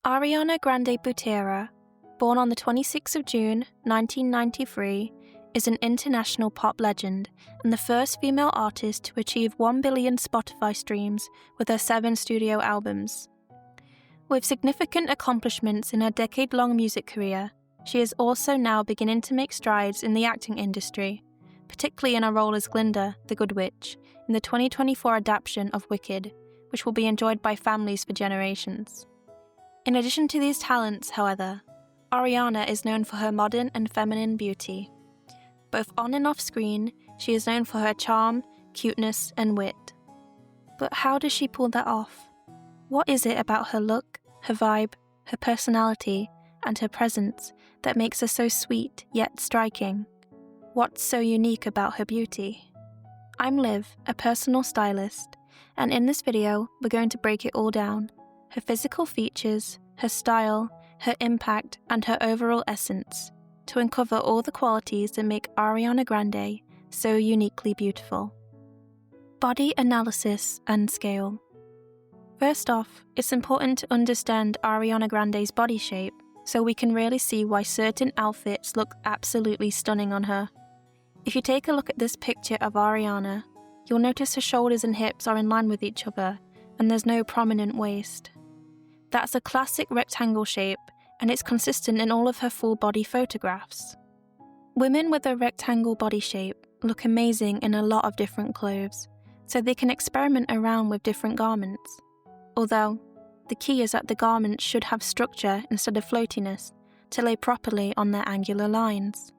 Ariana Grande Butera, born on the 26th of June 1993, is an international pop legend and the first female artist to achieve 1 billion Spotify streams with her 7 studio albums. With significant accomplishments in her decade-long music career, she is also now beginning to make strides in the acting industry, particularly in her role as Glinda, the Good Witch, in the 2024 adaptation of Wicked, which will be enjoyed by families for generations. In addition to these talents, however, Ariana is known for her modern and feminine beauty. Both on and off screen, she is known for her charm, cuteness, and wit. But how does she pull that off? What is it about her look, her vibe, her personality, and her presence that makes her so sweet yet striking? What's so unique about her beauty? I'm Liv, a personal stylist, and in this video, we're going to break it all down. Her physical features, her style, her impact, and her overall essence, to uncover all the qualities that make Ariana Grande so uniquely beautiful. Body analysis and scale. First off, it's important to understand Ariana Grande's body shape so we can really see why certain outfits look absolutely stunning on her. If you take a look at this picture of Ariana, you'll notice her shoulders and hips are in line with each other, and there's no prominent waist. That's a classic rectangle shape, and it's consistent in all of her full body photographs. Women with a rectangle body shape look amazing in a lot of different clothes, so they can experiment around with different garments. Although, the key is that the garments should have structure instead of floatiness to lay properly on their angular lines.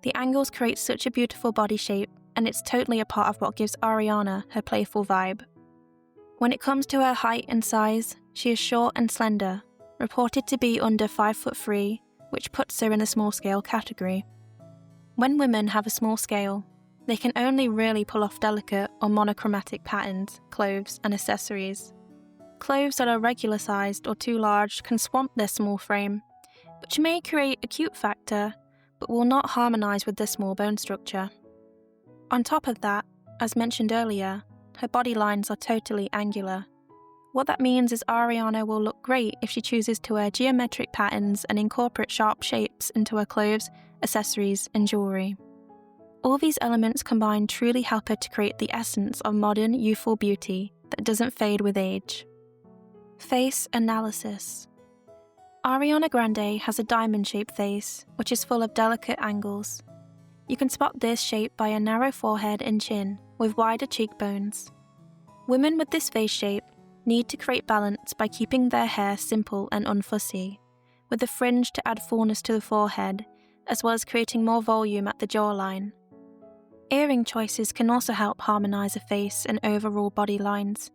The angles create such a beautiful body shape, and it's totally a part of what gives Ariana her playful vibe. When it comes to her height and size, she is short and slender, reported to be under 5'3", which puts her in the small scale category. When women have a small scale, they can only really pull off delicate or monochromatic patterns, clothes, and accessories. Clothes that are regular sized or too large can swamp their small frame, which may create a cute factor, but will not harmonise with their small bone structure. On top of that, as mentioned earlier, her body lines are totally angular. What that means is Ariana will look great if she chooses to wear geometric patterns and incorporate sharp shapes into her clothes, accessories, and jewellery. All these elements combined truly help her to create the essence of modern, youthful beauty that doesn't fade with age. Face analysis. Ariana Grande has a diamond-shaped face, which is full of delicate angles. You can spot this shape by a narrow forehead and chin, with wider cheekbones. Women with this face shape need to create balance by keeping their hair simple and unfussy, with a fringe to add fullness to the forehead, as well as creating more volume at the jawline. Earring choices can also help harmonise a face and overall body lines,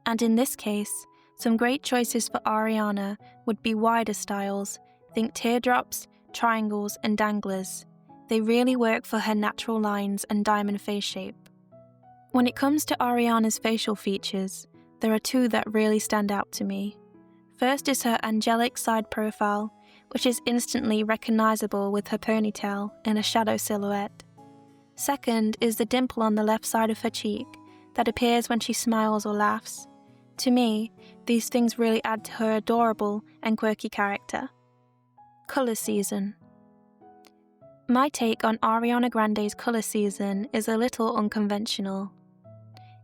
and in this case, some great choices for Ariana would be wider styles, think teardrops, triangles, and danglers. They really work for her natural lines and diamond face shape. When it comes to Ariana's facial features, there are 2 that really stand out to me. First is her angelic side profile, which is instantly recognisable with her ponytail and a shadow silhouette. Second is the dimple on the left side of her cheek that appears when she smiles or laughs. To me, these things really add to her adorable and quirky character. Colour season. My take on Ariana Grande's colour season is a little unconventional.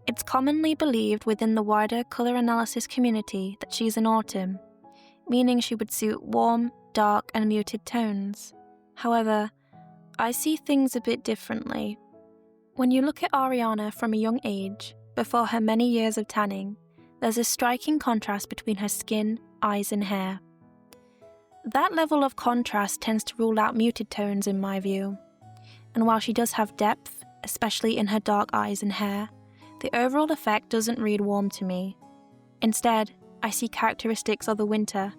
It's commonly believed within the wider colour analysis community that she's an autumn, meaning she would suit warm, dark, and muted tones. However, I see things a bit differently. When you look at Ariana from a young age, before her many years of tanning, there's a striking contrast between her skin, eyes, and hair. That level of contrast tends to rule out muted tones in my view. And while she does have depth, especially in her dark eyes and hair, the overall effect doesn't read warm to me. Instead, I see characteristics of the winter,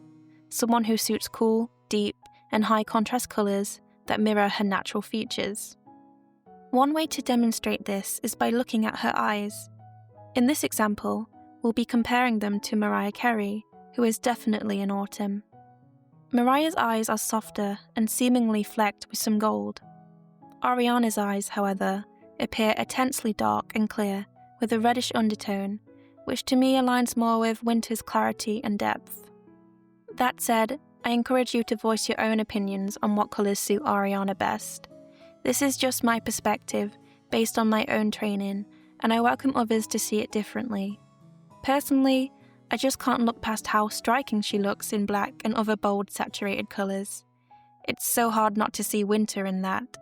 someone who suits cool, deep, and high contrast colours that mirror her natural features. One way to demonstrate this is by looking at her eyes. In this example, we'll be comparing them to Mariah Carey, who is definitely an autumn. Mariah's eyes are softer and seemingly flecked with some gold. Ariana's eyes, however, appear intensely dark and clear, with a reddish undertone, which to me aligns more with winter's clarity and depth. That said, I encourage you to voice your own opinions on what colours suit Ariana best. This is just my perspective, based on my own training, and I welcome others to see it differently. Personally, I just can't look past how striking she looks in black and other bold, saturated colours. It's so hard not to see winter in that.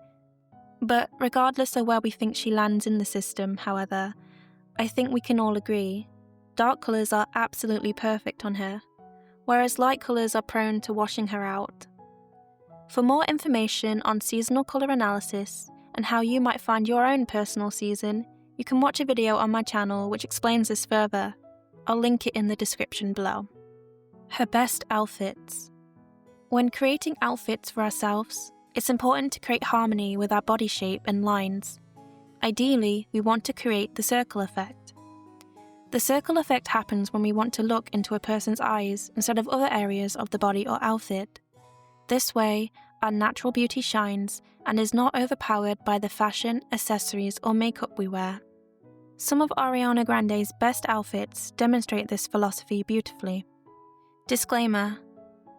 But regardless of where we think she lands in the system, however, I think we can all agree, dark colours are absolutely perfect on her, whereas light colours are prone to washing her out. For more information on seasonal colour analysis and how you might find your own personal season, you can watch a video on my channel which explains this further. I'll link it in the description below. Her best outfits. When creating outfits for ourselves, it's important to create harmony with our body shape and lines. Ideally, we want to create the circle effect. The circle effect happens when we want to look into a person's eyes instead of other areas of the body or outfit. This way, our natural beauty shines and is not overpowered by the fashion, accessories, or makeup we wear. Some of Ariana Grande's best outfits demonstrate this philosophy beautifully. Disclaimer: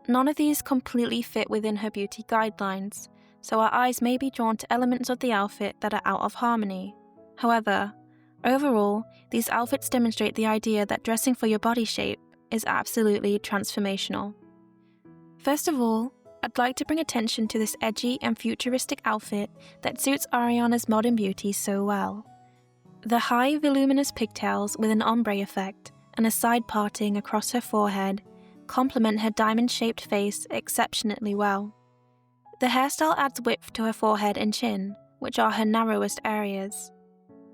none of these completely fit within her beauty guidelines, so our eyes may be drawn to elements of the outfit that are out of harmony. However, overall, these outfits demonstrate the idea that dressing for your body shape is absolutely transformational. First of all, I'd like to bring attention to this edgy and futuristic outfit that suits Ariana's modern beauty so well. The high, voluminous pigtails with an ombre effect and a side parting across her forehead complement her diamond-shaped face exceptionally well. The hairstyle adds width to her forehead and chin, which are her narrowest areas.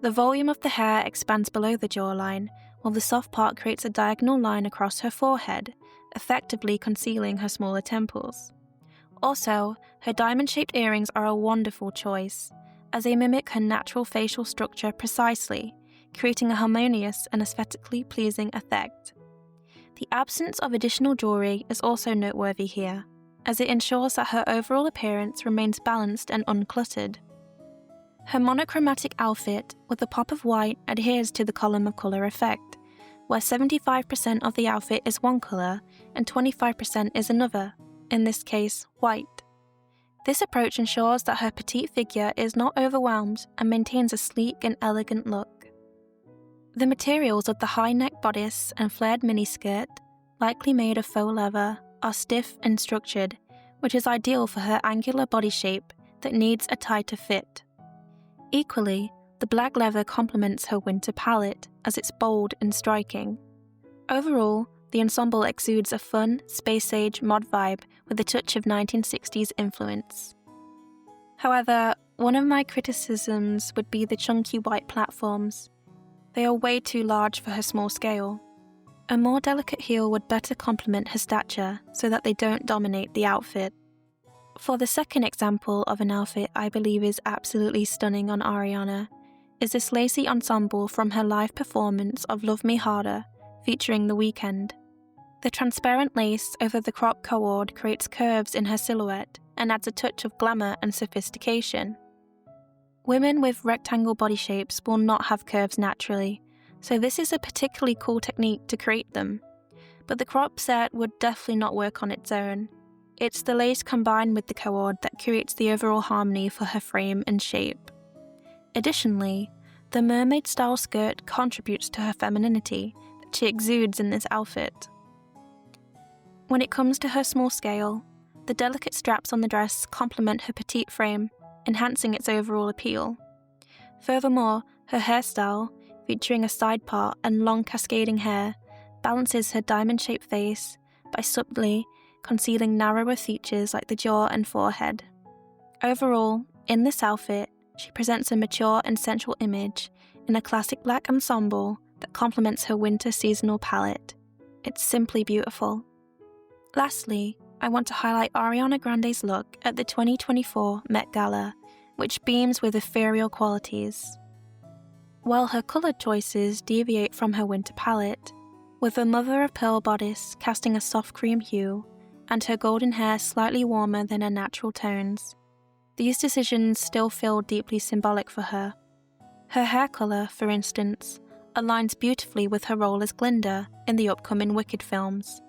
The volume of the hair expands below the jawline, while the soft part creates a diagonal line across her forehead, effectively concealing her smaller temples. Also, her diamond-shaped earrings are a wonderful choice, as they mimic her natural facial structure precisely, creating a harmonious and aesthetically pleasing effect. The absence of additional jewelry is also noteworthy here, as it ensures that her overall appearance remains balanced and uncluttered. Her monochromatic outfit with a pop of white adheres to the column of colour effect, where 75% of the outfit is one colour and 25% is another, in this case, white. This approach ensures that her petite figure is not overwhelmed and maintains a sleek and elegant look. The materials of the high neck bodice and flared miniskirt, likely made of faux leather, are stiff and structured, which is ideal for her angular body shape that needs a tighter fit. Equally, the black leather complements her winter palette as it's bold and striking. Overall, the ensemble exudes a fun, space-age mod vibe with a touch of 1960s influence. However, one of my criticisms would be the chunky white platforms. They are way too large for her small scale. A more delicate heel would better complement her stature so that they don't dominate the outfit. For the second example of an outfit I believe is absolutely stunning on Ariana, is this lacy ensemble from her live performance of Love Me Harder, featuring The Weeknd. The transparent lace over the crop cord creates curves in her silhouette and adds a touch of glamour and sophistication. Women with rectangle body shapes will not have curves naturally, so this is a particularly cool technique to create them. But the crop set would definitely not work on its own. It's the lace combined with the cord that creates the overall harmony for her frame and shape. Additionally, the mermaid-style skirt contributes to her femininity that she exudes in this outfit. When it comes to her small scale, the delicate straps on the dress complement her petite frame, enhancing its overall appeal. Furthermore, her hairstyle, featuring a side part and long cascading hair, balances her diamond-shaped face by subtly concealing narrower features like the jaw and forehead. Overall, in this outfit, she presents a mature and sensual image in a classic black ensemble that complements her winter seasonal palette. It's simply beautiful. Lastly, I want to highlight Ariana Grande's look at the 2024 Met Gala, which beams with ethereal qualities. While her colour choices deviate from her winter palette, with a mother-of-pearl bodice casting a soft cream hue, and her golden hair slightly warmer than her natural tones, these decisions still feel deeply symbolic for her. Her hair colour, for instance, aligns beautifully with her role as Glinda in the upcoming Wicked films.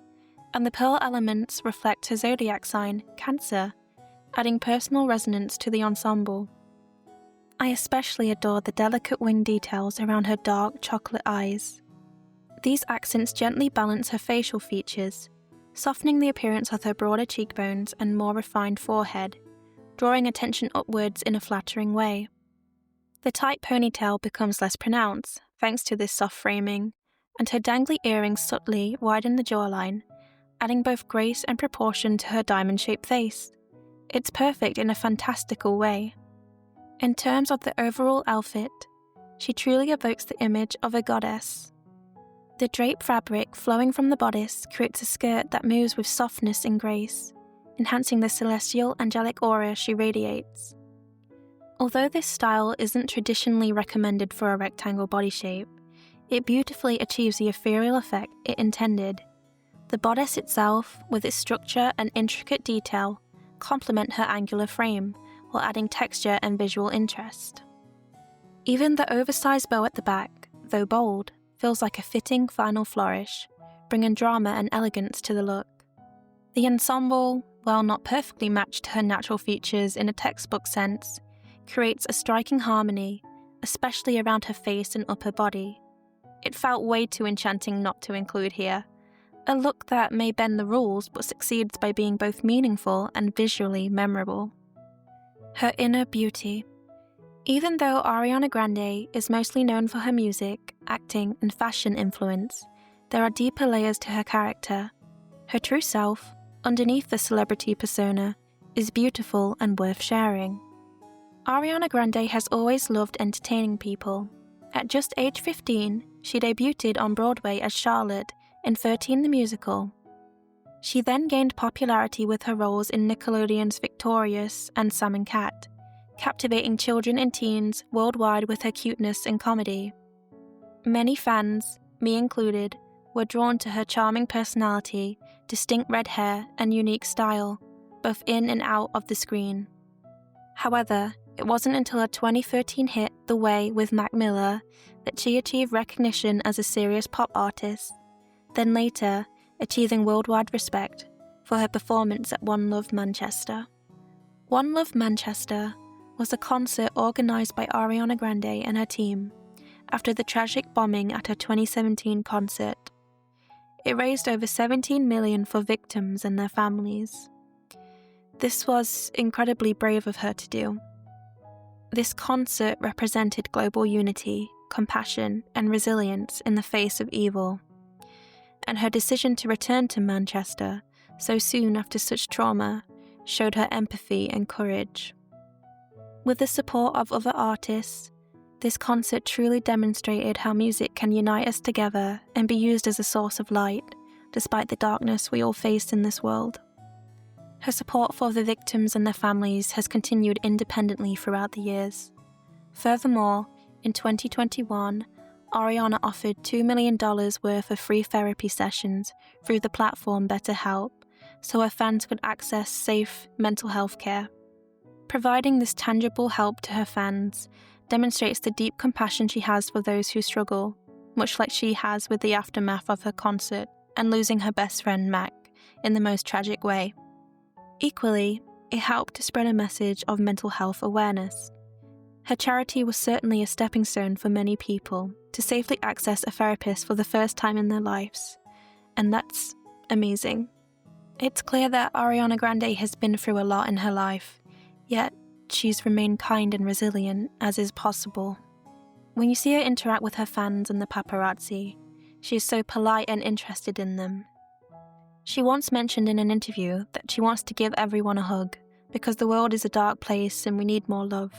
and the pearl elements reflect her zodiac sign, Cancer, adding personal resonance to the ensemble. I especially adore the delicate wing details around her dark chocolate eyes. These accents gently balance her facial features, softening the appearance of her broader cheekbones and more refined forehead, drawing attention upwards in a flattering way. The tight ponytail becomes less pronounced, thanks to this soft framing, and her dangly earrings subtly widen the jawline, adding both grace and proportion to her diamond-shaped face. It's perfect in a fantastical way. In terms of the overall outfit, she truly evokes the image of a goddess. The draped fabric flowing from the bodice creates a skirt that moves with softness and grace, enhancing the celestial angelic aura she radiates. Although this style isn't traditionally recommended for a rectangle body shape, it beautifully achieves the ethereal effect it intended. The bodice itself, with its structure and intricate detail, complement her angular frame, while adding texture and visual interest. Even the oversized bow at the back, though bold, feels like a fitting final flourish, bringing drama and elegance to the look. The ensemble, while not perfectly matched to her natural features in a textbook sense, creates a striking harmony, especially around her face and upper body. It felt way too enchanting not to include here. A look that may bend the rules but succeeds by being both meaningful and visually memorable. Her inner beauty. Even though Ariana Grande is mostly known for her music, acting, and fashion influence, there are deeper layers to her character. Her true self, underneath the celebrity persona, is beautiful and worth sharing. Ariana Grande has always loved entertaining people. At just age 15, she debuted on Broadway as Charlotte in 13 the Musical. She then gained popularity with her roles in Nickelodeon's Victorious and Sam and Cat, captivating children and teens worldwide with her cuteness and comedy. Many fans, me included, were drawn to her charming personality, distinct red hair, and unique style, both in and out of the screen. However, it wasn't until her 2013 hit The Way with Mac Miller that she achieved recognition as a serious pop artist, then later achieving worldwide respect for her performance at One Love Manchester. One Love Manchester was a concert organised by Ariana Grande and her team after the tragic bombing at her 2017 concert. It raised over $17 million for victims and their families. This was incredibly brave of her to do. This concert represented global unity, compassion, and resilience in the face of evil. And her decision to return to Manchester so soon after such trauma showed her empathy and courage. With the support of other artists, this concert truly demonstrated how music can unite us together and be used as a source of light, despite the darkness we all face in this world. Her support for the victims and their families has continued independently throughout the years. Furthermore, in 2021, Ariana offered $2 million worth of free therapy sessions through the platform BetterHelp, so her fans could access safe mental health care. Providing this tangible help to her fans demonstrates the deep compassion she has for those who struggle, much like she has with the aftermath of her concert and losing her best friend Mac in the most tragic way. Equally, it helped to spread a message of mental health awareness. Her charity was certainly a stepping stone for many people to safely access a therapist for the first time in their lives, and that's amazing. It's clear that Ariana Grande has been through a lot in her life, yet she's remained kind and resilient as is possible. When you see her interact with her fans and the paparazzi, she is so polite and interested in them. She once mentioned in an interview that she wants to give everyone a hug because the world is a dark place and we need more love.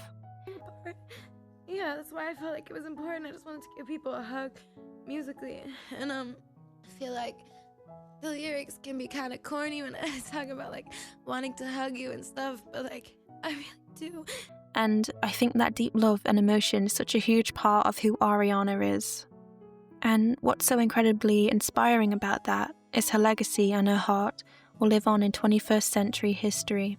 Yeah, that's why I felt like it was important. I just wanted to give people a hug musically. And I feel like the lyrics can be kind of corny when I talk about like wanting to hug you and stuff, but like I really do. And I think that deep love and emotion is such a huge part of who Ariana is. And what's so incredibly inspiring about that is her legacy and her heart will live on in 21st century history.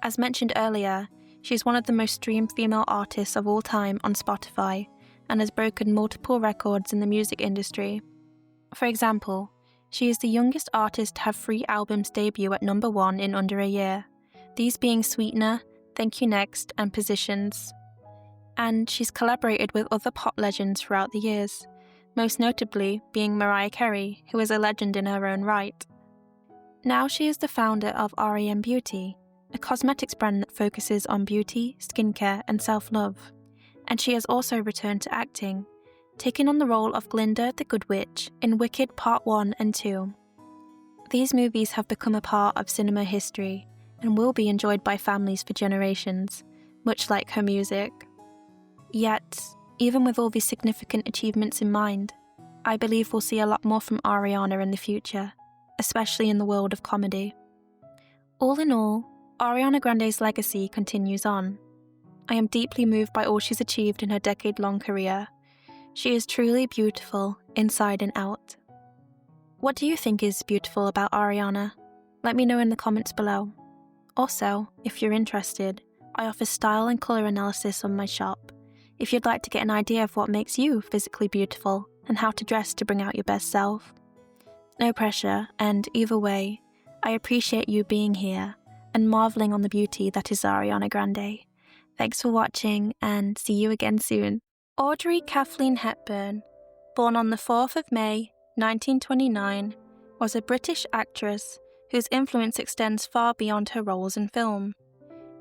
As mentioned earlier, she's one of the most streamed female artists of all time on Spotify and has broken multiple records in the music industry. For example, She is the youngest artist to have 3 albums debut at number 1 in under a year, these being Sweetener, Thank You Next, and Positions. And she's collaborated with other pop legends throughout the years, most notably being Mariah Carey, who is a legend in her own right. Now she is the founder of R.E.M. Beauty, a cosmetics brand that focuses on beauty, skincare, and self-love. And she has also returned to acting, taking on the role of Glinda the Good Witch in Wicked Part 1 and 2. These movies have become a part of cinema history and will be enjoyed by families for generations, much like her music. Yet, even with all these significant achievements in mind, I believe we'll see a lot more from Ariana in the future, especially in the world of comedy. All in all, Ariana Grande's legacy continues on. I am deeply moved by all she's achieved in her decade-long career. She is truly beautiful, inside and out. What do you think is beautiful about Ariana? Let me know in the comments below. Also, if you're interested, I offer style and colour analysis on my shop, if you'd like to get an idea of what makes you physically beautiful and how to dress to bring out your best self. No pressure, and either way, I appreciate you being here and marvelling on the beauty that is Ariana Grande. Thanks for watching, and see you again soon. Audrey Kathleen Hepburn, born on the 4th of May, 1929, was a British actress whose influence extends far beyond her roles in film.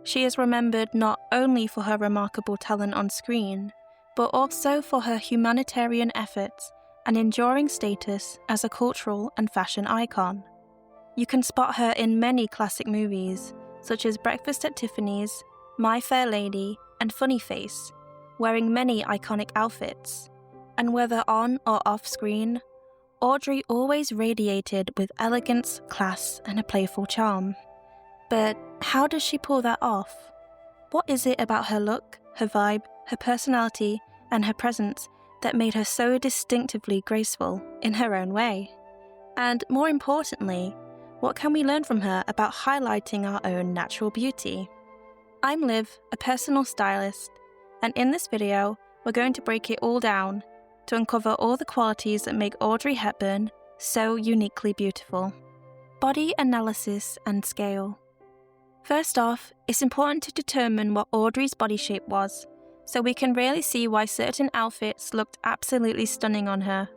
She is remembered not only for her remarkable talent on screen, but also for her humanitarian efforts and enduring status as a cultural and fashion icon. You can spot her in many classic movies, such as Breakfast at Tiffany's, My Fair Lady, and Funny Face, wearing many iconic outfits, and whether on or off screen, Audrey always radiated with elegance, class, and a playful charm. But how does she pull that off? What is it about her look, her vibe, her personality, and her presence that made her so distinctively graceful in her own way? And more importantly, what can we learn from her about highlighting our own natural beauty? I'm Liv, a personal stylist, and in this video, we're going to break it all down to uncover all the qualities that make Audrey Hepburn so uniquely beautiful. Body analysis and scale. First off, it's important to determine what Audrey's body shape was, so we can really see why certain outfits looked absolutely stunning on her.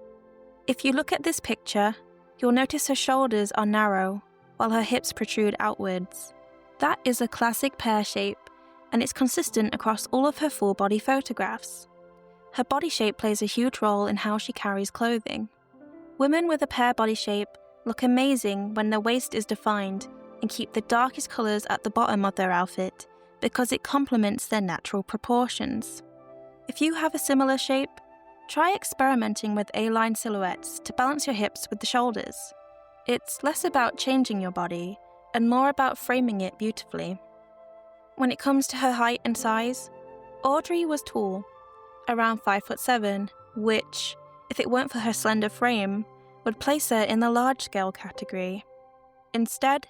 If you look at this picture, you'll notice her shoulders are narrow, while her hips protrude outwards. That is a classic pear shape, and it's consistent across all of her full body photographs. Her body shape plays a huge role in how she carries clothing. Women with a pear body shape look amazing when their waist is defined and keep the darkest colours at the bottom of their outfit because it complements their natural proportions. If you have a similar shape, try experimenting with A-line silhouettes to balance your hips with the shoulders. It's less about changing your body and more about framing it beautifully. When it comes to her height and size, Audrey was tall, around 5'7", which, if it weren't for her slender frame, would place her in the large-scale category. Instead,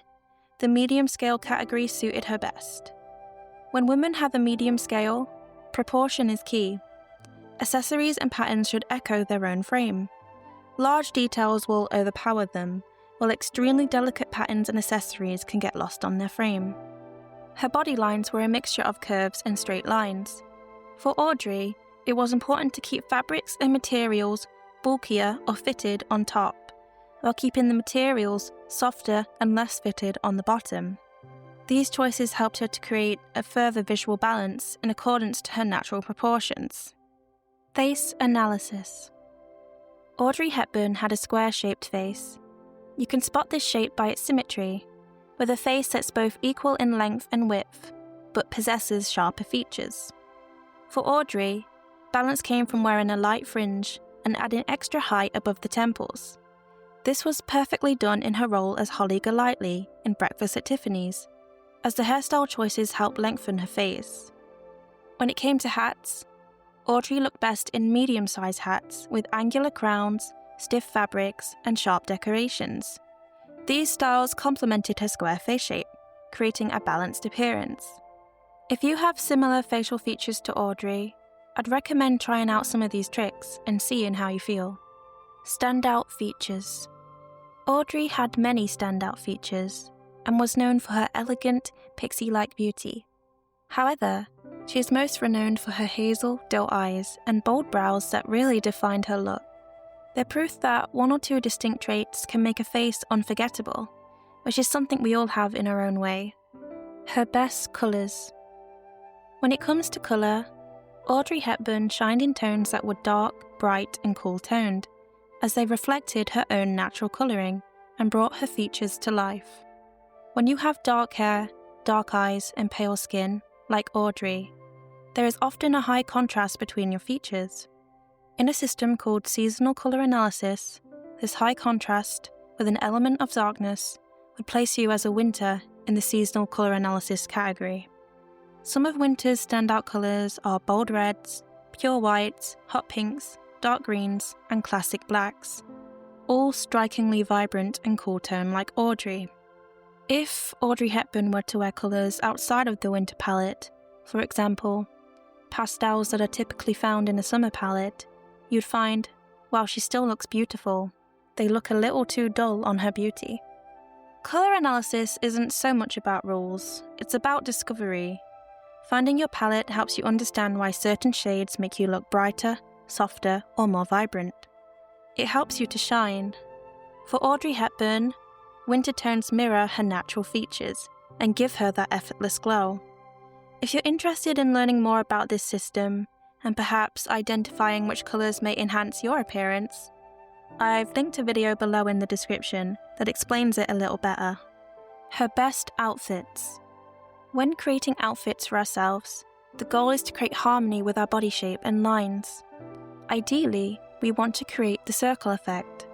the medium-scale category suited her best. When women have a medium scale, proportion is key. Accessories and patterns should echo their own frame. Large details will overpower them, while extremely delicate patterns and accessories can get lost on their frame. Her body lines were a mixture of curves and straight lines. For Audrey, it was important to keep fabrics and materials bulkier or fitted on top, while keeping the materials softer and less fitted on the bottom. These choices helped her to create a further visual balance in accordance to her natural proportions. Face analysis. Audrey Hepburn had a square-shaped face. You can spot this shape by its symmetry, with a face that's both equal in length and width, but possesses sharper features. For Audrey, balance came from wearing a light fringe and adding extra height above the temples. This was perfectly done in her role as Holly Golightly in Breakfast at Tiffany's, as the hairstyle choices helped lengthen her face. When it came to hats, Audrey looked best in medium-sized hats with angular crowns, stiff fabrics, and sharp decorations. These styles complemented her square face shape, creating a balanced appearance. If you have similar facial features to Audrey, I'd recommend trying out some of these tricks and seeing how you feel. Standout features. Audrey had many standout features and was known for her elegant, pixie-like beauty. However, she is most renowned for her hazel, doe eyes and bold brows that really defined her look. They're proof that one or two distinct traits can make a face unforgettable, which is something we all have in our own way. Her best colours. When it comes to colour, Audrey Hepburn shined in tones that were dark, bright and cool-toned, as they reflected her own natural colouring and brought her features to life. When you have dark hair, dark eyes and pale skin, like Audrey, there is often a high contrast between your features. In a system called seasonal colour analysis, this high contrast, with an element of darkness, would place you as a winter in the seasonal colour analysis category. Some of winter's standout colours are bold reds, pure whites, hot pinks, dark greens, and classic blacks, all strikingly vibrant and cool tone like Audrey. If Audrey Hepburn were to wear colours outside of the winter palette, for example, pastels that are typically found in a summer palette, you'd find, while she still looks beautiful, they look a little too dull on her beauty. Colour analysis isn't so much about rules, it's about discovery. Finding your palette helps you understand why certain shades make you look brighter, softer, or more vibrant. It helps you to shine. For Audrey Hepburn, winter tones mirror her natural features and give her that effortless glow. If you're interested in learning more about this system, and perhaps identifying which colours may enhance your appearance, I've linked a video below in the description that explains it a little better. Her best outfits. When creating outfits for ourselves, the goal is to create harmony with our body shape and lines. Ideally, we want to create the circle effect.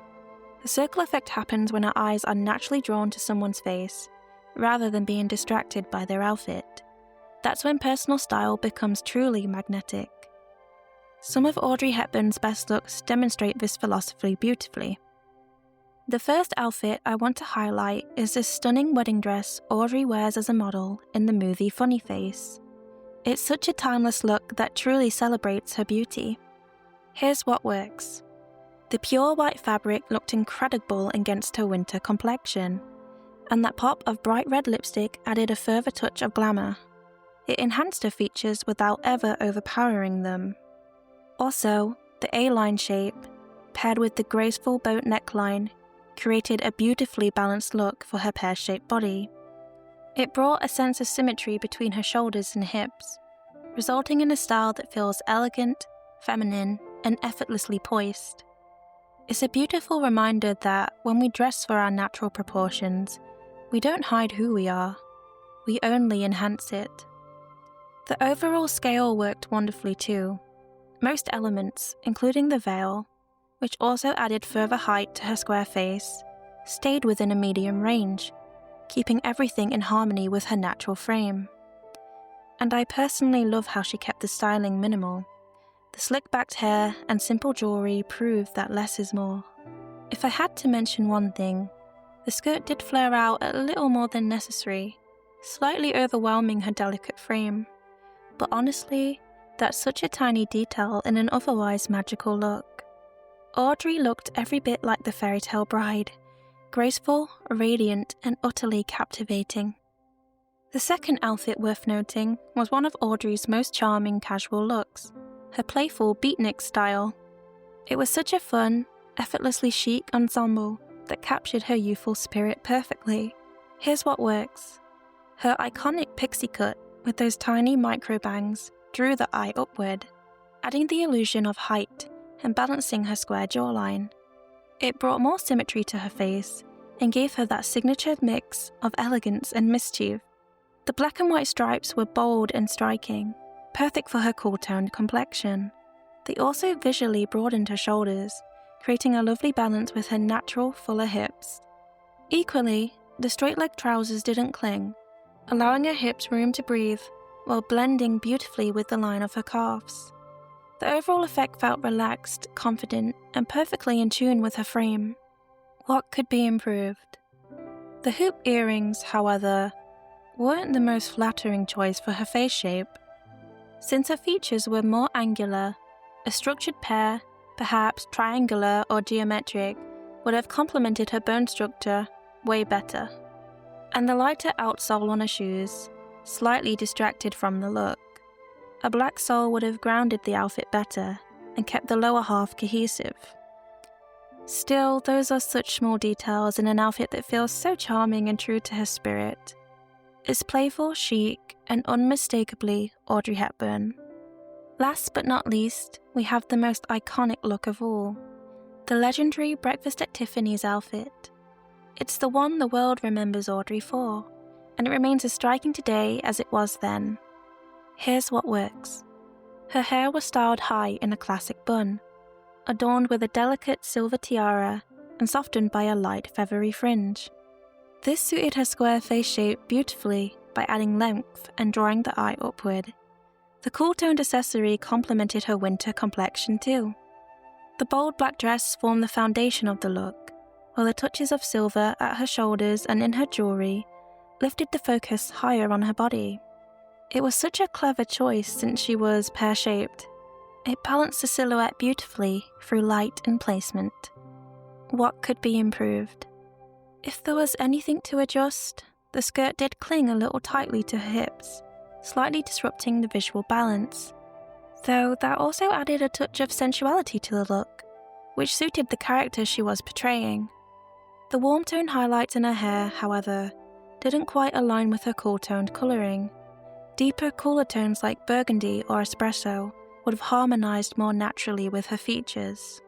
The circle effect happens when our eyes are naturally drawn to someone's face, rather than being distracted by their outfit. That's when personal style becomes truly magnetic. Some of Audrey Hepburn's best looks demonstrate this philosophy beautifully. The first outfit I want to highlight is this stunning wedding dress Audrey wears as a model in the movie Funny Face. It's such a timeless look that truly celebrates her beauty. Here's what works. The pure white fabric looked incredible against her winter complexion, and that pop of bright red lipstick added a further touch of glamour. It enhanced her features without ever overpowering them. Also, the A-line shape, paired with the graceful boat neckline, created a beautifully balanced look for her pear-shaped body. It brought a sense of symmetry between her shoulders and hips, resulting in a style that feels elegant, feminine, and effortlessly poised. It's a beautiful reminder that when we dress for our natural proportions, we don't hide who we are, we only enhance it. The overall scale worked wonderfully too. Most elements, including the veil, which also added further height to her square face, stayed within a medium range, keeping everything in harmony with her natural frame. And I personally love how she kept the styling minimal. The slick-backed hair and simple jewellery prove that less is more. If I had to mention one thing, the skirt did flare out a little more than necessary, slightly overwhelming her delicate frame. But honestly, that's such a tiny detail in an otherwise magical look. Audrey looked every bit like the fairy tale bride, graceful, radiant, and utterly captivating. The second outfit worth noting was one of Audrey's most charming casual looks, her playful beatnik style. It was such a fun, effortlessly chic ensemble that captured her youthful spirit perfectly. Here's what works. Her iconic pixie cut with those tiny micro bangs drew the eye upward, adding the illusion of height and balancing her square jawline. It brought more symmetry to her face and gave her that signature mix of elegance and mischief. The black and white stripes were bold and striking, perfect for her cool-toned complexion. They also visually broadened her shoulders, creating a lovely balance with her natural, fuller hips. Equally, the straight-leg trousers didn't cling, allowing her hips room to breathe while blending beautifully with the line of her calves. The overall effect felt relaxed, confident, and perfectly in tune with her frame. What could be improved? The hoop earrings, however, weren't the most flattering choice for her face shape. Since her features were more angular, a structured pair, perhaps triangular or geometric, would have complemented her bone structure way better. And the lighter outsole on her shoes slightly distracted from the look. A black sole would have grounded the outfit better and kept the lower half cohesive. Still, those are such small details in an outfit that feels so charming and true to her spirit. It's playful, chic, and unmistakably Audrey Hepburn. Last but not least, we have the most iconic look of all, the legendary Breakfast at Tiffany's outfit. It's the one the world remembers Audrey for, and it remains as striking today as it was then. Here's what works. Her hair was styled high in a classic bun, adorned with a delicate silver tiara and softened by a light feathery fringe. This suited her square face shape beautifully by adding length and drawing the eye upward. The cool-toned accessory complemented her winter complexion too. The bold black dress formed the foundation of the look, while the touches of silver at her shoulders and in her jewelry lifted the focus higher on her body. It was such a clever choice since she was pear-shaped. It balanced the silhouette beautifully through light and placement. What could be improved? If there was anything to adjust, the skirt did cling a little tightly to her hips, slightly disrupting the visual balance. Though that also added a touch of sensuality to the look, which suited the character she was portraying. The warm tone highlights in her hair, however, didn't quite align with her cool-toned colouring. Deeper, cooler tones like burgundy or espresso would have harmonised more naturally with her features.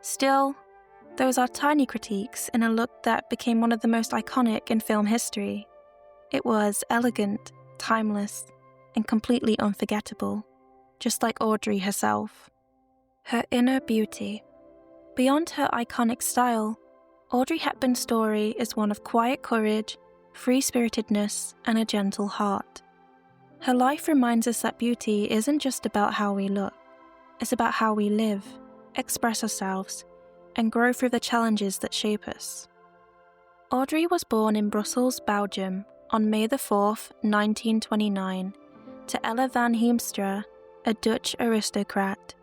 Still, those are tiny critiques in a look that became one of the most iconic in film history. It was elegant, timeless, and completely unforgettable, just like Audrey herself. Her inner beauty. Beyond her iconic style, Audrey Hepburn's story is one of quiet courage, free-spiritedness, and a gentle heart. Her life reminds us that beauty isn't just about how we look, it's about how we live, express ourselves, and grow through the challenges that shape us. Audrey was born in Brussels, Belgium, on May 4th, 1929, to Ella van Heemstra, a Dutch aristocrat,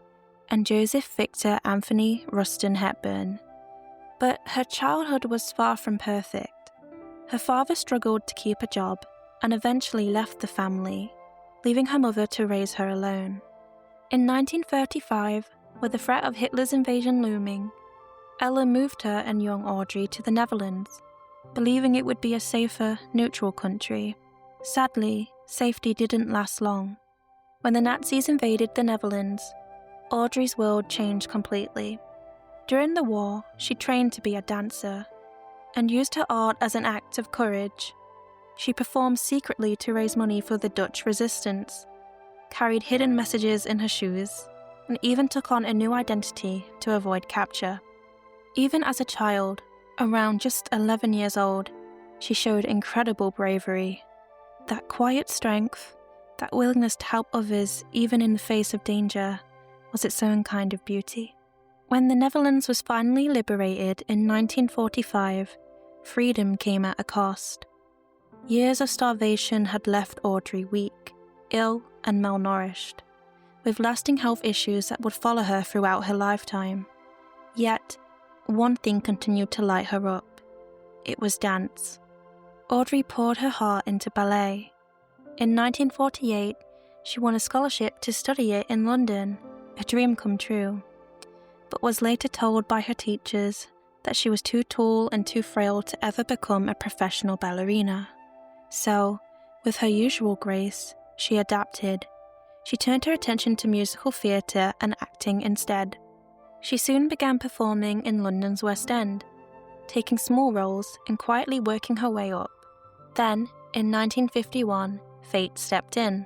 and Joseph Victor Anthony Ruston Hepburn. But her childhood was far from perfect. Her father struggled to keep a job and eventually left the family, leaving her mother to raise her alone. In 1935, with the threat of Hitler's invasion looming, Ella moved her and young Audrey to the Netherlands, believing it would be a safer, neutral country. Sadly, safety didn't last long. When the Nazis invaded the Netherlands, Audrey's world changed completely. During the war, she trained to be a dancer and used her art as an act of courage. She performed secretly to raise money for the Dutch resistance, carried hidden messages in her shoes, and even took on a new identity to avoid capture. Even as a child, around just 11 years old, she showed incredible bravery. That quiet strength, that willingness to help others even in the face of danger, was its own kind of beauty. When the Netherlands was finally liberated in 1945, freedom came at a cost. Years of starvation had left Audrey weak, ill, and malnourished, with lasting health issues that would follow her throughout her lifetime. Yet, one thing continued to light her up. It was dance. Audrey poured her heart into ballet. In 1948, she won a scholarship to study it in London, a dream come true, but was later told by her teachers that she was too tall and too frail to ever become a professional ballerina. So, with her usual grace, she adapted. She turned her attention to musical theatre and acting instead. She soon began performing in London's West End, taking small roles and quietly working her way up. Then, in 1951, fate stepped in.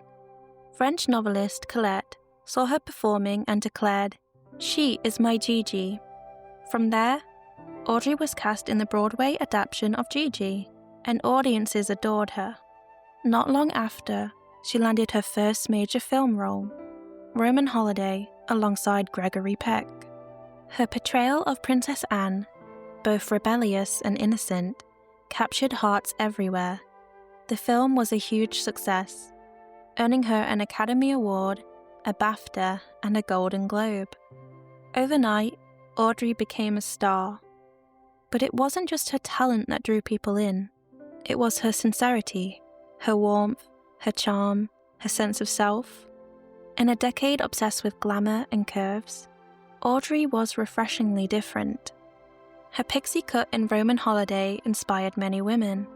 French novelist Colette saw her performing and declared, "She is my Gigi." From there, Audrey was cast in the Broadway adaptation of Gigi, and audiences adored her. Not long after, she landed her first major film role, Roman Holiday, alongside Gregory Peck. Her portrayal of Princess Anne, both rebellious and innocent, captured hearts everywhere. The film was a huge success, earning her an Academy Award, a BAFTA, and a Golden Globe. Overnight, Audrey became a star. But it wasn't just her talent that drew people in. It was her sincerity, her warmth, her charm, her sense of self. In a decade obsessed with glamour and curves, Audrey was refreshingly different. Her pixie cut in Roman Holiday inspired many women,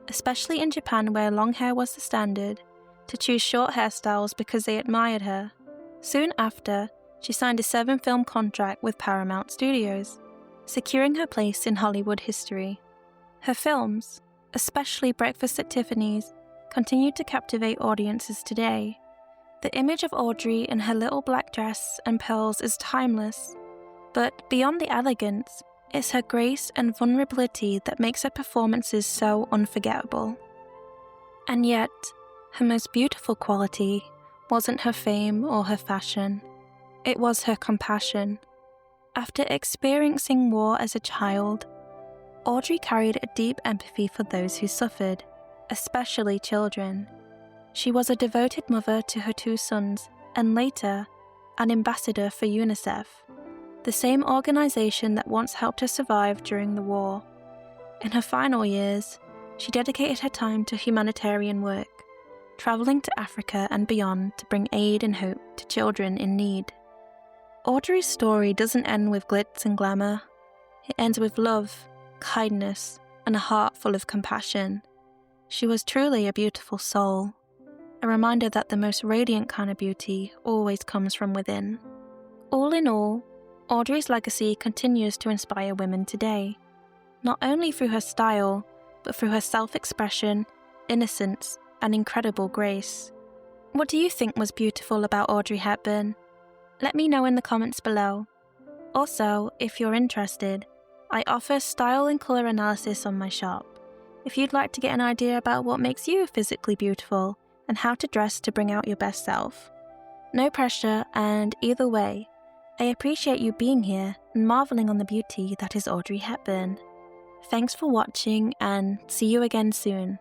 especially in Japan where long hair was the standard, to choose short hairstyles because they admired her. Soon after, she signed a 7-film contract with Paramount Studios, securing her place in Hollywood history. Her films, especially Breakfast at Tiffany's, continue to captivate audiences today. The image of Audrey in her little black dress and pearls is timeless, but beyond the elegance, it's her grace and vulnerability that makes her performances so unforgettable. And yet, her most beautiful quality wasn't her fame or her fashion. It was her compassion. After experiencing war as a child, Audrey carried a deep empathy for those who suffered, especially children. She was a devoted mother to her 2 sons, and later, an ambassador for UNICEF, the same organization that once helped her survive during the war. In her final years, she dedicated her time to humanitarian work, traveling to Africa and beyond to bring aid and hope to children in need. Audrey's story doesn't end with glitz and glamour. It ends with love, kindness, and a heart full of compassion. She was truly a beautiful soul, a reminder that the most radiant kind of beauty always comes from within. All in all, Audrey's legacy continues to inspire women today, not only through her style, but through her self-expression, innocence, and incredible grace. What do you think was beautiful about Audrey Hepburn? Let me know in the comments below. Also, if you're interested, I offer style and colour analysis on my shop. If you'd like to get an idea about what makes you physically beautiful and how to dress to bring out your best self. No pressure, and either way, I appreciate you being here and marvelling on the beauty that is Audrey Hepburn. Thanks for watching, and see you again soon.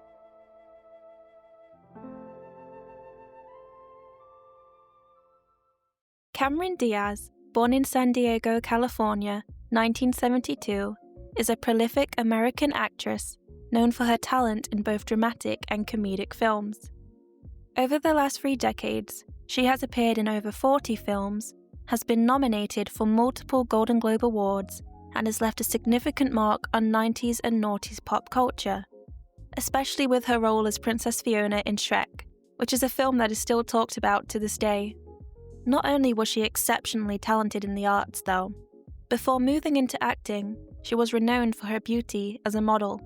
Cameron Diaz, born in San Diego, California, 1972, is a prolific American actress known for her talent in both dramatic and comedic films. Over the last 3 decades, she has appeared in over 40 films, has been nominated for multiple Golden Globe Awards, and has left a significant mark on 90s and noughties pop culture, especially with her role as Princess Fiona in Shrek, which is a film that is still talked about to this day. Not only was she exceptionally talented in the arts, though. Before moving into acting, she was renowned for her beauty as a model,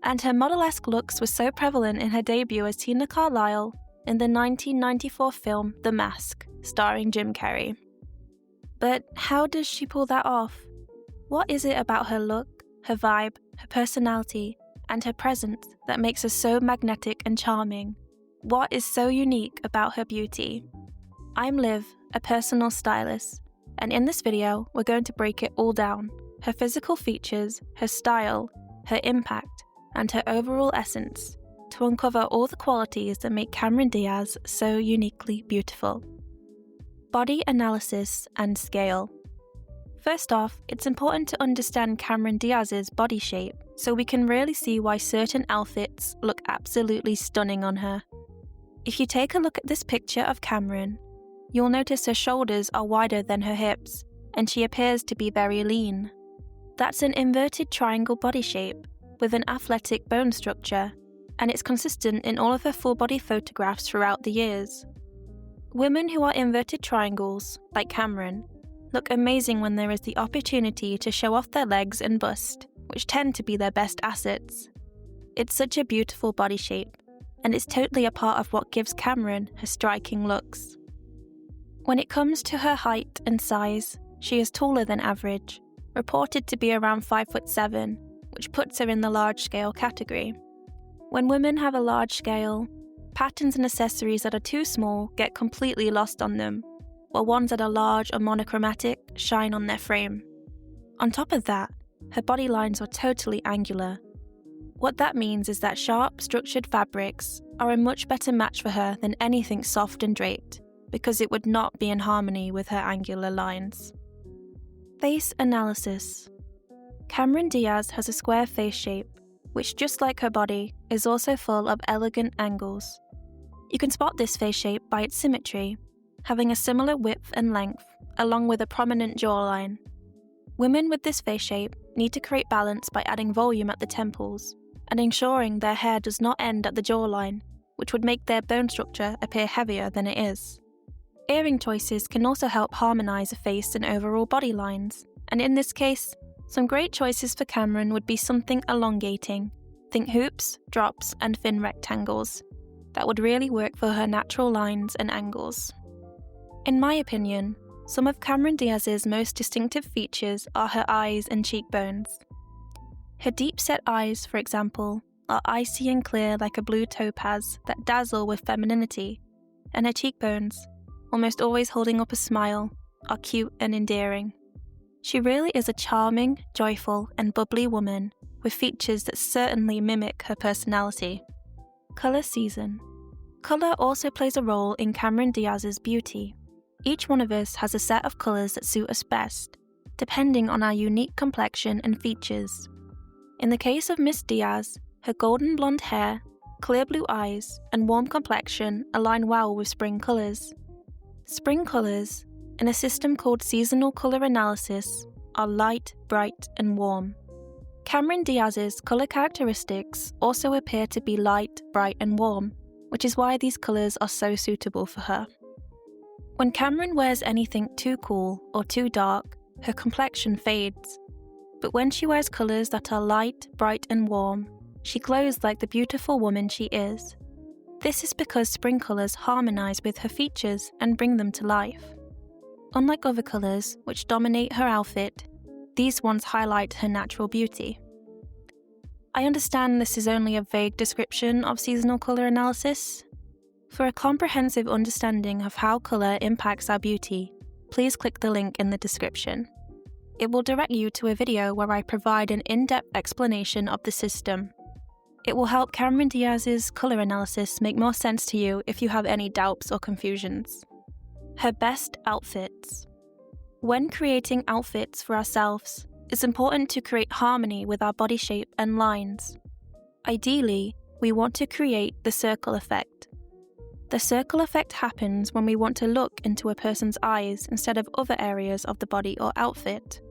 and her model-esque looks were so prevalent in her debut as Tina Carlisle in the 1994 film The Mask, starring Jim Carrey. But how does she pull that off? What is it about her look, her vibe, her personality, and her presence that makes her so magnetic and charming? What is so unique about her beauty? I'm Liv, a personal stylist, and in this video, we're going to break it all down: her physical features, her style, her impact, and her overall essence, to uncover all the qualities that make Cameron Diaz so uniquely beautiful. Body analysis and scale. First off, it's important to understand Cameron Diaz's body shape so we can really see why certain outfits look absolutely stunning on her. If you take a look at this picture of Cameron, you'll notice her shoulders are wider than her hips, and she appears to be very lean. That's an inverted triangle body shape with an athletic bone structure, and it's consistent in all of her full-body photographs throughout the years. Women who are inverted triangles, like Cameron, look amazing when there is the opportunity to show off their legs and bust, which tend to be their best assets. It's such a beautiful body shape, and it's totally a part of what gives Cameron her striking looks. When it comes to her height and size, she is taller than average, reported to be around 5'7", which puts her in the large-scale category. When women have a large scale, patterns and accessories that are too small get completely lost on them, while ones that are large or monochromatic shine on their frame. On top of that, her body lines are totally angular. What that means is that sharp, structured fabrics are a much better match for her than anything soft and draped, because it would not be in harmony with her angular lines. Face analysis. Cameron Diaz has a square face shape, which, just like her body, is also full of elegant angles. You can spot this face shape by its symmetry, having a similar width and length, along with a prominent jawline. Women with this face shape need to create balance by adding volume at the temples and ensuring their hair does not end at the jawline, which would make their bone structure appear heavier than it is. Earring choices can also help harmonize a face and overall body lines, and in this case, some great choices for Cameron would be something elongating. Think hoops, drops, and thin rectangles. That would really work for her natural lines and angles. In my opinion, some of Cameron Diaz's most distinctive features are her eyes and cheekbones. Her deep-set eyes, for example, are icy and clear like a blue topaz that dazzle with femininity, and her cheekbones, almost always holding up a smile, are cute and endearing. She really is a charming, joyful, and bubbly woman with features that certainly mimic her personality. Colour season. Colour also plays a role in Cameron Diaz's beauty. Each one of us has a set of colours that suit us best, depending on our unique complexion and features. In the case of Miss Diaz, her golden blonde hair, clear blue eyes, and warm complexion align well with spring colours. Spring colours, in a system called seasonal colour analysis, are light, bright, and warm. Cameron Diaz's colour characteristics also appear to be light, bright, and warm, which is why these colours are so suitable for her. When Cameron wears anything too cool or too dark, her complexion fades. But when she wears colours that are light, bright, and warm, she glows like the beautiful woman she is. This is because spring colours harmonise with her features and bring them to life. Unlike other colours, which dominate her outfit, these ones highlight her natural beauty. I understand this is only a vague description of seasonal colour analysis. For a comprehensive understanding of how colour impacts our beauty, please click the link in the description. It will direct you to a video where I provide an in-depth explanation of the system. It will help Cameron Diaz's colour analysis make more sense to you if you have any doubts or confusions. Her best outfits. When creating outfits for ourselves, it's important to create harmony with our body shape and lines. Ideally, we want to create the circle effect. The circle effect happens when we want to look into a person's eyes instead of other areas of the body or outfit.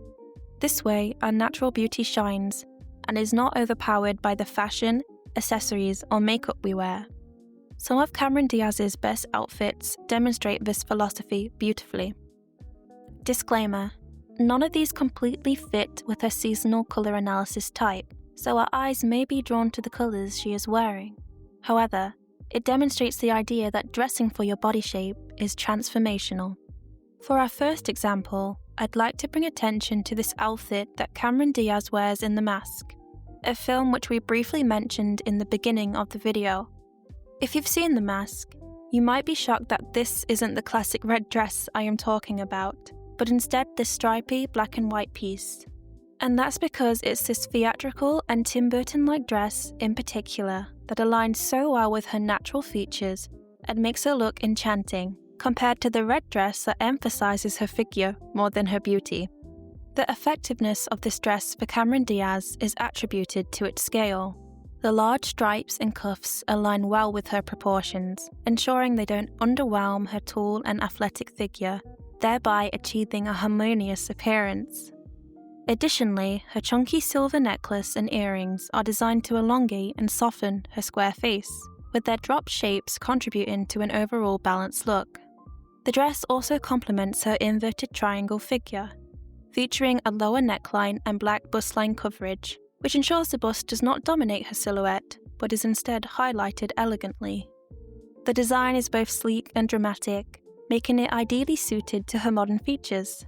This way, our natural beauty shines and is not overpowered by the fashion, accessories, or makeup we wear. Some of Cameron Diaz's best outfits demonstrate this philosophy beautifully. Disclaimer: none of these completely fit with her seasonal colour analysis type, so our eyes may be drawn to the colours she is wearing. However, it demonstrates the idea that dressing for your body shape is transformational. For our first example, I'd like to bring attention to this outfit that Cameron Diaz wears in The Mask, a film which we briefly mentioned in the beginning of the video. If you've seen The Mask, you might be shocked that this isn't the classic red dress I am talking about, but instead this stripy black and white piece. And that's because it's this theatrical and Tim Burton-like dress in particular that aligns so well with her natural features and makes her look enchanting, compared to the red dress that emphasizes her figure more than her beauty. The effectiveness of this dress for Cameron Diaz is attributed to its scale. The large stripes and cuffs align well with her proportions, ensuring they don't underwhelm her tall and athletic figure, thereby achieving a harmonious appearance. Additionally, her chunky silver necklace and earrings are designed to elongate and soften her square face, with their drop shapes contributing to an overall balanced look. The dress also complements her inverted triangle figure, featuring a lower neckline and black bustline coverage, which ensures the bust does not dominate her silhouette, but is instead highlighted elegantly. The design is both sleek and dramatic, making it ideally suited to her modern features.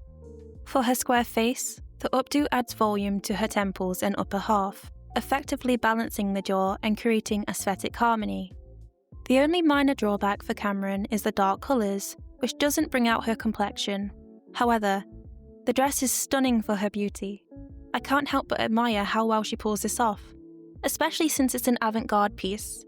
For her square face, the updo adds volume to her temples and upper half, effectively balancing the jaw and creating aesthetic harmony. The only minor drawback for Cameron is the dark colours, which doesn't bring out her complexion. However, the dress is stunning for her beauty. I can't help but admire how well she pulls this off, especially since it's an avant-garde piece.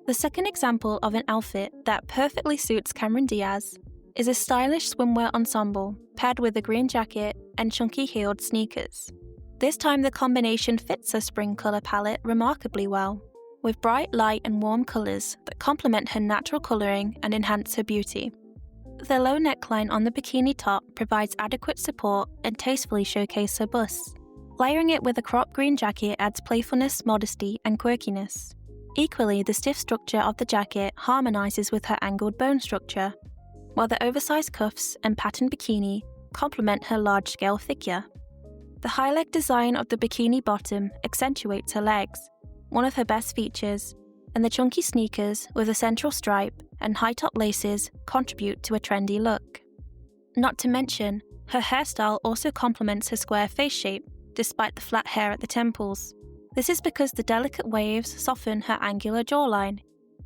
The second example of an outfit that perfectly suits Cameron Diaz is a stylish swimwear ensemble paired with a green jacket and chunky heeled sneakers. This time the combination fits her spring colour palette remarkably well, with bright, light and warm colours that complement her natural colouring and enhance her beauty. The low neckline on the bikini top provides adequate support and tastefully showcases her bust. Layering it with a crop green jacket adds playfulness, modesty and quirkiness. Equally, the stiff structure of the jacket harmonises with her angled bone structure, while the oversized cuffs and patterned bikini complement her large-scale figure. The high leg design of the bikini bottom accentuates her legs, one of her best features, and the chunky sneakers with a central stripe and high top laces contribute to a trendy look. Not to mention, her hairstyle also complements her square face shape, despite the flat hair at the temples. This is because the delicate waves soften her angular jawline,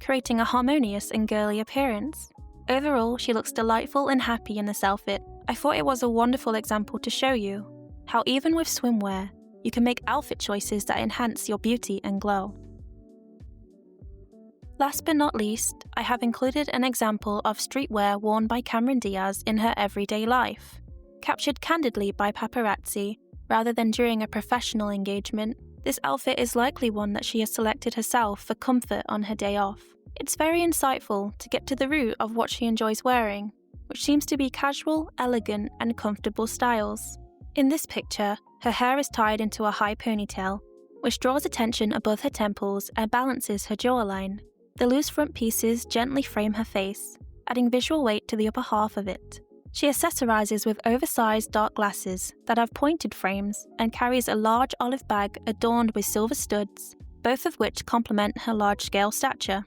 creating a harmonious and girly appearance. Overall, she looks delightful and happy in this outfit. I thought it was a wonderful example to show you how even with swimwear, you can make outfit choices that enhance your beauty and glow. Last but not least, I have included an example of streetwear worn by Cameron Diaz in her everyday life. Captured candidly by paparazzi, rather than during a professional engagement, this outfit is likely one that she has selected herself for comfort on her day off. It's very insightful to get to the root of what she enjoys wearing, which seems to be casual, elegant, and comfortable styles. In this picture, her hair is tied into a high ponytail, which draws attention above her temples and balances her jawline. The loose front pieces gently frame her face, adding visual weight to the upper half of it. She accessorizes with oversized dark glasses that have pointed frames and carries a large olive bag adorned with silver studs, both of which complement her large-scale stature.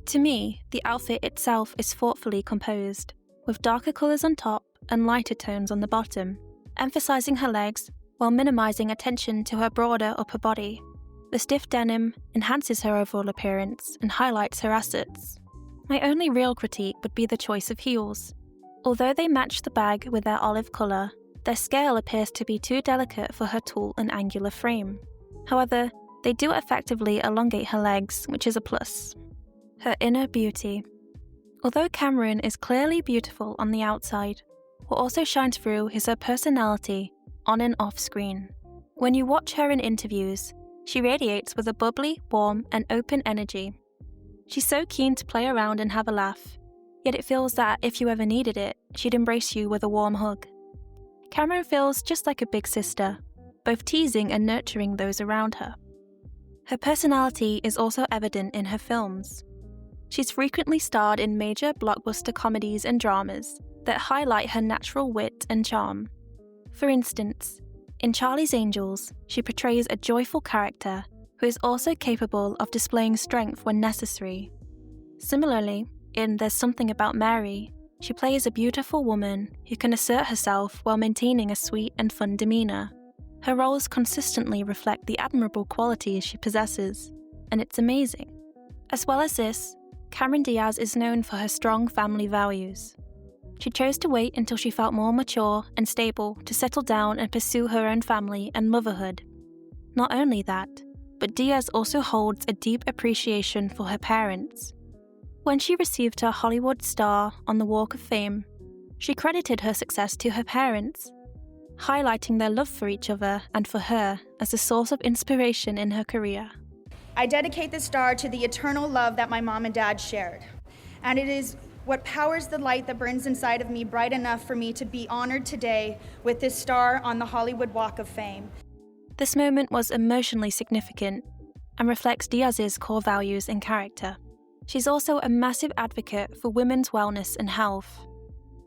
To me, the outfit itself is thoughtfully composed, with darker colors on top and lighter tones on the bottom, emphasizing her legs while minimizing attention to her broader upper body. The stiff denim enhances her overall appearance and highlights her assets. My only real critique would be the choice of heels. Although they match the bag with their olive color, their scale appears to be too delicate for her tall and angular frame. However, they do effectively elongate her legs, which is a plus. Her inner beauty. Although Cameron is clearly beautiful on the outside, what also shines through is her personality on and off screen. When you watch her in interviews, she radiates with a bubbly, warm, and open energy. She's so keen to play around and have a laugh, yet it feels that if you ever needed it, she'd embrace you with a warm hug. Cameron feels just like a big sister, both teasing and nurturing those around her. Her personality is also evident in her films. She's frequently starred in major blockbuster comedies and dramas that highlight her natural wit and charm. For instance, in Charlie's Angels, she portrays a joyful character who is also capable of displaying strength when necessary. Similarly, in There's Something About Mary, she plays a beautiful woman who can assert herself while maintaining a sweet and fun demeanor. Her roles consistently reflect the admirable qualities she possesses, and it's amazing. As well as this, Cameron Diaz is known for her strong family values. She chose to wait until she felt more mature and stable to settle down and pursue her own family and motherhood. Not only that, but Diaz also holds a deep appreciation for her parents. When she received her Hollywood star on the Walk of Fame, she credited her success to her parents, highlighting their love for each other and for her as a source of inspiration in her career. I dedicate this star to the eternal love that my mom and dad shared, and it is what powers the light that burns inside of me bright enough for me to be honored today with this star on the Hollywood Walk of Fame. This moment was emotionally significant and reflects Diaz's core values and character. She's also a massive advocate for women's wellness and health.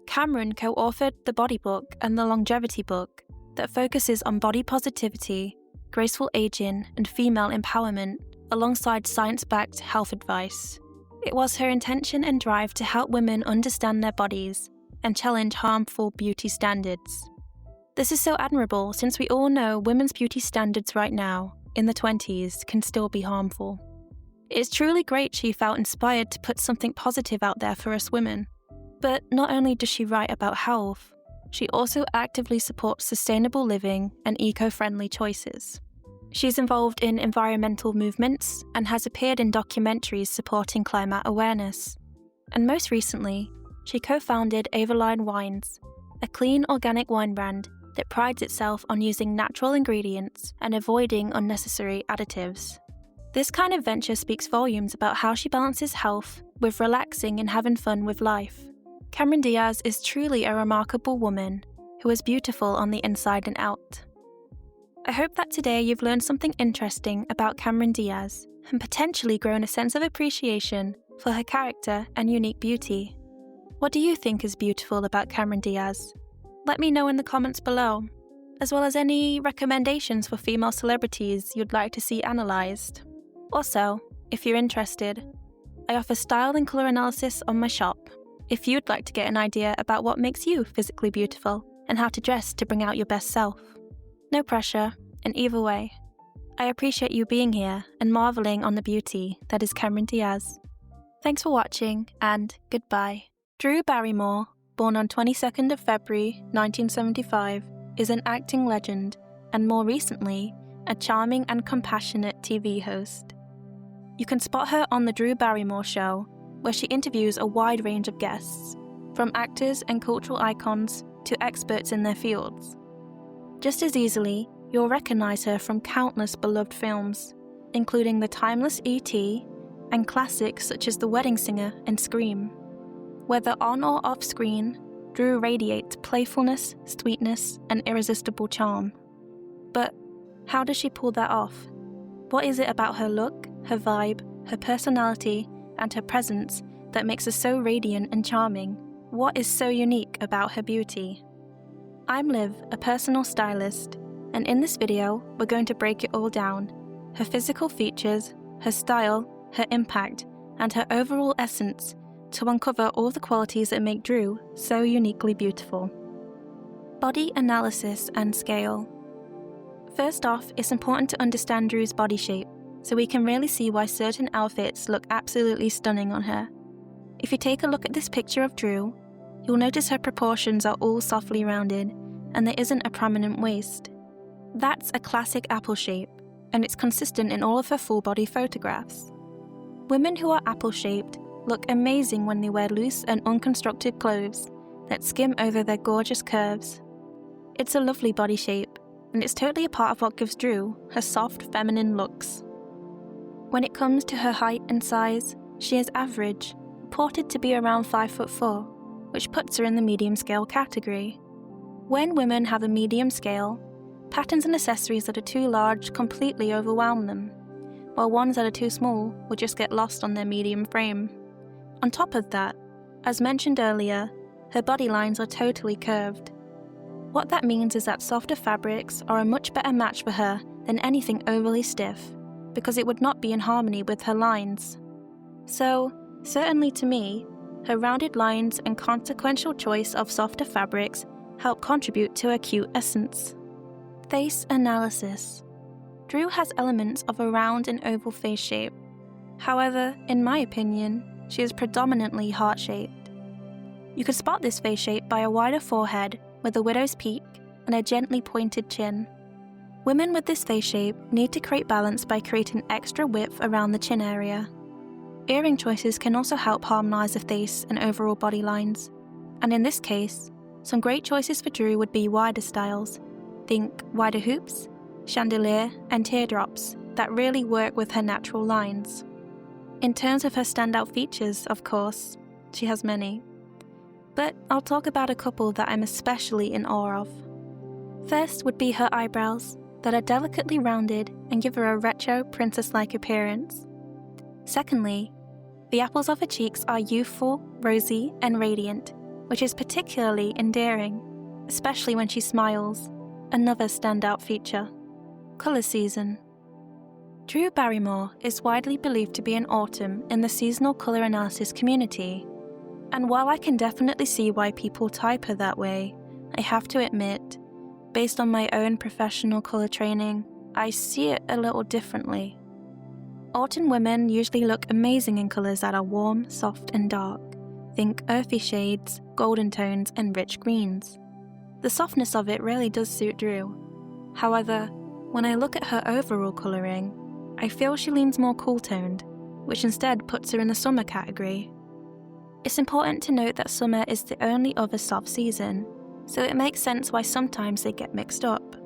Cameron co-authored the Body Book and the Longevity Book that focuses on body positivity, graceful aging, and female empowerment alongside science-backed health advice. It was her intention and drive to help women understand their bodies and challenge harmful beauty standards. This is so admirable since we all know women's beauty standards right now, in the 20s, can still be harmful. It is truly great she felt inspired to put something positive out there for us women. But not only does she write about health, she also actively supports sustainable living and eco-friendly choices. She's involved in environmental movements and has appeared in documentaries supporting climate awareness. And most recently, she co-founded Avaline Wines, a clean organic wine brand that prides itself on using natural ingredients and avoiding unnecessary additives. This kind of venture speaks volumes about how she balances health with relaxing and having fun with life. Cameron Diaz is truly a remarkable woman who is beautiful on the inside and out. I hope that today you've learned something interesting about Cameron Diaz and potentially grown a sense of appreciation for her character and unique beauty. What do you think is beautiful about Cameron Diaz? Let me know in the comments below, as well as any recommendations for female celebrities you'd like to see analysed. Also, if you're interested, I offer style and colour analysis on my shop, if you'd like to get an idea about what makes you physically beautiful and how to dress to bring out your best self. No pressure, and either way, I appreciate you being here and marvelling on the beauty that is Cameron Diaz. Thanks for watching, and goodbye. Drew Barrymore, born on 22nd of February 1975, is an acting legend and more recently, a charming and compassionate TV host. You can spot her on The Drew Barrymore Show, where she interviews a wide range of guests, from actors and cultural icons to experts in their fields. Just as easily, you'll recognize her from countless beloved films, including the timeless E.T. and classics such as The Wedding Singer and Scream. Whether on or off screen, Drew radiates playfulness, sweetness, and irresistible charm. But how does she pull that off? What is it about her look, her vibe, her personality, and her presence that makes her so radiant and charming? What is so unique about her beauty? I'm Liv, a personal stylist, and in this video, we're going to break it all down: her physical features, her style, her impact, and her overall essence, to uncover all the qualities that make Drew so uniquely beautiful. Body analysis and scale. First off, it's important to understand Drew's body shape, so we can really see why certain outfits look absolutely stunning on her. If you take a look at this picture of Drew, you'll notice her proportions are all softly rounded, and there isn't a prominent waist. That's a classic apple shape, and it's consistent in all of her full-body photographs. Women who are apple-shaped look amazing when they wear loose and unconstructed clothes that skim over their gorgeous curves. It's a lovely body shape, and it's totally a part of what gives Drew her soft, feminine looks. When it comes to her height and size, she is average, reported to be around 5'4", which puts her in the medium scale category. When women have a medium scale, patterns and accessories that are too large completely overwhelm them, while ones that are too small will just get lost on their medium frame. On top of that, as mentioned earlier, her body lines are totally curved. What that means is that softer fabrics are a much better match for her than anything overly stiff, because it would not be in harmony with her lines. So, certainly to me, her rounded lines and consequential choice of softer fabrics help contribute to her cute essence. Face analysis. Drew has elements of a round and oval face shape. However, in my opinion, she is predominantly heart-shaped. You can spot this face shape by a wider forehead with a widow's peak and a gently pointed chin. Women with this face shape need to create balance by creating extra width around the chin area. Earring choices can also help harmonize the face and overall body lines. And in this case, some great choices for Drew would be wider styles. Think wider hoops, chandelier, and teardrops that really work with her natural lines. In terms of her standout features, of course, she has many. But I'll talk about a couple that I'm especially in awe of. First would be her eyebrows, that are delicately rounded and give her a retro, princess-like appearance. Secondly, the apples of her cheeks are youthful, rosy, and radiant, which is particularly endearing, especially when she smiles, another standout feature. Colour season. Drew Barrymore is widely believed to be an autumn in the seasonal colour analysis community, and while I can definitely see why people type her that way, I have to admit, based on my own professional colour training, I see it a little differently. Autumn women usually look amazing in colours that are warm, soft, and dark. Think earthy shades, golden tones, and rich greens. The softness of it really does suit Drew. However, when I look at her overall colouring, I feel she leans more cool-toned, which instead puts her in the summer category. It's important to note that summer is the only other soft season, so it makes sense why sometimes they get mixed up.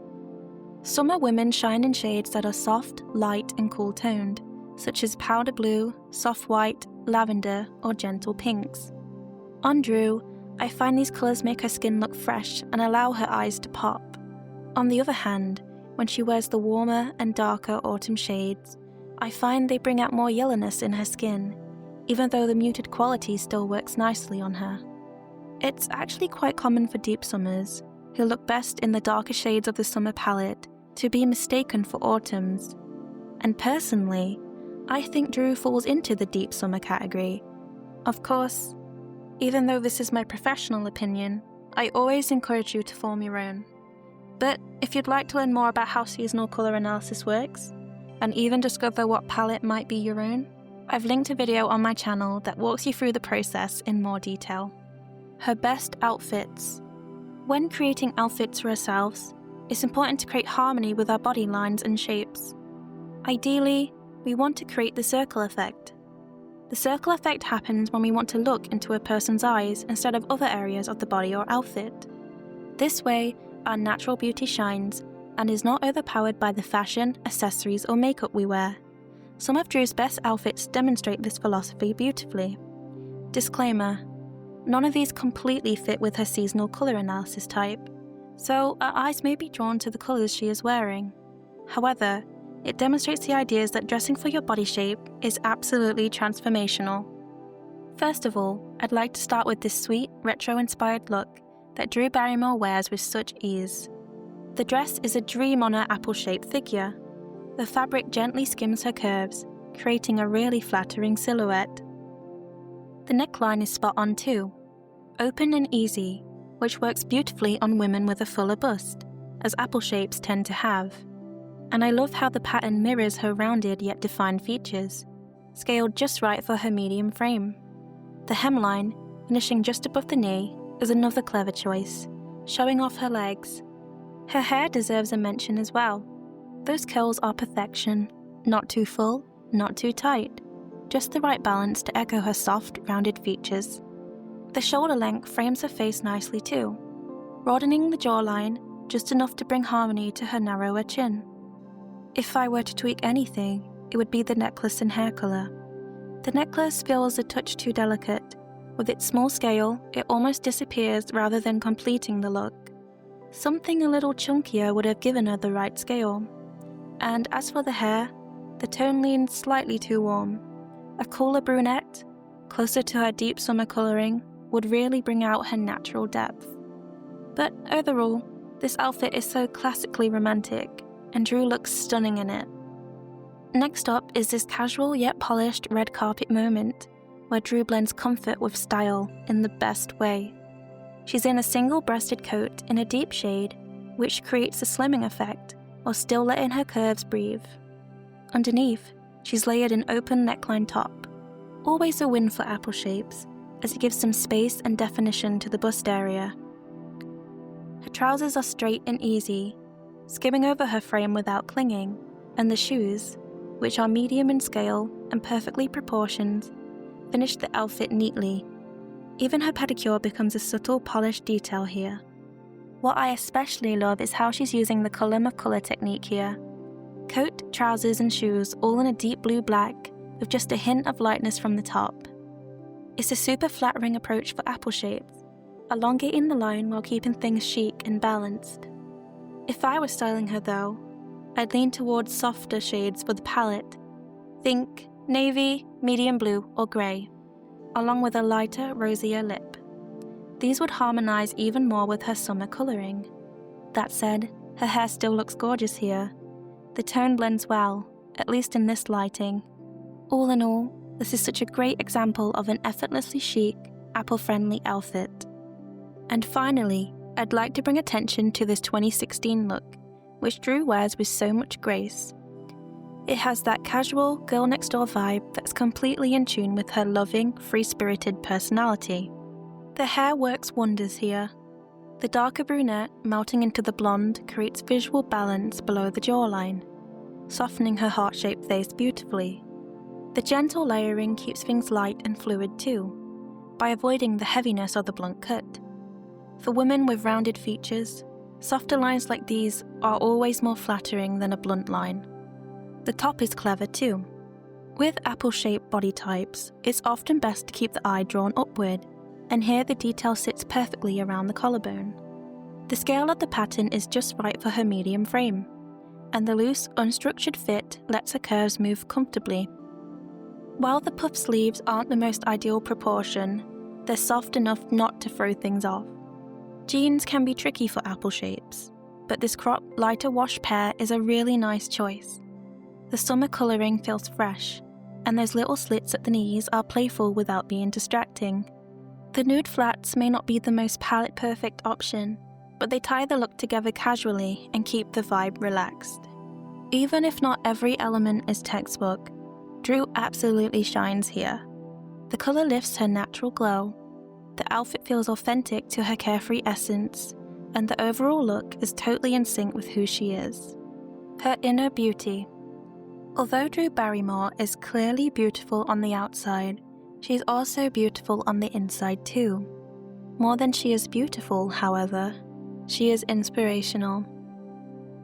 Summer women shine in shades that are soft, light, and cool-toned, such as powder blue, soft white, lavender, or gentle pinks. On Drew, I find these colours make her skin look fresh and allow her eyes to pop. On the other hand, when she wears the warmer and darker autumn shades, I find they bring out more yellowness in her skin, even though the muted quality still works nicely on her. It's actually quite common for deep summers, who look best in the darker shades of the summer palette, to be mistaken for autumns. And personally, I think Drew falls into the deep summer category. Of course, even though this is my professional opinion, I always encourage you to form your own. But if you'd like to learn more about how seasonal colour analysis works, and even discover what palette might be your own, I've linked a video on my channel that walks you through the process in more detail. Her best outfits. When creating outfits for ourselves, it's important to create harmony with our body lines and shapes. Ideally, we want to create the circle effect. The circle effect happens when we want to look into a person's eyes instead of other areas of the body or outfit. This way, our natural beauty shines and is not overpowered by the fashion, accessories, or makeup we wear. Some of Drew's best outfits demonstrate this philosophy beautifully. Disclaimer: none of these completely fit with her seasonal colour analysis type, so our eyes may be drawn to the colours she is wearing. However, it demonstrates the ideas that dressing for your body shape is absolutely transformational. First of all, I'd like to start with this sweet, retro-inspired look that Drew Barrymore wears with such ease. The dress is a dream on her apple-shaped figure. The fabric gently skims her curves, creating a really flattering silhouette. The neckline is spot on too, open and easy, which works beautifully on women with a fuller bust, as apple shapes tend to have. And I love how the pattern mirrors her rounded yet defined features, scaled just right for her medium frame. The hemline, finishing just above the knee, is another clever choice, showing off her legs. Her hair deserves a mention as well. Those curls are perfection, not too full, not too tight, just the right balance to echo her soft, rounded features. The shoulder length frames her face nicely too, broadening the jawline just enough to bring harmony to her narrower chin. If I were to tweak anything, it would be the necklace and hair colour. The necklace feels a touch too delicate. With its small scale, it almost disappears rather than completing the look. Something a little chunkier would have given her the right scale. And as for the hair, the tone leans slightly too warm. A cooler brunette, closer to her deep summer colouring, would really bring out her natural depth. But overall, this outfit is so classically romantic, and Drew looks stunning in it. Next up is this casual yet polished red carpet moment, where Drew blends comfort with style in the best way. She's in a single-breasted coat in a deep shade, which creates a slimming effect, while still letting her curves breathe. Underneath, she's layered an open neckline top, always a win for apple shapes, as it gives some space and definition to the bust area. Her trousers are straight and easy, skimming over her frame without clinging, and the shoes, which are medium in scale and perfectly proportioned, finish the outfit neatly. Even her pedicure becomes a subtle polished detail here. What I especially love is how she's using the column of colour technique here. Coat, trousers and shoes all in a deep blue black, with just a hint of lightness from the top. It's a super flattering approach for apple shapes, elongating the line while keeping things chic and balanced. If I were styling her though, I'd lean towards softer shades for the palette. Think navy, medium blue or grey, along with a lighter, rosier lip. These would harmonise even more with her summer colouring. That said, her hair still looks gorgeous here. The tone blends well, at least in this lighting. All in all, this is such a great example of an effortlessly chic, apple-friendly outfit. And finally, I'd like to bring attention to this 2016 look, which Drew wears with so much grace. It has that casual, girl-next-door vibe that's completely in tune with her loving, free-spirited personality. The hair works wonders here. The darker brunette melting into the blonde creates visual balance below the jawline, softening her heart-shaped face beautifully. The gentle layering keeps things light and fluid too, by avoiding the heaviness of the blunt cut. For women with rounded features, softer lines like these are always more flattering than a blunt line. The top is clever too. With apple-shaped body types, it's often best to keep the eye drawn upward, and here the detail sits perfectly around the collarbone. The scale of the pattern is just right for her medium frame, and the loose, unstructured fit lets her curves move comfortably. While the puff sleeves aren't the most ideal proportion, they're soft enough not to throw things off. Jeans can be tricky for apple shapes, but this cropped, lighter wash pair is a really nice choice. The summer colouring feels fresh, and those little slits at the knees are playful without being distracting. The nude flats may not be the most palette-perfect option, but they tie the look together casually and keep the vibe relaxed. Even if not every element is textbook, Drew absolutely shines here. The colour lifts her natural glow, the outfit feels authentic to her carefree essence, and the overall look is totally in sync with who she is. Her inner beauty. Although Drew Barrymore is clearly beautiful on the outside, she's also beautiful on the inside too. More than she is beautiful, however, she is inspirational.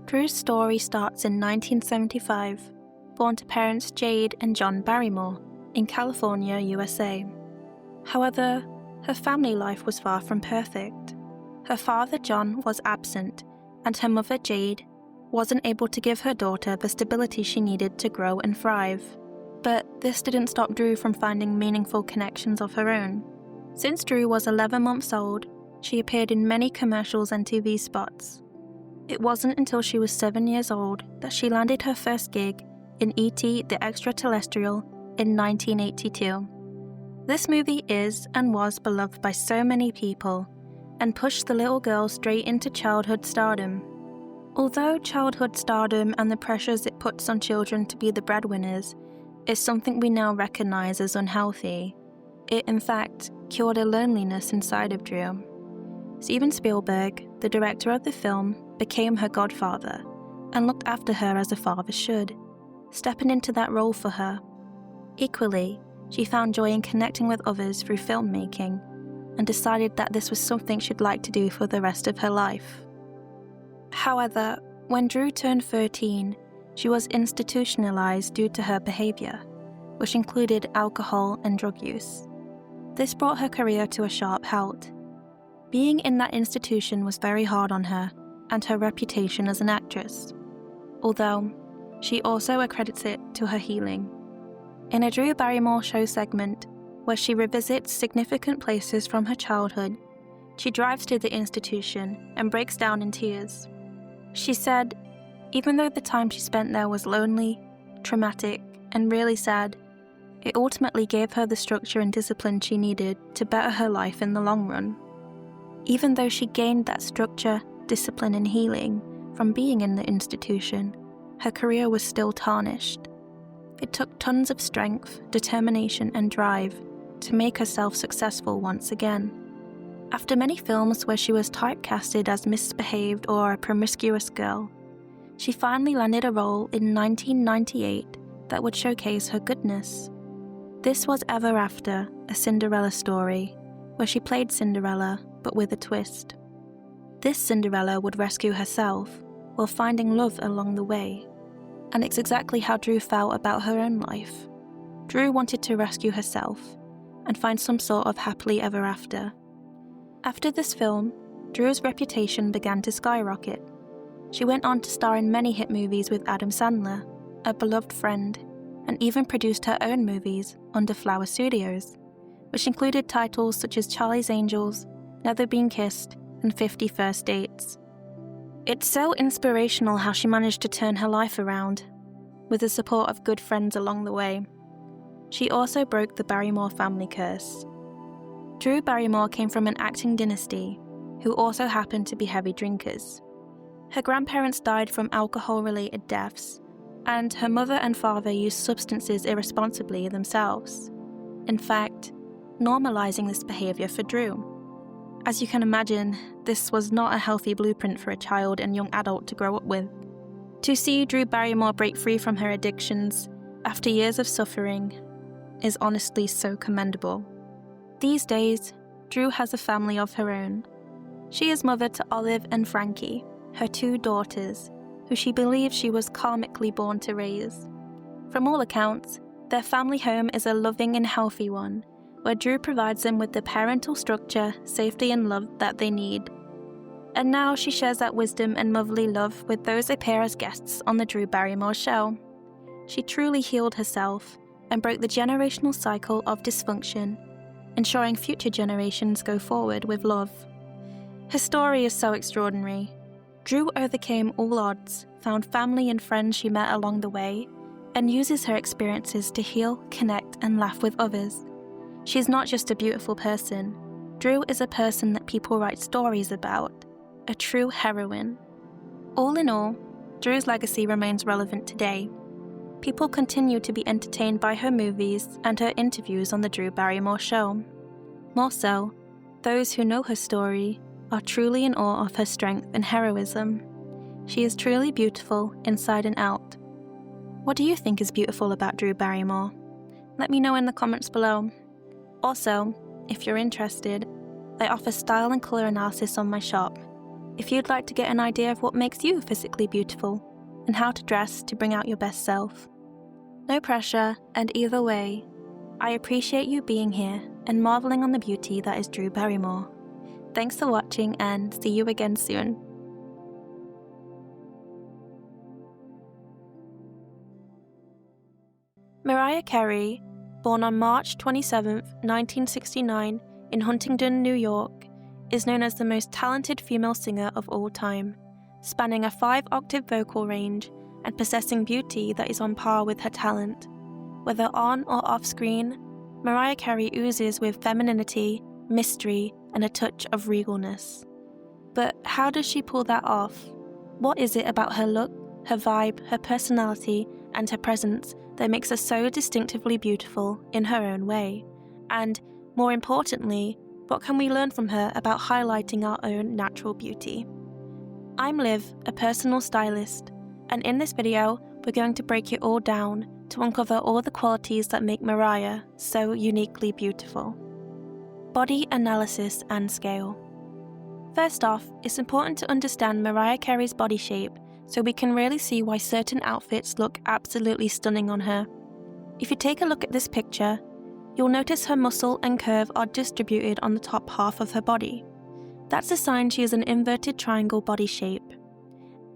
Drew's story starts in 1975, born to parents Jade and John Barrymore, in California, USA. However, her family life was far from perfect. Her father, John, was absent, and her mother, Jade, wasn't able to give her daughter the stability she needed to grow and thrive. But this didn't stop Drew from finding meaningful connections of her own. Since Drew was 11 months old, she appeared in many commercials and TV spots. It wasn't until she was 7 years old that she landed her first gig in E.T. the Extraterrestrial in 1982. This movie is and was beloved by so many people and pushed the little girl straight into childhood stardom. Although childhood stardom and the pressures it puts on children to be the breadwinners is something we now recognize as unhealthy, it in fact cured a loneliness inside of Drew. Steven Spielberg, the director of the film, became her godfather and looked after her as a father should, stepping into that role for her. Equally, she found joy in connecting with others through filmmaking and decided that this was something she'd like to do for the rest of her life. However, when Drew turned 13, she was institutionalized due to her behavior, which included alcohol and drug use. This brought her career to a sharp halt. Being in that institution was very hard on her and her reputation as an actress, although she also accredits it to her healing. In a Drew Barrymore show segment, where she revisits significant places from her childhood, she drives to the institution and breaks down in tears. She said, even though the time she spent there was lonely, traumatic, and really sad, it ultimately gave her the structure and discipline she needed to better her life in the long run. Even though she gained that structure, discipline, and healing from being in the institution, her career was still tarnished. It took tons of strength, determination, and drive to make herself successful once again. After many films where she was typecasted as misbehaved or a promiscuous girl, she finally landed a role in 1998 that would showcase her goodness. This was Ever After, a Cinderella story, where she played Cinderella, but with a twist. This Cinderella would rescue herself, while finding love along the way. And it's exactly how Drew felt about her own life. Drew wanted to rescue herself, and find some sort of happily ever after. After this film, Drew's reputation began to skyrocket. She went on to star in many hit movies with Adam Sandler, a beloved friend, and even produced her own movies under Flower Studios, which included titles such as Charlie's Angels, Never Been Kissed, and 50 First Dates. It's so inspirational how she managed to turn her life around, with the support of good friends along the way. She also broke the Barrymore family curse. Drew Barrymore came from an acting dynasty, who also happened to be heavy drinkers. Her grandparents died from alcohol-related deaths, and her mother and father used substances irresponsibly themselves. In fact, normalizing this behavior for Drew. As you can imagine, this was not a healthy blueprint for a child and young adult to grow up with. To see Drew Barrymore break free from her addictions after years of suffering is honestly so commendable. These days, Drew has a family of her own. She is mother to Olive and Frankie, her 2 daughters, who she believes she was karmically born to raise. From all accounts, their family home is a loving and healthy one, where Drew provides them with the parental structure, safety and love that they need. And now she shares that wisdom and motherly love with those who appear as guests on the Drew Barrymore show. She truly healed herself and broke the generational cycle of dysfunction, ensuring future generations go forward with love. Her story is so extraordinary. Drew overcame all odds, found family and friends she met along the way, and uses her experiences to heal, connect, and laugh with others. She's not just a beautiful person. Drew is a person that people write stories about, a true heroine. All in all, Drew's legacy remains relevant today. People continue to be entertained by her movies and her interviews on the Drew Barrymore show. More so, those who know her story are truly in awe of her strength and heroism. She is truly beautiful inside and out. What do you think is beautiful about Drew Barrymore? Let me know in the comments below. Also, if you're interested, I offer style and colour analysis on my shop. If you'd like to get an idea of what makes you physically beautiful and how to dress to bring out your best self. No pressure, and either way, I appreciate you being here and marvelling on the beauty that is Drew Barrymore. Thanks for watching and see you again soon. Mariah Carey, born on March 27, 1969, in Huntington, New York, is known as the most talented female singer of all time, spanning a 5-octave vocal range and possessing beauty that is on par with her talent. Whether on or off screen, Mariah Carey oozes with femininity, mystery, and a touch of regalness. But how does she pull that off? What is it about her look, her vibe, her personality, and her presence that makes her so distinctively beautiful in her own way? And, more importantly, what can we learn from her about highlighting our own natural beauty? I'm Liv, a personal stylist, and in this video, we're going to break it all down to uncover all the qualities that make Mariah so uniquely beautiful. Body analysis and scale. First off, it's important to understand Mariah Carey's body shape so we can really see why certain outfits look absolutely stunning on her. If you take a look at this picture, you'll notice her muscle and curve are distributed on the top half of her body. That's a sign she has an inverted triangle body shape,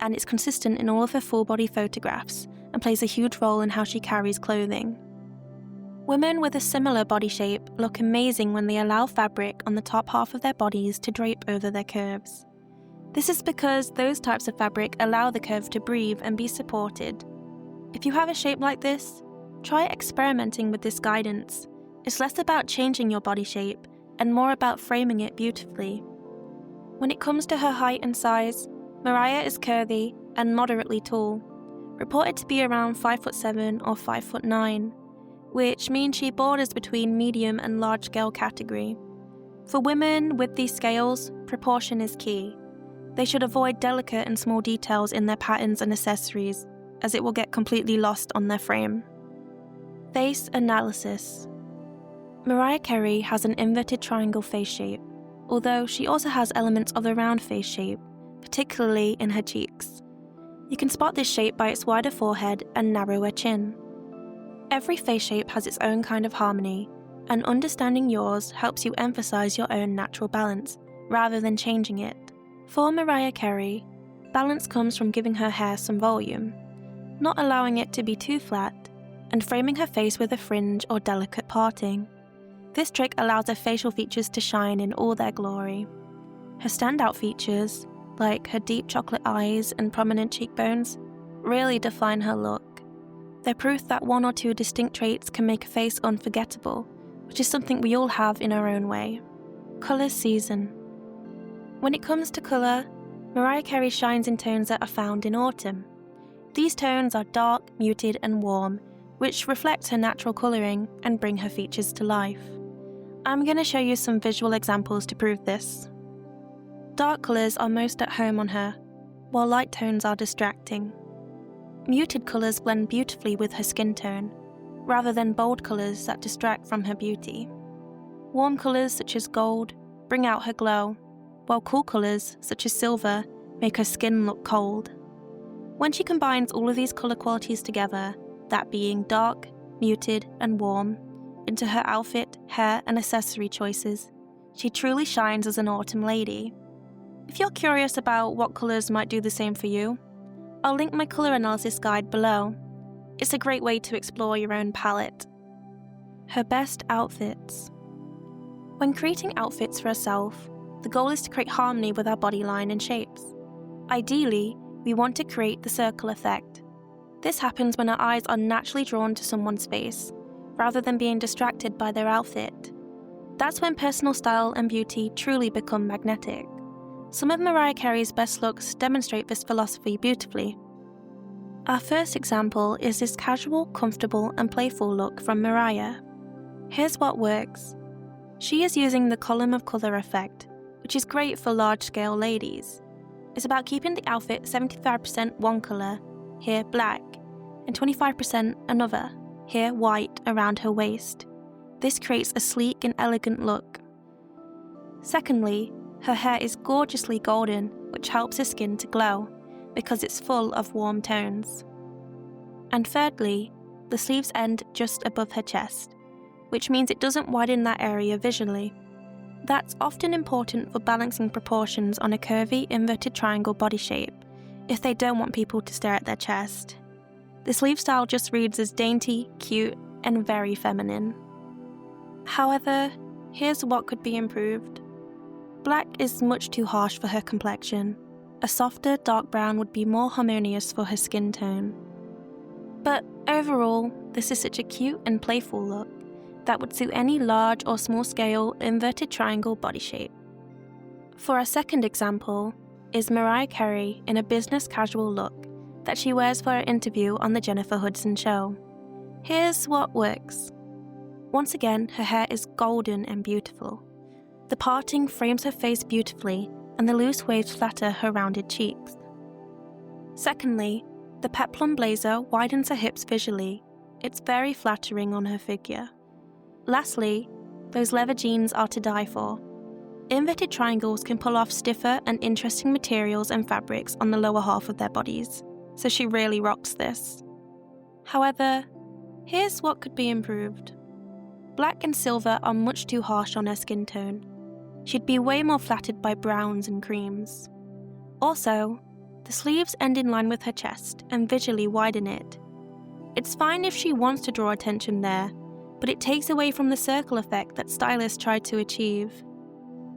and it's consistent in all of her full body photographs and plays a huge role in how she carries clothing. Women with a similar body shape look amazing when they allow fabric on the top half of their bodies to drape over their curves. This is because those types of fabric allow the curve to breathe and be supported. If you have a shape like this, try experimenting with this guidance. It's less about changing your body shape and more about framing it beautifully. When it comes to her height and size, Mariah is curvy and moderately tall, reported to be around 5'7" or 5'9", which means she borders between medium and large scale category. For women with these scales, proportion is key. They should avoid delicate and small details in their patterns and accessories, as it will get completely lost on their frame. Face analysis. Mariah Carey has an inverted triangle face shape, although she also has elements of a round face shape, particularly in her cheeks. You can spot this shape by its wider forehead and narrower chin. Every face shape has its own kind of harmony, and understanding yours helps you emphasize your own natural balance, rather than changing it. For Mariah Carey, balance comes from giving her hair some volume, not allowing it to be too flat, and framing her face with a fringe or delicate parting. This trick allows her facial features to shine in all their glory. Her standout features, like her deep chocolate eyes and prominent cheekbones, really define her look. They're proof that one or two distinct traits can make a face unforgettable, which is something we all have in our own way. Colour season. When it comes to colour, Mariah Carey shines in tones that are found in autumn. These tones are dark, muted and warm, which reflect her natural colouring and bring her features to life. I'm going to show you some visual examples to prove this. Dark colours are most at home on her, while light tones are distracting. Muted colours blend beautifully with her skin tone, rather than bold colours that distract from her beauty. Warm colours such as gold bring out her glow, while cool colours, such as silver, make her skin look cold. When she combines all of these colour qualities together, that being dark, muted, and warm, into her outfit, hair, and accessory choices, she truly shines as an autumn lady. If you're curious about what colours might do the same for you, I'll link my colour analysis guide below. It's a great way to explore your own palette. Her best outfits. When creating outfits for herself, the goal is to create harmony with our body line and shapes. Ideally, we want to create the circle effect. This happens when our eyes are naturally drawn to someone's face, rather than being distracted by their outfit. That's when personal style and beauty truly become magnetic. Some of Mariah Carey's best looks demonstrate this philosophy beautifully. Our first example is this casual, comfortable, and playful look from Mariah. Here's what works. She is using the column of colour effect, which is great for large-scale ladies. It's about keeping the outfit 75% one colour, here black, and 25% another, here white, around her waist. This creates a sleek and elegant look. Secondly, her hair is gorgeously golden, which helps her skin to glow, because it's full of warm tones. And thirdly, the sleeves end just above her chest, which means it doesn't widen that area visually. That's often important for balancing proportions on a curvy, inverted triangle body shape, if they don't want people to stare at their chest. The sleeve style just reads as dainty, cute, and very feminine. However, here's what could be improved. Black is much too harsh for her complexion. A softer, dark brown would be more harmonious for her skin tone. But overall, this is such a cute and playful look that would suit any large or small scale inverted triangle body shape. For our second example is Mariah Carey in a business casual look that she wears for her interview on The Jennifer Hudson Show. Here's what works. Once again, her hair is golden and beautiful. The parting frames her face beautifully, and the loose waves flatter her rounded cheeks. Secondly, the peplum blazer widens her hips visually. It's very flattering on her figure. Lastly, those leather jeans are to die for. Inverted triangles can pull off stiffer and interesting materials and fabrics on the lower half of their bodies, so she really rocks this. However, here's what could be improved. Black and silver are much too harsh on her skin tone. She'd be way more flattered by browns and creams. Also, the sleeves end in line with her chest and visually widen it. It's fine if she wants to draw attention there, but it takes away from the circle effect that stylists tried to achieve.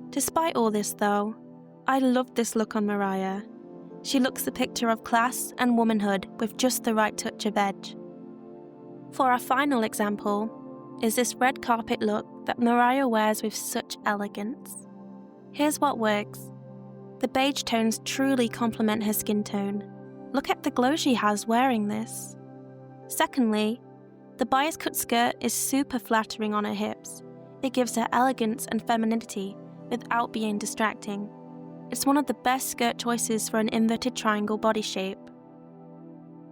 Despite all this though, I love this look on Mariah. She looks the picture of class and womanhood with just the right touch of edge. For our final example is this red carpet look that Mariah wears with such elegance. Here's what works. The beige tones truly complement her skin tone. Look at the glow she has wearing this. Secondly, the bias cut skirt is super flattering on her hips. It gives her elegance and femininity without being distracting. It's one of the best skirt choices for an inverted triangle body shape.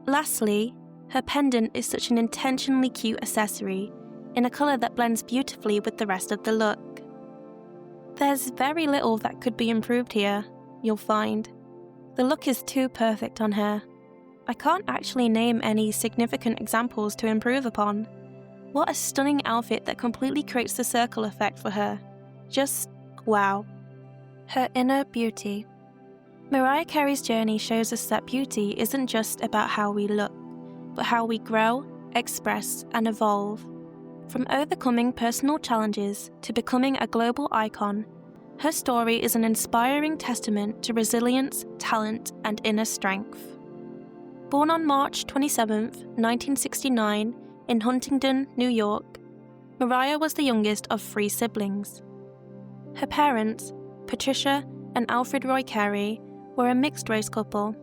Lastly, her pendant is such an intentionally cute accessory in a colour that blends beautifully with the rest of the look. There's very little that could be improved here, you'll find. The look is too perfect on her. I can't actually name any significant examples to improve upon. What a stunning outfit that completely creates the circle effect for her. Just wow. Her inner beauty. Mariah Carey's journey shows us that beauty isn't just about how we look, but how we grow, express, and evolve. From overcoming personal challenges to becoming a global icon, her story is an inspiring testament to resilience, talent, and inner strength. Born on March 27, 1969, in Huntington, New York, Mariah was the youngest of 3 siblings. Her parents, Patricia and Alfred Roy Carey, were a mixed-race couple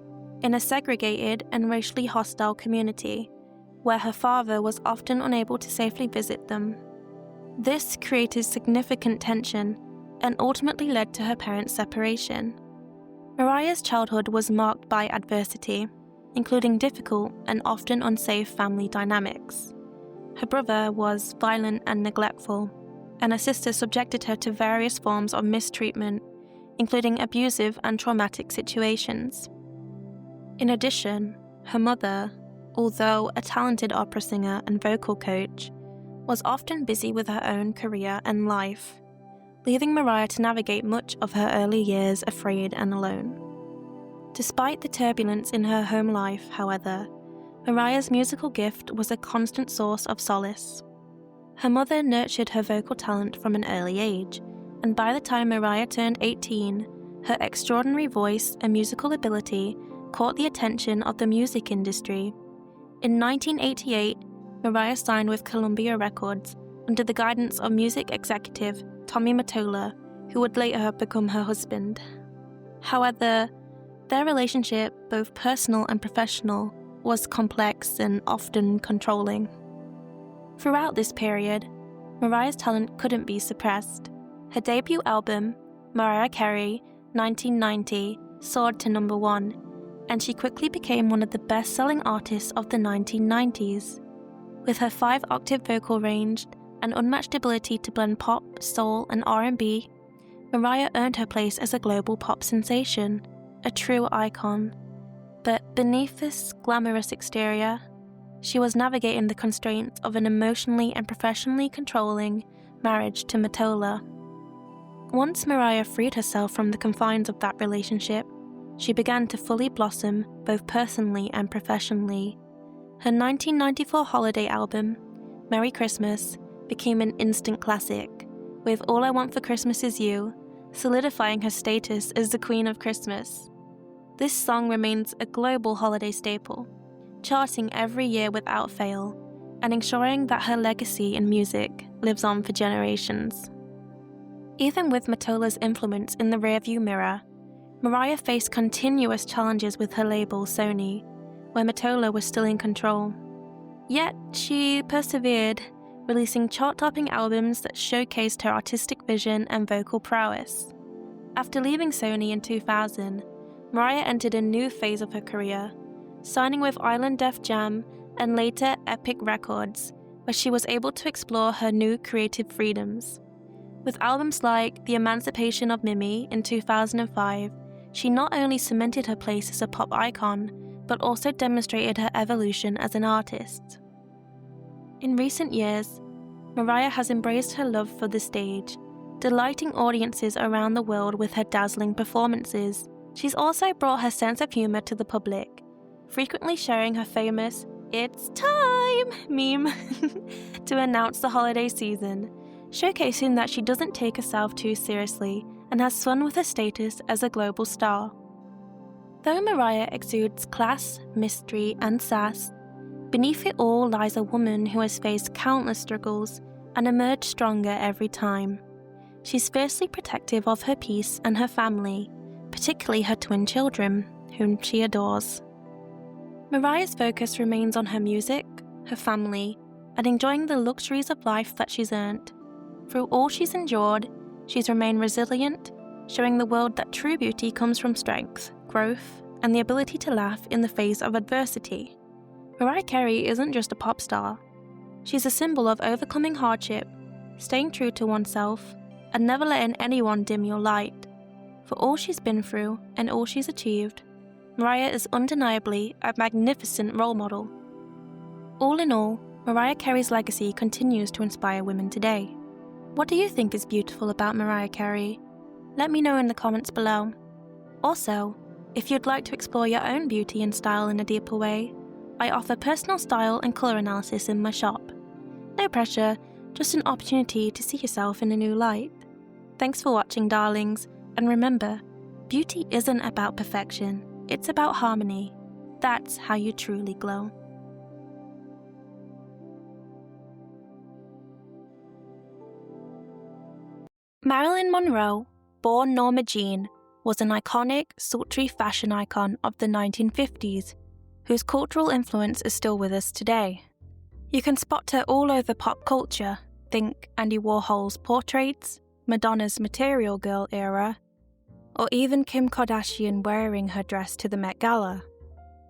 in a segregated and racially hostile community, where her father was often unable to safely visit them. This created significant tension and ultimately led to her parents' separation. Mariah's childhood was marked by adversity, including difficult and often unsafe family dynamics. Her brother was violent and neglectful, and her sister subjected her to various forms of mistreatment, including abusive and traumatic situations. In addition, her mother, although a talented opera singer and vocal coach, was often busy with her own career and life, leaving Mariah to navigate much of her early years afraid and alone. Despite the turbulence in her home life, however, Mariah's musical gift was a constant source of solace. Her mother nurtured her vocal talent from an early age, and by the time Mariah turned 18, her extraordinary voice and musical ability caught the attention of the music industry. In 1988, Mariah signed with Columbia Records under the guidance of music executive Tommy Mottola, who would later become her husband. However, their relationship, both personal and professional, was complex and often controlling. Throughout this period, Mariah's talent couldn't be suppressed. Her debut album, Mariah Carey, 1990, soared to number 1, and she quickly became one of the best-selling artists of the 1990s. With her 5-octave vocal range and unmatched ability to blend pop, soul, and R&B, Mariah earned her place as a global pop sensation, a true icon. But beneath this glamorous exterior, she was navigating the constraints of an emotionally and professionally controlling marriage to Mottola. Once Mariah freed herself from the confines of that relationship, she began to fully blossom both personally and professionally. Her 1994 holiday album, Merry Christmas, became an instant classic, with All I Want for Christmas Is You solidifying her status as the Queen of Christmas. This song remains a global holiday staple, charting every year without fail, and ensuring that her legacy in music lives on for generations. Even with Mottola's influence in the rearview mirror, Mariah faced continuous challenges with her label Sony, where Mottola was still in control. Yet she persevered, releasing chart-topping albums that showcased her artistic vision and vocal prowess. After leaving Sony in 2000, Mariah entered a new phase of her career, signing with Island Def Jam and later Epic Records, where she was able to explore her new creative freedoms. With albums like The Emancipation of Mimi in 2005, she not only cemented her place as a pop icon, but also demonstrated her evolution as an artist. In recent years, Mariah has embraced her love for the stage, delighting audiences around the world with her dazzling performances. She's also brought her sense of humor to the public, frequently sharing her famous "It's time" meme to announce the holiday season, showcasing that she doesn't take herself too seriously and has fun with her status as a global star. Though Mariah exudes class, mystery, and sass, beneath it all lies a woman who has faced countless struggles and emerged stronger every time. She's fiercely protective of her peace and her family, particularly her twin children, whom she adores. Mariah's focus remains on her music, her family, and enjoying the luxuries of life that she's earned. Through all she's endured, she's remained resilient, showing the world that true beauty comes from strength, growth, and the ability to laugh in the face of adversity. Mariah Carey isn't just a pop star. She's a symbol of overcoming hardship, staying true to oneself, and never letting anyone dim your light. For all she's been through and all she's achieved, Mariah is undeniably a magnificent role model. All in all, Mariah Carey's legacy continues to inspire women today. What do you think is beautiful about Mariah Carey? Let me know in the comments below. Also, if you'd like to explore your own beauty and style in a deeper way, I offer personal style and colour analysis in my shop. No pressure, just an opportunity to see yourself in a new light. Thanks for watching, darlings, and remember, beauty isn't about perfection, it's about harmony. That's how you truly glow. Marilyn Monroe, born Norma Jean, was an iconic, sultry fashion icon of the 1950s, whose cultural influence is still with us today. You can spot her all over pop culture, think Andy Warhol's Portraits, Madonna's Material Girl era, or even Kim Kardashian wearing her dress to the Met Gala.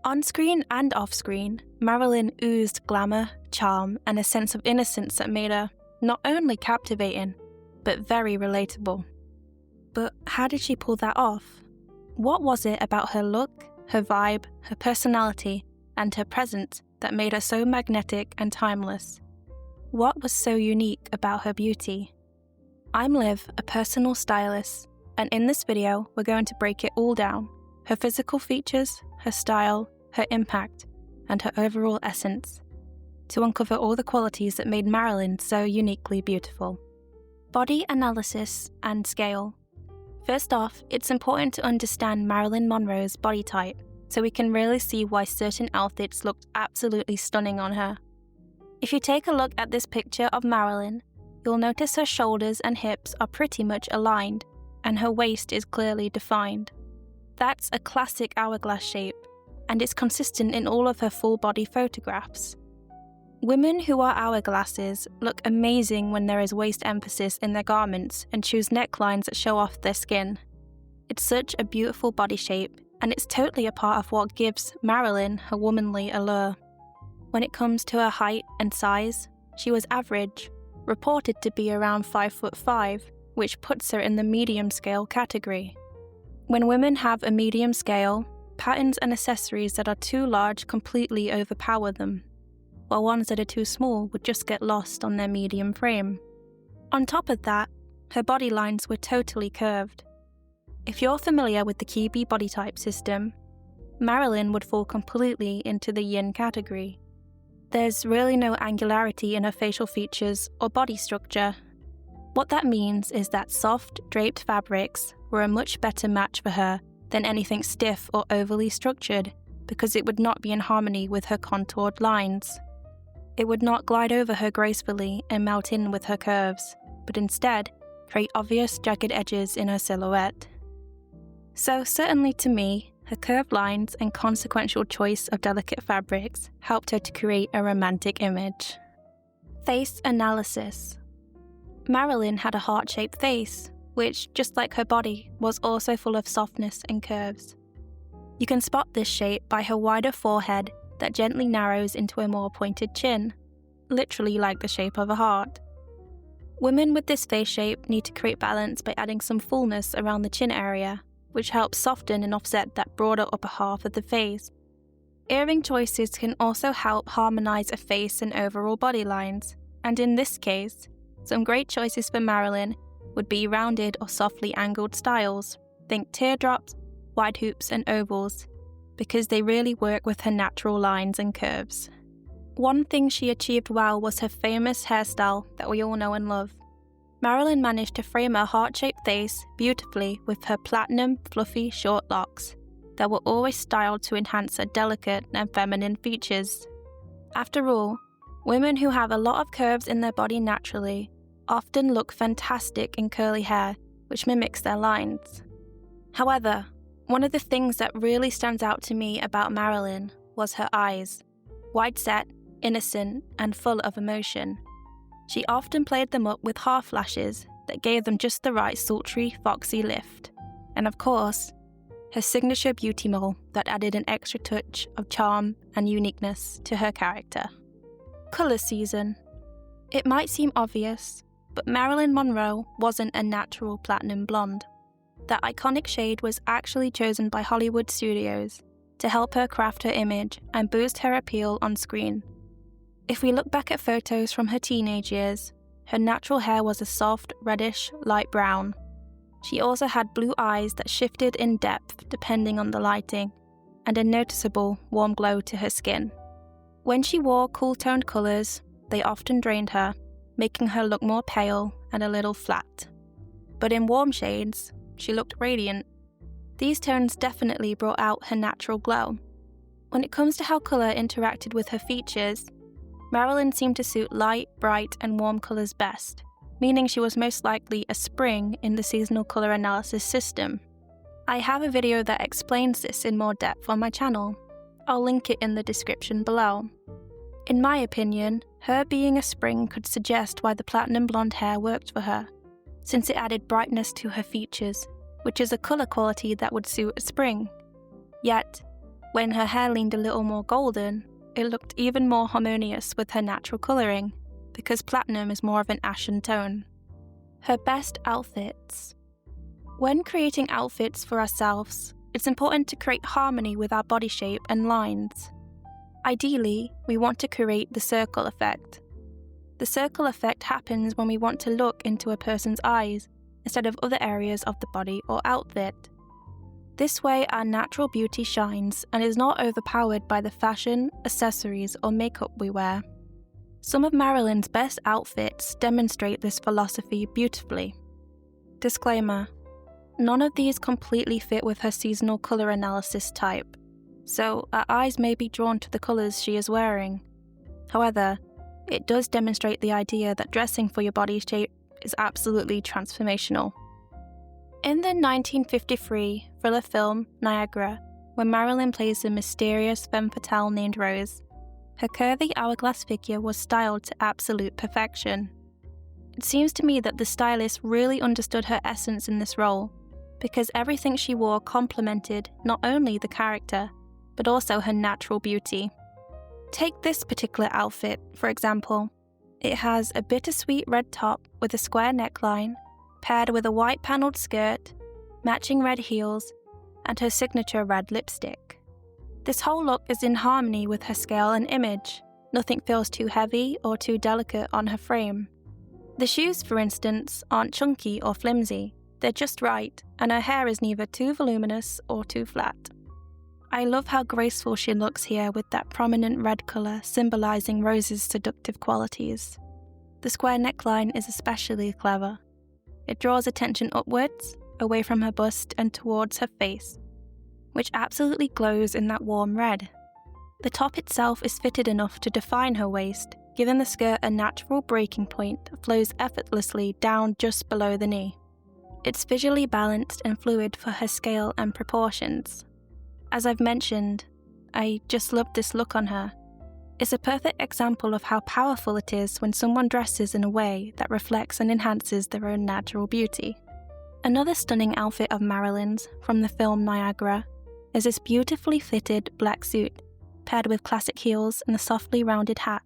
On-screen and off-screen, Marilyn oozed glamour, charm, and a sense of innocence that made her not only captivating, but very relatable. But how did she pull that off? What was it about her look, her vibe, her personality, and her presence that made her so magnetic and timeless? What was so unique about her beauty? I'm Liv, a personal stylist, and in this video, we're going to break it all down: her physical features, her style, her impact, and her overall essence, to uncover all the qualities that made Marilyn so uniquely beautiful. Body analysis and scale. First off, it's important to understand Marilyn Monroe's body type, so we can really see why certain outfits looked absolutely stunning on her. If you take a look at this picture of Marilyn, you'll notice her shoulders and hips are pretty much aligned, and her waist is clearly defined. That's a classic hourglass shape, and it's consistent in all of her full body photographs. Women who are hourglasses look amazing when there is waist emphasis in their garments and choose necklines that show off their skin. It's such a beautiful body shape, and it's totally a part of what gives Marilyn her womanly allure. When it comes to her height and size, she was average, reported to be around 5'5", which puts her in the medium scale category. When women have a medium scale, patterns and accessories that are too large completely overpower them, while ones that are too small would just get lost on their medium frame. On top of that, her body lines were totally curved. If you're familiar with the Kibi body type system, Marilyn would fall completely into the yin category. There's really no angularity in her facial features or body structure. What that means is that soft, draped fabrics were a much better match for her than anything stiff or overly structured, because it would not be in harmony with her contoured lines. It would not glide over her gracefully and melt in with her curves, but instead create obvious jagged edges in her silhouette. So certainly to me, her curved lines and consequential choice of delicate fabrics helped her to create a romantic image. Face analysis. Marilyn had a heart-shaped face, which, just like her body, was also full of softness and curves. You can spot this shape by her wider forehead that gently narrows into a more pointed chin, literally like the shape of a heart. Women with this face shape need to create balance by adding some fullness around the chin area, which helps soften and offset that broader upper half of the face. Earring choices can also help harmonize a face and overall body lines, and in this case, some great choices for Marilyn would be rounded or softly angled styles. Think teardrops, wide hoops, and ovals, because they really work with her natural lines and curves. One thing she achieved well was her famous hairstyle that we all know and love. Marilyn managed to frame her heart-shaped face beautifully with her platinum, fluffy, short locks that were always styled to enhance her delicate and feminine features. After all, women who have a lot of curves in their body naturally often look fantastic in curly hair, which mimics their lines. However, one of the things that really stands out to me about Marilyn was her eyes. Wide-set, innocent, and full of emotion. She often played them up with half lashes that gave them just the right sultry, foxy lift. And of course, her signature beauty mole that added an extra touch of charm and uniqueness to her character. Colour season. It might seem obvious, but Marilyn Monroe wasn't a natural platinum blonde. That iconic shade was actually chosen by Hollywood studios to help her craft her image and boost her appeal on screen. If we look back at photos from her teenage years, her natural hair was a soft, reddish, light brown. She also had blue eyes that shifted in depth depending on the lighting, and a noticeable warm glow to her skin. When she wore cool-toned colours, they often drained her, making her look more pale and a little flat. But in warm shades, she looked radiant. These tones definitely brought out her natural glow. When it comes to how colour interacted with her features, Marilyn seemed to suit light, bright, and warm colours best, meaning she was most likely a spring in the seasonal colour analysis system. I have a video that explains this in more depth on my channel. I'll link it in the description below. In my opinion, her being a spring could suggest why the platinum blonde hair worked for her, since it added brightness to her features, which is a colour quality that would suit a spring. Yet, when her hair leaned a little more golden, it looked even more harmonious with her natural colouring, because platinum is more of an ashen tone. Her best outfits. When creating outfits for ourselves, it's important to create harmony with our body shape and lines. Ideally, we want to create the circle effect. The circle effect happens when we want to look into a person's eyes instead of other areas of the body or outfit. This way, our natural beauty shines and is not overpowered by the fashion, accessories, or makeup we wear. Some of Marilyn's best outfits demonstrate this philosophy beautifully. Disclaimer: none of these completely fit with her seasonal colour analysis type, so our eyes may be drawn to the colours she is wearing. However, it does demonstrate the idea that dressing for your body shape is absolutely transformational. In the 1953 thriller film Niagara, when Marilyn plays a mysterious femme fatale named Rose, her curvy hourglass figure was styled to absolute perfection. It seems to me that the stylist really understood her essence in this role, because everything she wore complemented not only the character, but also her natural beauty. Take this particular outfit, for example. It has a bittersweet red top with a square neckline, paired with a white panelled skirt, matching red heels, and her signature red lipstick. This whole look is in harmony with her scale and image. Nothing feels too heavy or too delicate on her frame. The shoes, for instance, aren't chunky or flimsy. They're just right, and her hair is neither too voluminous or too flat. I love how graceful she looks here with that prominent red colour symbolising Rose's seductive qualities. The square neckline is especially clever. It draws attention upwards, away from her bust and towards her face, which absolutely glows in that warm red. The top itself is fitted enough to define her waist, giving the skirt a natural breaking point that flows effortlessly down just below the knee. It's visually balanced and fluid for her scale and proportions. As I've mentioned, I just love this look on her. It's a perfect example of how powerful it is when someone dresses in a way that reflects and enhances their own natural beauty. Another stunning outfit of Marilyn's from the film Niagara is this beautifully fitted black suit, paired with classic heels and a softly rounded hat,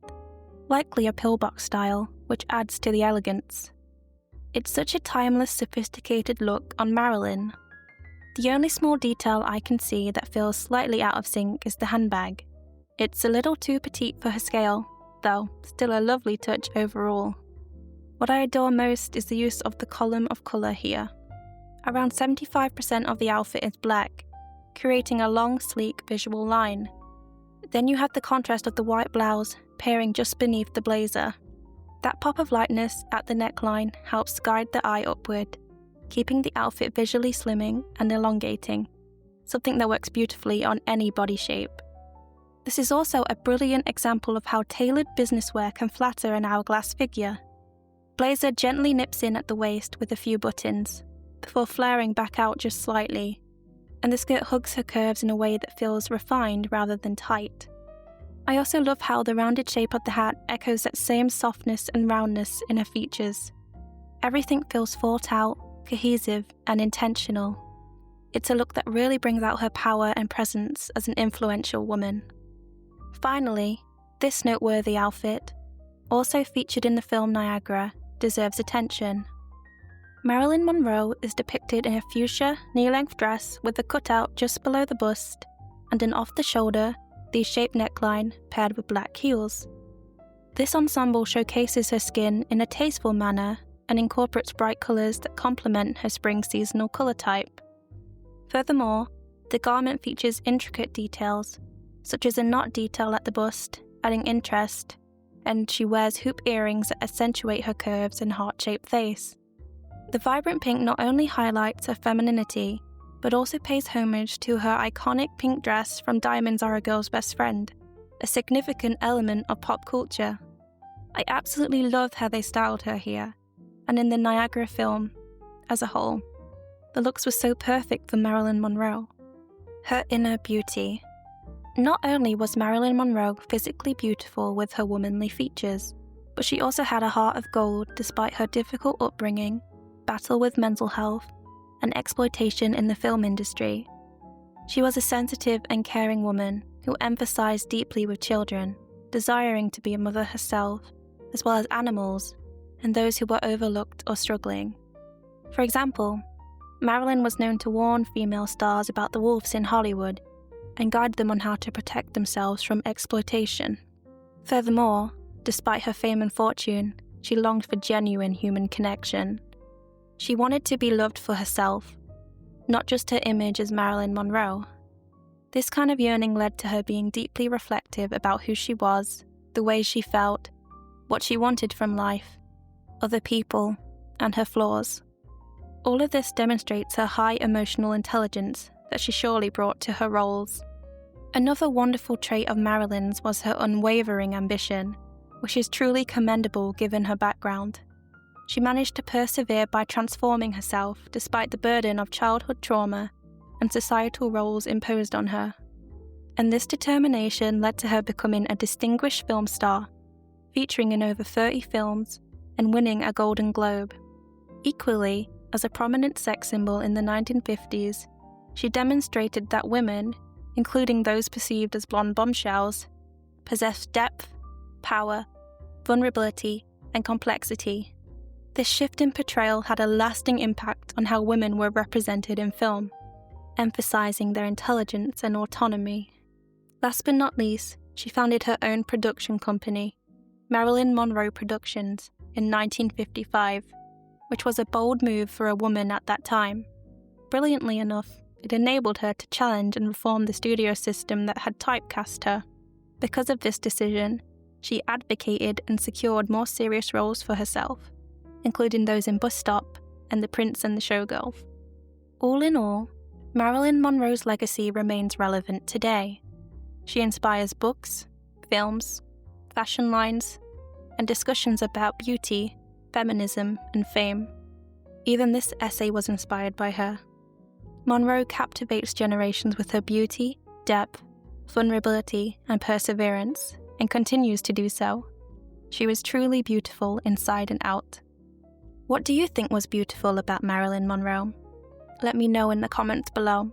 likely a pillbox style, which adds to the elegance. It's such a timeless, sophisticated look on Marilyn. The only small detail I can see that feels slightly out of sync is the handbag. It's a little too petite for her scale, though still a lovely touch overall. What I adore most is the use of the column of colour here. Around 75% of the outfit is black, creating a long, sleek visual line. Then you have the contrast of the white blouse pairing just beneath the blazer. That pop of lightness at the neckline helps guide the eye upward, keeping the outfit visually slimming and elongating, something that works beautifully on any body shape. This is also a brilliant example of how tailored business wear can flatter an hourglass figure. Blazer gently nips in at the waist with a few buttons, before flaring back out just slightly, and the skirt hugs her curves in a way that feels refined rather than tight. I also love how the rounded shape of the hat echoes that same softness and roundness in her features. Everything feels thought out, cohesive, and intentional. It's a look that really brings out her power and presence as an influential woman. Finally, this noteworthy outfit, also featured in the film Niagara, deserves attention. Marilyn Monroe is depicted in a fuchsia, knee-length dress with a cutout just below the bust and an off-the-shoulder, D-shaped neckline paired with black heels. This ensemble showcases her skin in a tasteful manner and incorporates bright colours that complement her spring seasonal colour type. Furthermore, the garment features intricate details, such as a knot detail at the bust, adding interest, and she wears hoop earrings that accentuate her curves and heart-shaped face. The vibrant pink not only highlights her femininity, but also pays homage to her iconic pink dress from Diamonds Are a Girl's Best Friend, a significant element of pop culture. I absolutely love how they styled her here, and in the Niagara film as a whole. The looks were so perfect for Marilyn Monroe. Her inner beauty. Not only was Marilyn Monroe physically beautiful with her womanly features, but she also had a heart of gold despite her difficult upbringing, battle with mental health, and exploitation in the film industry. She was a sensitive and caring woman who empathized deeply with children, desiring to be a mother herself, as well as animals, and those who were overlooked or struggling. For example, Marilyn was known to warn female stars about the wolves in Hollywood and guide them on how to protect themselves from exploitation. Furthermore, despite her fame and fortune, she longed for genuine human connection. She wanted to be loved for herself, not just her image as Marilyn Monroe. This kind of yearning led to her being deeply reflective about who she was, the way she felt, what she wanted from life, other people, and her flaws. All of this demonstrates her high emotional intelligence that she surely brought to her roles. Another wonderful trait of Marilyn's was her unwavering ambition, which is truly commendable given her background. She managed to persevere by transforming herself despite the burden of childhood trauma and societal roles imposed on her. And this determination led to her becoming a distinguished film star, featuring in over 30 films and winning a Golden Globe. Equally, as a prominent sex symbol in the 1950s, she demonstrated that women, including those perceived as blonde bombshells, possessed depth, power, vulnerability, and complexity. This shift in portrayal had a lasting impact on how women were represented in film, emphasizing their intelligence and autonomy. Last but not least, she founded her own production company, Marilyn Monroe Productions, in 1955, which was a bold move for a woman at that time. Brilliantly enough, it enabled her to challenge and reform the studio system that had typecast her. Because of this decision, she advocated and secured more serious roles for herself, including those in Bus Stop and The Prince and the Showgirl. All in all, Marilyn Monroe's legacy remains relevant today. She inspires books, films, fashion lines, and discussions about beauty, feminism, and fame. Even this essay was inspired by her. Monroe captivates generations with her beauty, depth, vulnerability, and perseverance, and continues to do so. She was truly beautiful inside and out. What do you think was beautiful about Marilyn Monroe? Let me know in the comments below.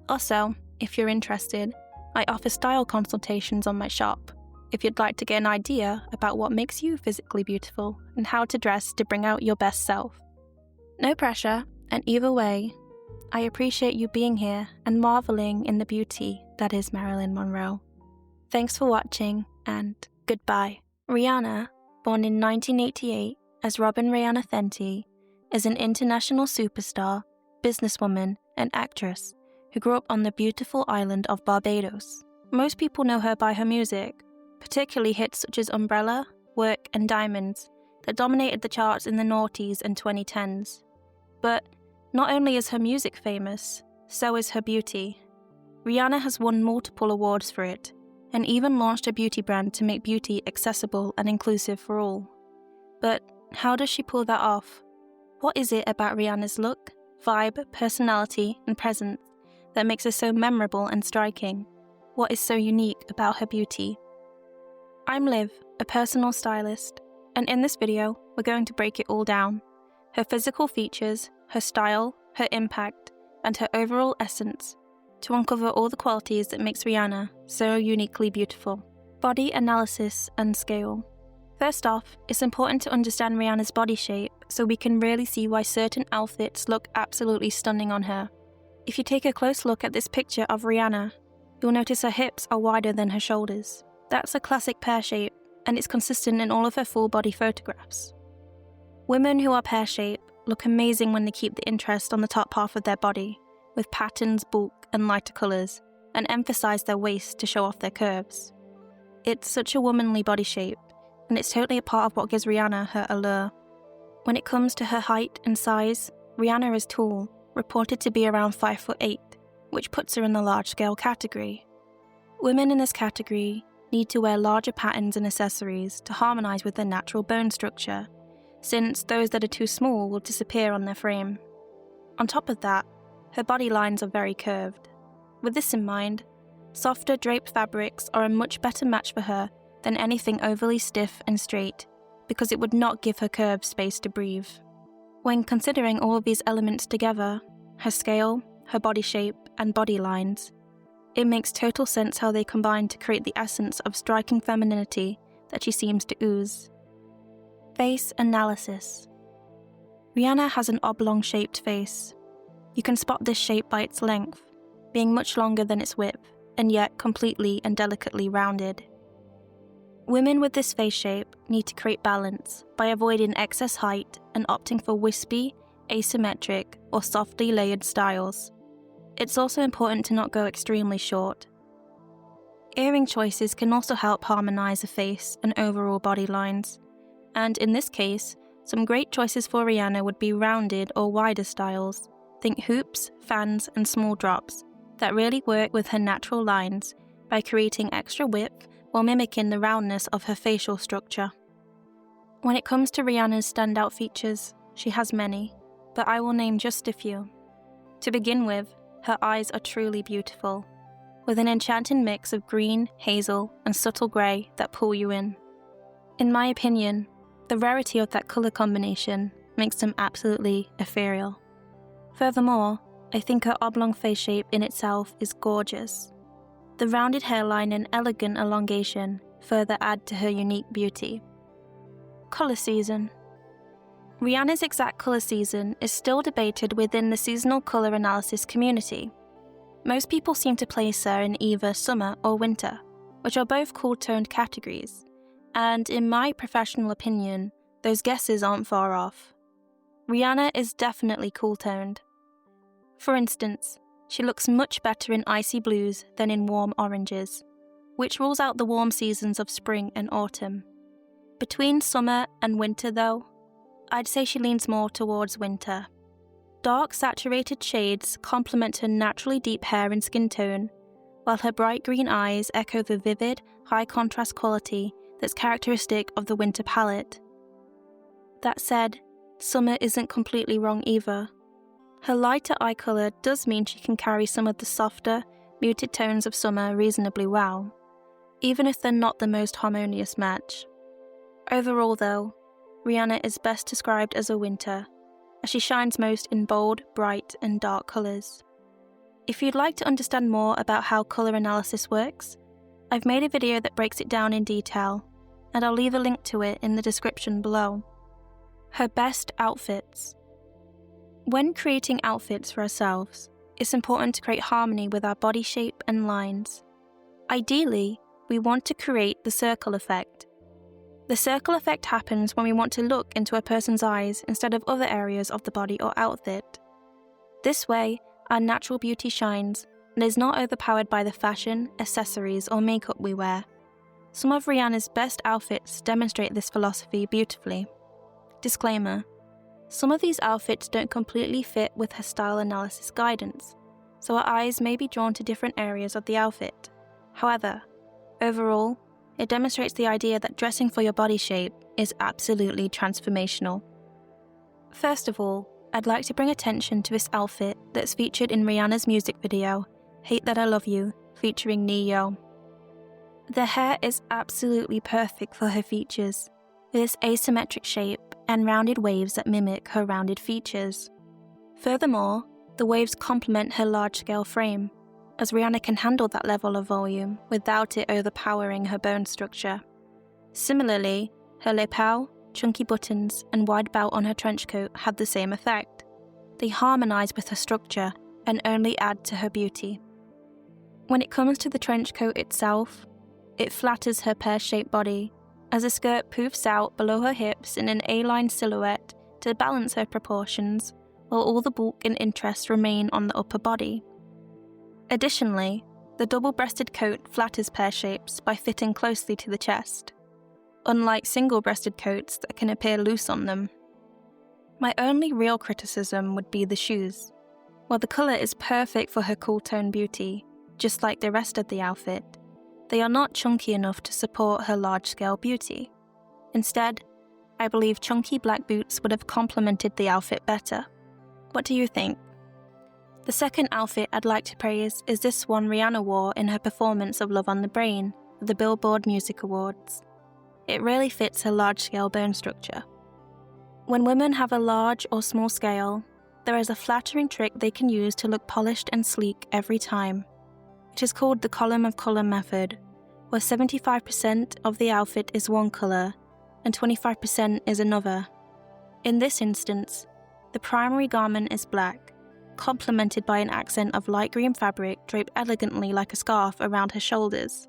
Also, if you're interested, I offer style consultations on my shop, if you'd like to get an idea about what makes you physically beautiful and how to dress to bring out your best self. No pressure, and either way, I appreciate you being here and marveling in the beauty that is Marilyn Monroe. Thanks for watching, and goodbye. Rihanna, born in 1988 as Robin Rihanna Fenty, is an international superstar, businesswoman, and actress who grew up on the beautiful island of Barbados. Most people know her by her music, particularly hits such as Umbrella, Work, and Diamonds that dominated the charts in the noughties and 2010s. But not only is her music famous, so is her beauty. Rihanna has won multiple awards for it, and even launched a beauty brand to make beauty accessible and inclusive for all. But how does she pull that off? What is it about Rihanna's look, vibe, personality, and presence that makes her so memorable and striking? What is so unique about her beauty? I'm Liv, a personal stylist, and in this video, we're going to break it all down. Her physical features, her style, her impact, and her overall essence, to uncover all the qualities that makes Rihanna so uniquely beautiful. Body analysis and scale. First off, it's important to understand Rihanna's body shape so we can really see why certain outfits look absolutely stunning on her. If you take a close look at this picture of Rihanna, you'll notice her hips are wider than her shoulders. That's a classic pear shape, and it's consistent in all of her full body photographs. Women who are pear-shaped look amazing when they keep the interest on the top half of their body, with patterns, bulk, and lighter colours, and emphasise their waist to show off their curves. It's such a womanly body shape, and it's totally a part of what gives Rihanna her allure. When it comes to her height and size, Rihanna is tall, reported to be around 5'8", which puts her in the large-scale category. Women in this category need to wear larger patterns and accessories to harmonise with their natural bone structure, since those that are too small will disappear on their frame. On top of that, her body lines are very curved. With this in mind, softer draped fabrics are a much better match for her than anything overly stiff and straight, because it would not give her curves space to breathe. When considering all of these elements together, her scale, her body shape, and body lines, it makes total sense how they combine to create the essence of striking femininity that she seems to ooze. Face analysis. Rihanna has an oblong-shaped face. You can spot this shape by its length, being much longer than its width, and yet completely and delicately rounded. Women with this face shape need to create balance by avoiding excess height and opting for wispy, asymmetric, or softly layered styles. It's also important to not go extremely short. Earring choices can also help harmonize the face and overall body lines, and in this case, some great choices for Rihanna would be rounded or wider styles. Think hoops, fans, and small drops that really work with her natural lines by creating extra width while mimicking the roundness of her facial structure. When it comes to Rihanna's standout features, she has many, but I will name just a few. To begin with, her eyes are truly beautiful, with an enchanting mix of green, hazel, and subtle grey that pull you in. In my opinion, the rarity of that colour combination makes them absolutely ethereal. Furthermore, I think her oblong face shape in itself is gorgeous. The rounded hairline and elegant elongation further add to her unique beauty. Colour season. Rihanna's exact colour season is still debated within the seasonal colour analysis community. Most people seem to place her in either summer or winter, which are both cool-toned categories, and in my professional opinion, those guesses aren't far off. Rihanna is definitely cool-toned. For instance, she looks much better in icy blues than in warm oranges, which rules out the warm seasons of spring and autumn. Between summer and winter though, I'd say she leans more towards winter. Dark saturated shades complement her naturally deep hair and skin tone, while her bright green eyes echo the vivid, high contrast quality that's characteristic of the winter palette. That said, summer isn't completely wrong either. Her lighter eye colour does mean she can carry some of the softer, muted tones of summer reasonably well, even if they're not the most harmonious match. Overall though, Rihanna is best described as a winter, as she shines most in bold, bright, and dark colours. If you'd like to understand more about how colour analysis works, I've made a video that breaks it down in detail, and I'll leave a link to it in the description below. Her best outfits. When creating outfits for ourselves, it's important to create harmony with our body shape and lines. Ideally, we want to create the circle effect. The circle effect happens when we want to look into a person's eyes instead of other areas of the body or outfit. This way, our natural beauty shines and is not overpowered by the fashion, accessories, or makeup we wear. Some of Rihanna's best outfits demonstrate this philosophy beautifully. Disclaimer: some of these outfits don't completely fit with her style analysis guidance, so our eyes may be drawn to different areas of the outfit. However, overall, it demonstrates the idea that dressing for your body shape is absolutely transformational. First of all, I'd like to bring attention to this outfit that's featured in Rihanna's music video, Hate That I Love You, featuring Ne-Yo. The hair is absolutely perfect for her features, with its asymmetric shape and rounded waves that mimic her rounded features. Furthermore, the waves complement her large-scale frame, as Rihanna can handle that level of volume without it overpowering her bone structure. Similarly, her lapel, chunky buttons, and wide belt on her trench coat have the same effect. They harmonize with her structure and only add to her beauty. When it comes to the trench coat itself, it flatters her pear-shaped body, as the skirt poofs out below her hips in an A-line silhouette to balance her proportions, while all the bulk and interest remain on the upper body. Additionally, the double-breasted coat flatters pear shapes by fitting closely to the chest, unlike single-breasted coats that can appear loose on them. My only real criticism would be the shoes. While the colour is perfect for her cool tone beauty, just like the rest of the outfit, they are not chunky enough to support her large-scale beauty. Instead, I believe chunky black boots would have complemented the outfit better. What do you think? The second outfit I'd like to praise is this one Rihanna wore in her performance of Love on the Brain at the Billboard Music Awards. It really fits her large-scale bone structure. When women have a large or small scale, there is a flattering trick they can use to look polished and sleek every time. It is called the column of colour method, where 75% of the outfit is one colour and 25% is another. In this instance, the primary garment is black, complemented by an accent of light green fabric draped elegantly like a scarf around her shoulders.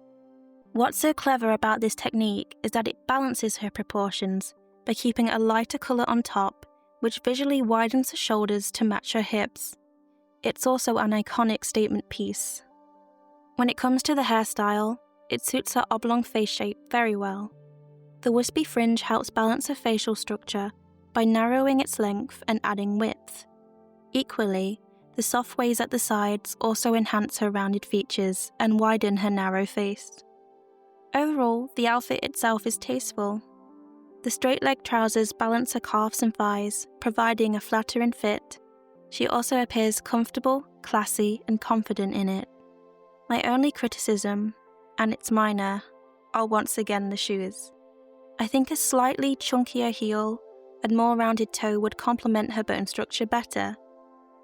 What's so clever about this technique is that it balances her proportions by keeping a lighter colour on top, which visually widens her shoulders to match her hips. It's also an iconic statement piece. When it comes to the hairstyle, it suits her oblong face shape very well. The wispy fringe helps balance her facial structure by narrowing its length and adding width. Equally, the soft waves at the sides also enhance her rounded features and widen her narrow face. Overall, the outfit itself is tasteful. The straight-leg trousers balance her calves and thighs, providing a flattering fit. She also appears comfortable, classy, and confident in it. My only criticism, and it's minor, are once again the shoes. I think a slightly chunkier heel and more rounded toe would complement her bone structure better,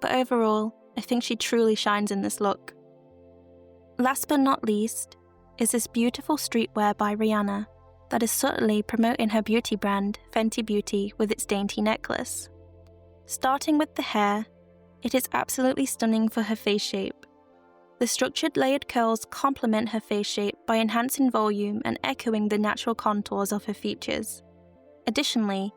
but overall, I think she truly shines in this look. Last but not least, is this beautiful streetwear by Rihanna that is subtly promoting her beauty brand, Fenty Beauty, with its dainty necklace. Starting with the hair, it is absolutely stunning for her face shape. The structured layered curls complement her face shape by enhancing volume and echoing the natural contours of her features. Additionally,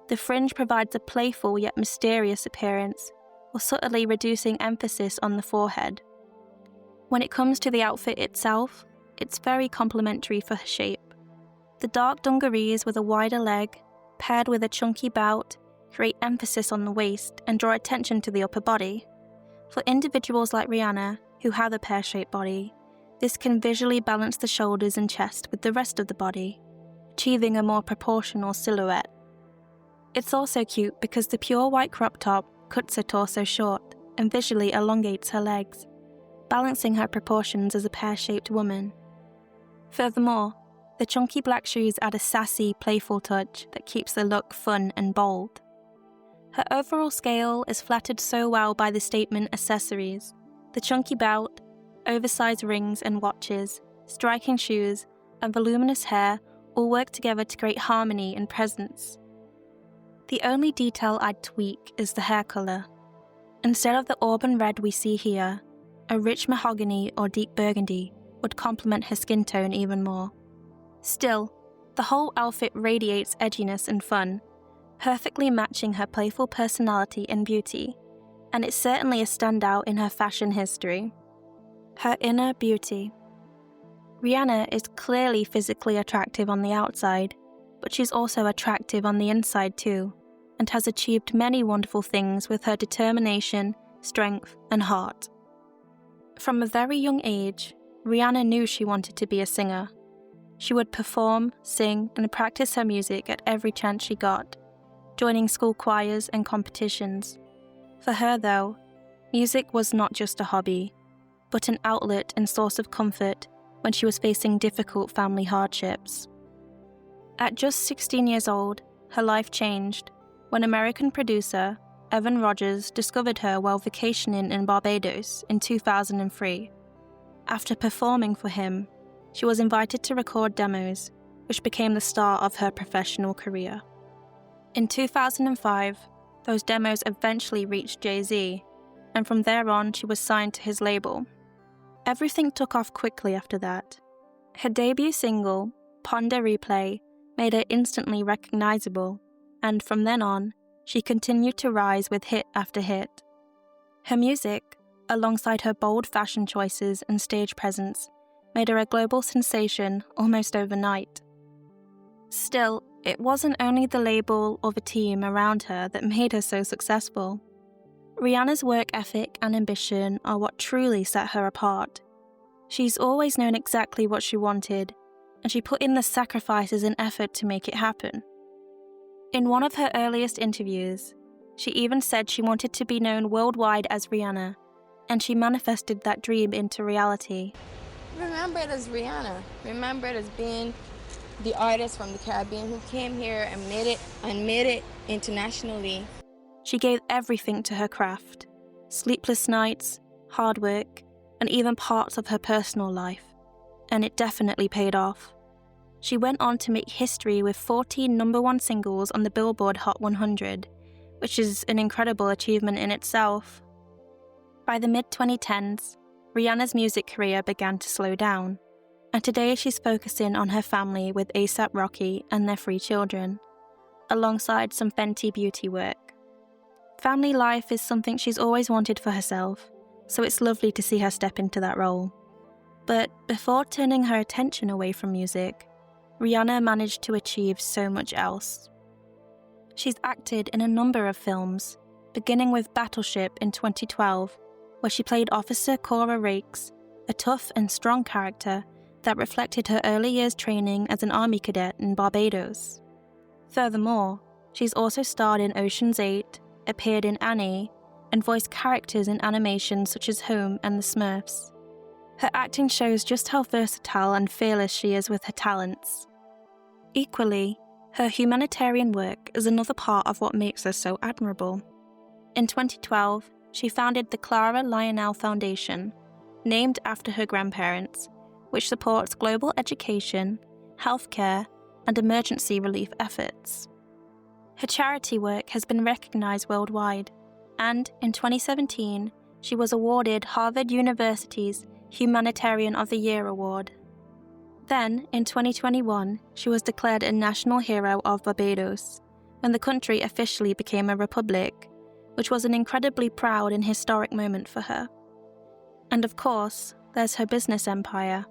the fringe provides a playful yet mysterious appearance, while subtly reducing emphasis on the forehead. When it comes to the outfit itself, it's very complimentary for her shape. The dark dungarees with a wider leg, paired with a chunky bout, create emphasis on the waist and draw attention to the upper body. For individuals like Rihanna, who have a pear-shaped body, this can visually balance the shoulders and chest with the rest of the body, achieving a more proportional silhouette. It's also cute because the pure white crop top cuts her torso short and visually elongates her legs, balancing her proportions as a pear-shaped woman. Furthermore, the chunky black shoes add a sassy, playful touch that keeps the look fun and bold. Her overall scale is flattered so well by the statement accessories. The chunky belt, oversized rings and watches, striking shoes, and voluminous hair all work together to create harmony and presence. The only detail I'd tweak is the hair colour. Instead of the auburn red we see here, a rich mahogany or deep burgundy would complement her skin tone even more. Still, the whole outfit radiates edginess and fun, perfectly matching her playful personality and beauty, and it's certainly a standout in her fashion history. Her inner beauty. Rihanna is clearly physically attractive on the outside, but she's also attractive on the inside too, and has achieved many wonderful things with her determination, strength, and heart. From a very young age, Rihanna knew she wanted to be a singer. She would perform, sing, and practice her music at every chance she got, joining school choirs and competitions. For her, though, music was not just a hobby, but an outlet and source of comfort when she was facing difficult family hardships. At just 16 years old, her life changed when American producer Evan Rogers discovered her while vacationing in Barbados in 2003. After performing for him, she was invited to record demos, which became the start of her professional career. In 2005, those demos eventually reached Jay-Z, and from there on she was signed to his label. Everything took off quickly after that. Her debut single, Ponder Replay, made her instantly recognizable, and from then on, she continued to rise with hit after hit. Her music, alongside her bold fashion choices and stage presence, made her a global sensation almost overnight. Still, it wasn't only the label or the team around her that made her so successful. Rihanna's work ethic and ambition are what truly set her apart. She's always known exactly what she wanted, and she put in the sacrifices and effort to make it happen. In one of her earliest interviews, she even said she wanted to be known worldwide as Rihanna, and she manifested that dream into reality. Remember it as Rihanna. Remember it as being the artist from the Caribbean who came here and made it internationally. She gave everything to her craft, sleepless nights, hard work, and even parts of her personal life, and it definitely paid off. She went on to make history with 14 #1 singles on the Billboard Hot 100, which is an incredible achievement in itself. By the mid-2010s, Rihanna's music career began to slow down, and today she's focusing on her family with A$AP Rocky and their 3 children, alongside some Fenty Beauty work. Family life is something she's always wanted for herself, so it's lovely to see her step into that role. But before turning her attention away from music, Rihanna managed to achieve so much else. She's acted in a number of films, beginning with Battleship in 2012, where she played Officer Cora Rakes, a tough and strong character that reflected her early years training as an army cadet in Barbados. Furthermore, she's also starred in Ocean's 8, appeared in Annie, and voiced characters in animations such as Home and The Smurfs. Her acting shows just how versatile and fearless she is with her talents. Equally, her humanitarian work is another part of what makes her so admirable. In 2012, she founded the Clara Lionel Foundation, named after her grandparents, which supports global education, healthcare, and emergency relief efforts. Her charity work has been recognized worldwide, and in 2017, she was awarded Harvard University's Humanitarian of the Year award. Then, in 2021, she was declared a National Hero of Barbados, when the country officially became a republic, which was an incredibly proud and historic moment for her. And of course, there's her business empire.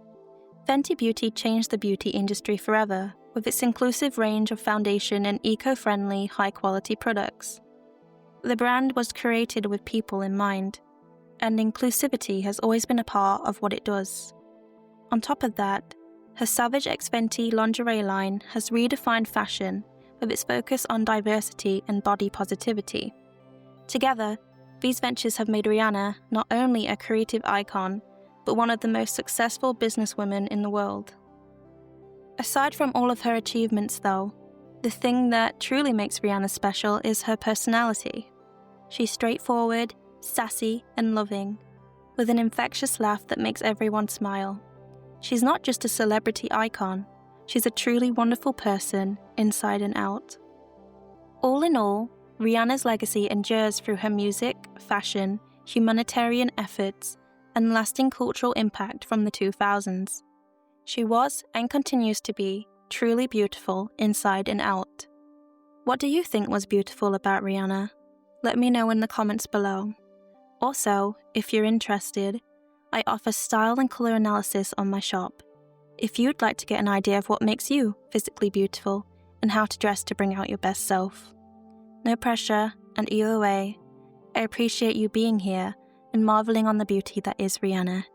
Fenty Beauty changed the beauty industry forever with its inclusive range of foundation and eco-friendly, high-quality products. The brand was created with people in mind, and inclusivity has always been a part of what it does. On top of that, her Savage X Fenty lingerie line has redefined fashion with its focus on diversity and body positivity. Together, these ventures have made Rihanna not only a creative icon, but one of the most successful businesswomen in the world. Aside from all of her achievements though, the thing that truly makes Rihanna special is her personality. She's straightforward, sassy, and loving, with an infectious laugh that makes everyone smile. She's not just a celebrity icon, she's a truly wonderful person, inside and out. All in all, Rihanna's legacy endures through her music, fashion, humanitarian efforts, and lasting cultural impact from the 2000s. She was, and continues to be, truly beautiful inside and out. What do you think was beautiful about Rihanna? Let me know in the comments below. Also, if you're interested, I offer style and colour analysis on my shop. If you'd like to get an idea of what makes you physically beautiful and how to dress to bring out your best self. No pressure, and either way, I appreciate you being here and marveling on the beauty that is Rihanna.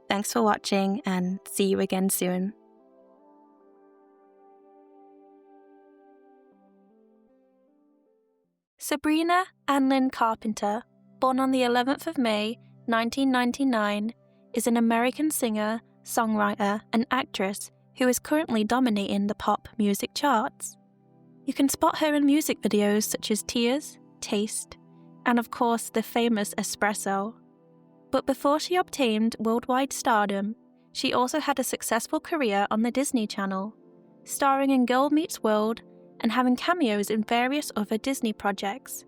Thanks for watching, and see you again soon. Sabrina Annlyn Carpenter, born on the 11th of May, 1999, is an American singer, songwriter, and actress who is currently dominating the pop music charts. You can spot her in music videos such as Tears, Taste, and of course the famous Espresso. But before she obtained worldwide stardom, she also had a successful career on the Disney Channel, starring in Girl Meets World and having cameos in various other Disney projects.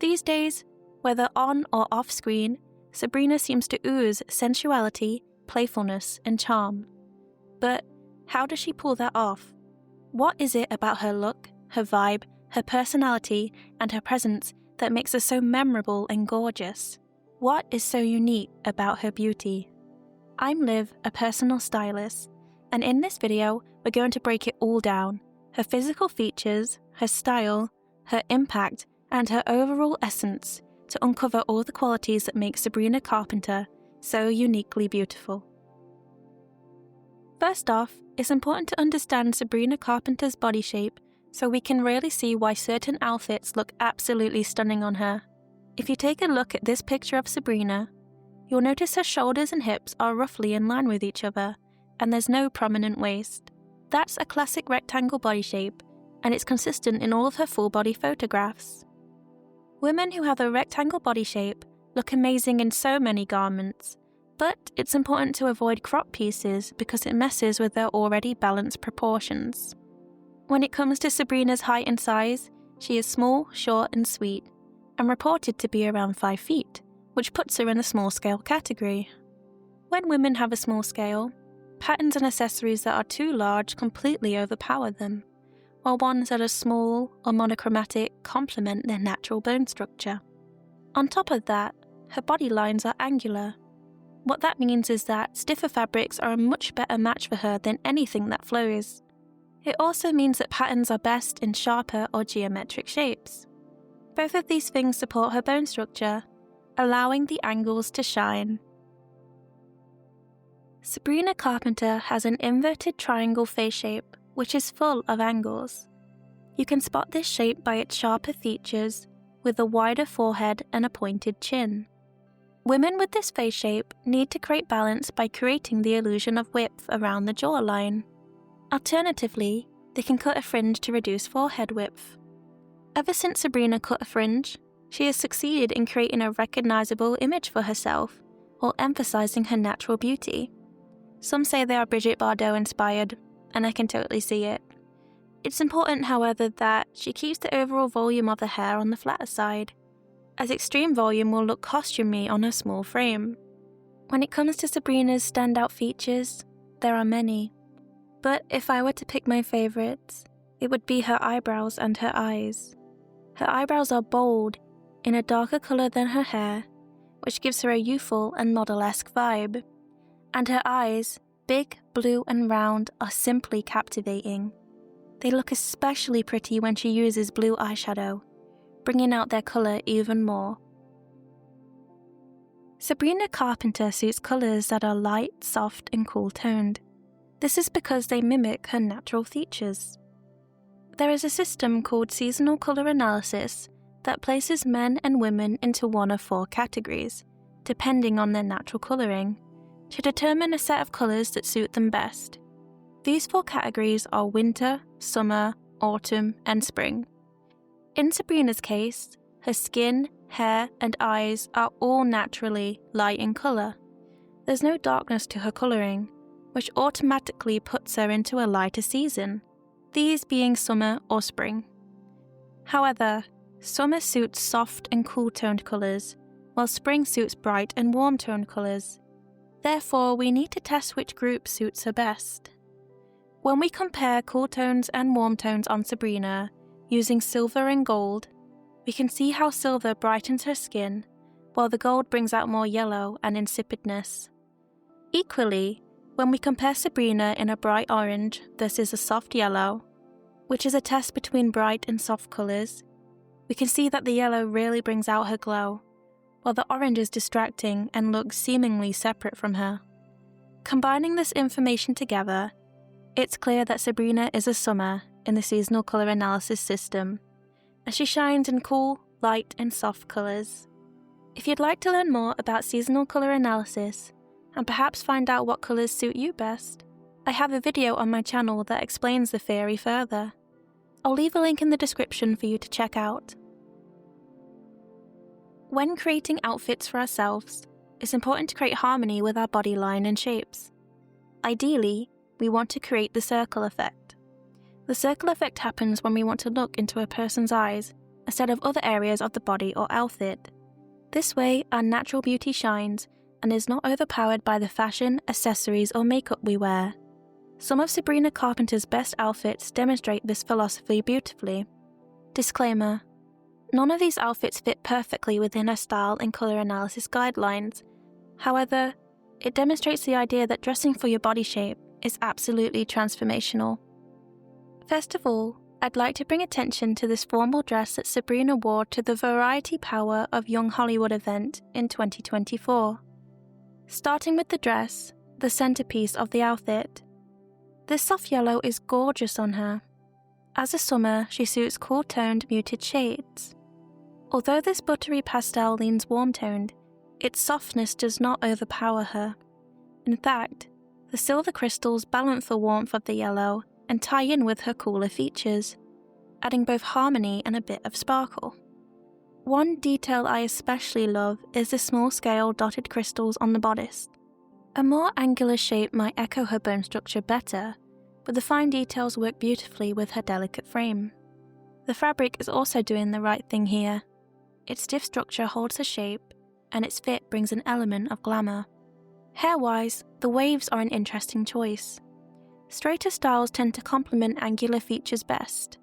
These days, whether on or off screen, Sabrina seems to ooze sensuality, playfulness, and charm. But how does she pull that off? What is it about her look, her vibe, her personality, and her presence that makes her so memorable and gorgeous? What is so unique about her beauty? I'm Liv, a personal stylist, and in this video, we're going to break it all down: her physical features, her style, her impact, and her overall essence, to uncover all the qualities that make Sabrina Carpenter so uniquely beautiful. First off, it's important to understand Sabrina Carpenter's body shape so we can really see why certain outfits look absolutely stunning on her. If you take a look at this picture of Sabrina, you'll notice her shoulders and hips are roughly in line with each other, and there's no prominent waist. That's a classic rectangle body shape, and it's consistent in all of her full body photographs. Women who have a rectangle body shape look amazing in so many garments, but it's important to avoid crop pieces because it messes with their already balanced proportions. When it comes to Sabrina's height and size, she is small, short, and sweet, and reported to be around 5 feet, which puts her in the small scale category. When women have a small scale, patterns and accessories that are too large completely overpower them, while ones that are small or monochromatic complement their natural bone structure. On top of that, her body lines are angular. What that means is that stiffer fabrics are a much better match for her than anything that flows. It also means that patterns are best in sharper or geometric shapes. Both of these things support her bone structure, allowing the angles to shine. Sabrina Carpenter has an inverted triangle face shape, which is full of angles. You can spot this shape by its sharper features, with a wider forehead and a pointed chin. Women with this face shape need to create balance by creating the illusion of width around the jawline. Alternatively, they can cut a fringe to reduce forehead width. Ever since Sabrina cut a fringe, she has succeeded in creating a recognizable image for herself, while emphasizing her natural beauty. Some say they are Brigitte Bardot inspired, and I can totally see it. It's important, however, that she keeps the overall volume of the hair on the flatter side, as extreme volume will look costumey on her small frame. When it comes to Sabrina's standout features, there are many, but if I were to pick my favorites, it would be her eyebrows and her eyes. Her eyebrows are bold, in a darker color than her hair, which gives her a youthful and model-esque vibe. And her eyes, big, blue and round, are simply captivating. They look especially pretty when she uses blue eyeshadow, bringing out their color even more. Sabrina Carpenter suits colors that are light, soft and cool-toned. This is because they mimic her natural features. There is a system called seasonal color analysis that places men and women into one of 4 categories, depending on their natural coloring, to determine a set of colors that suit them best. These 4 categories are winter, summer, autumn, and spring. In Sabrina's case, her skin, hair, and eyes are all naturally light in color. There's no darkness to her coloring, which automatically puts her into a lighter season, these being summer or spring. However, summer suits soft and cool-toned colors, while spring suits bright and warm-toned colors. Therefore, we need to test which group suits her best. When we compare cool tones and warm tones on Sabrina, using silver and gold, we can see how silver brightens her skin, while the gold brings out more yellow and insipidness. Equally, when we compare Sabrina in a bright orange versus a soft yellow, which is a test between bright and soft colors, we can see that the yellow really brings out her glow, while the orange is distracting and looks seemingly separate from her. Combining this information together, it's clear that Sabrina is a summer in the seasonal color analysis system, as she shines in cool, light, and soft colors. If you'd like to learn more about seasonal color analysis, and perhaps find out what colors suit you best, I have a video on my channel that explains the theory further. I'll leave a link in the description for you to check out. When creating outfits for ourselves, it's important to create harmony with our body line and shapes. Ideally, we want to create the circle effect. The circle effect happens when we want to look into a person's eyes instead of other areas of the body or outfit. This way, our natural beauty shines and is not overpowered by the fashion, accessories, or makeup we wear. Some of Sabrina Carpenter's best outfits demonstrate this philosophy beautifully. Disclaimer: none of these outfits fit perfectly within her style and color analysis guidelines. However, it demonstrates the idea that dressing for your body shape is absolutely transformational. First of all, I'd like to bring attention to this formal dress that Sabrina wore to the Variety Power of Young Hollywood event in 2024. Starting with the dress, the centerpiece of the outfit. This soft yellow is gorgeous on her. As a summer, she suits cool-toned, muted shades. Although this buttery pastel leans warm-toned, its softness does not overpower her. In fact, the silver crystals balance the warmth of the yellow and tie in with her cooler features, adding both harmony and a bit of sparkle. One detail I especially love is the small-scale dotted crystals on the bodice. A more angular shape might echo her bone structure better, but the fine details work beautifully with her delicate frame. The fabric is also doing the right thing here. Its stiff structure holds her shape, and its fit brings an element of glamour. Hair-wise, the waves are an interesting choice. Straighter styles tend to complement angular features best,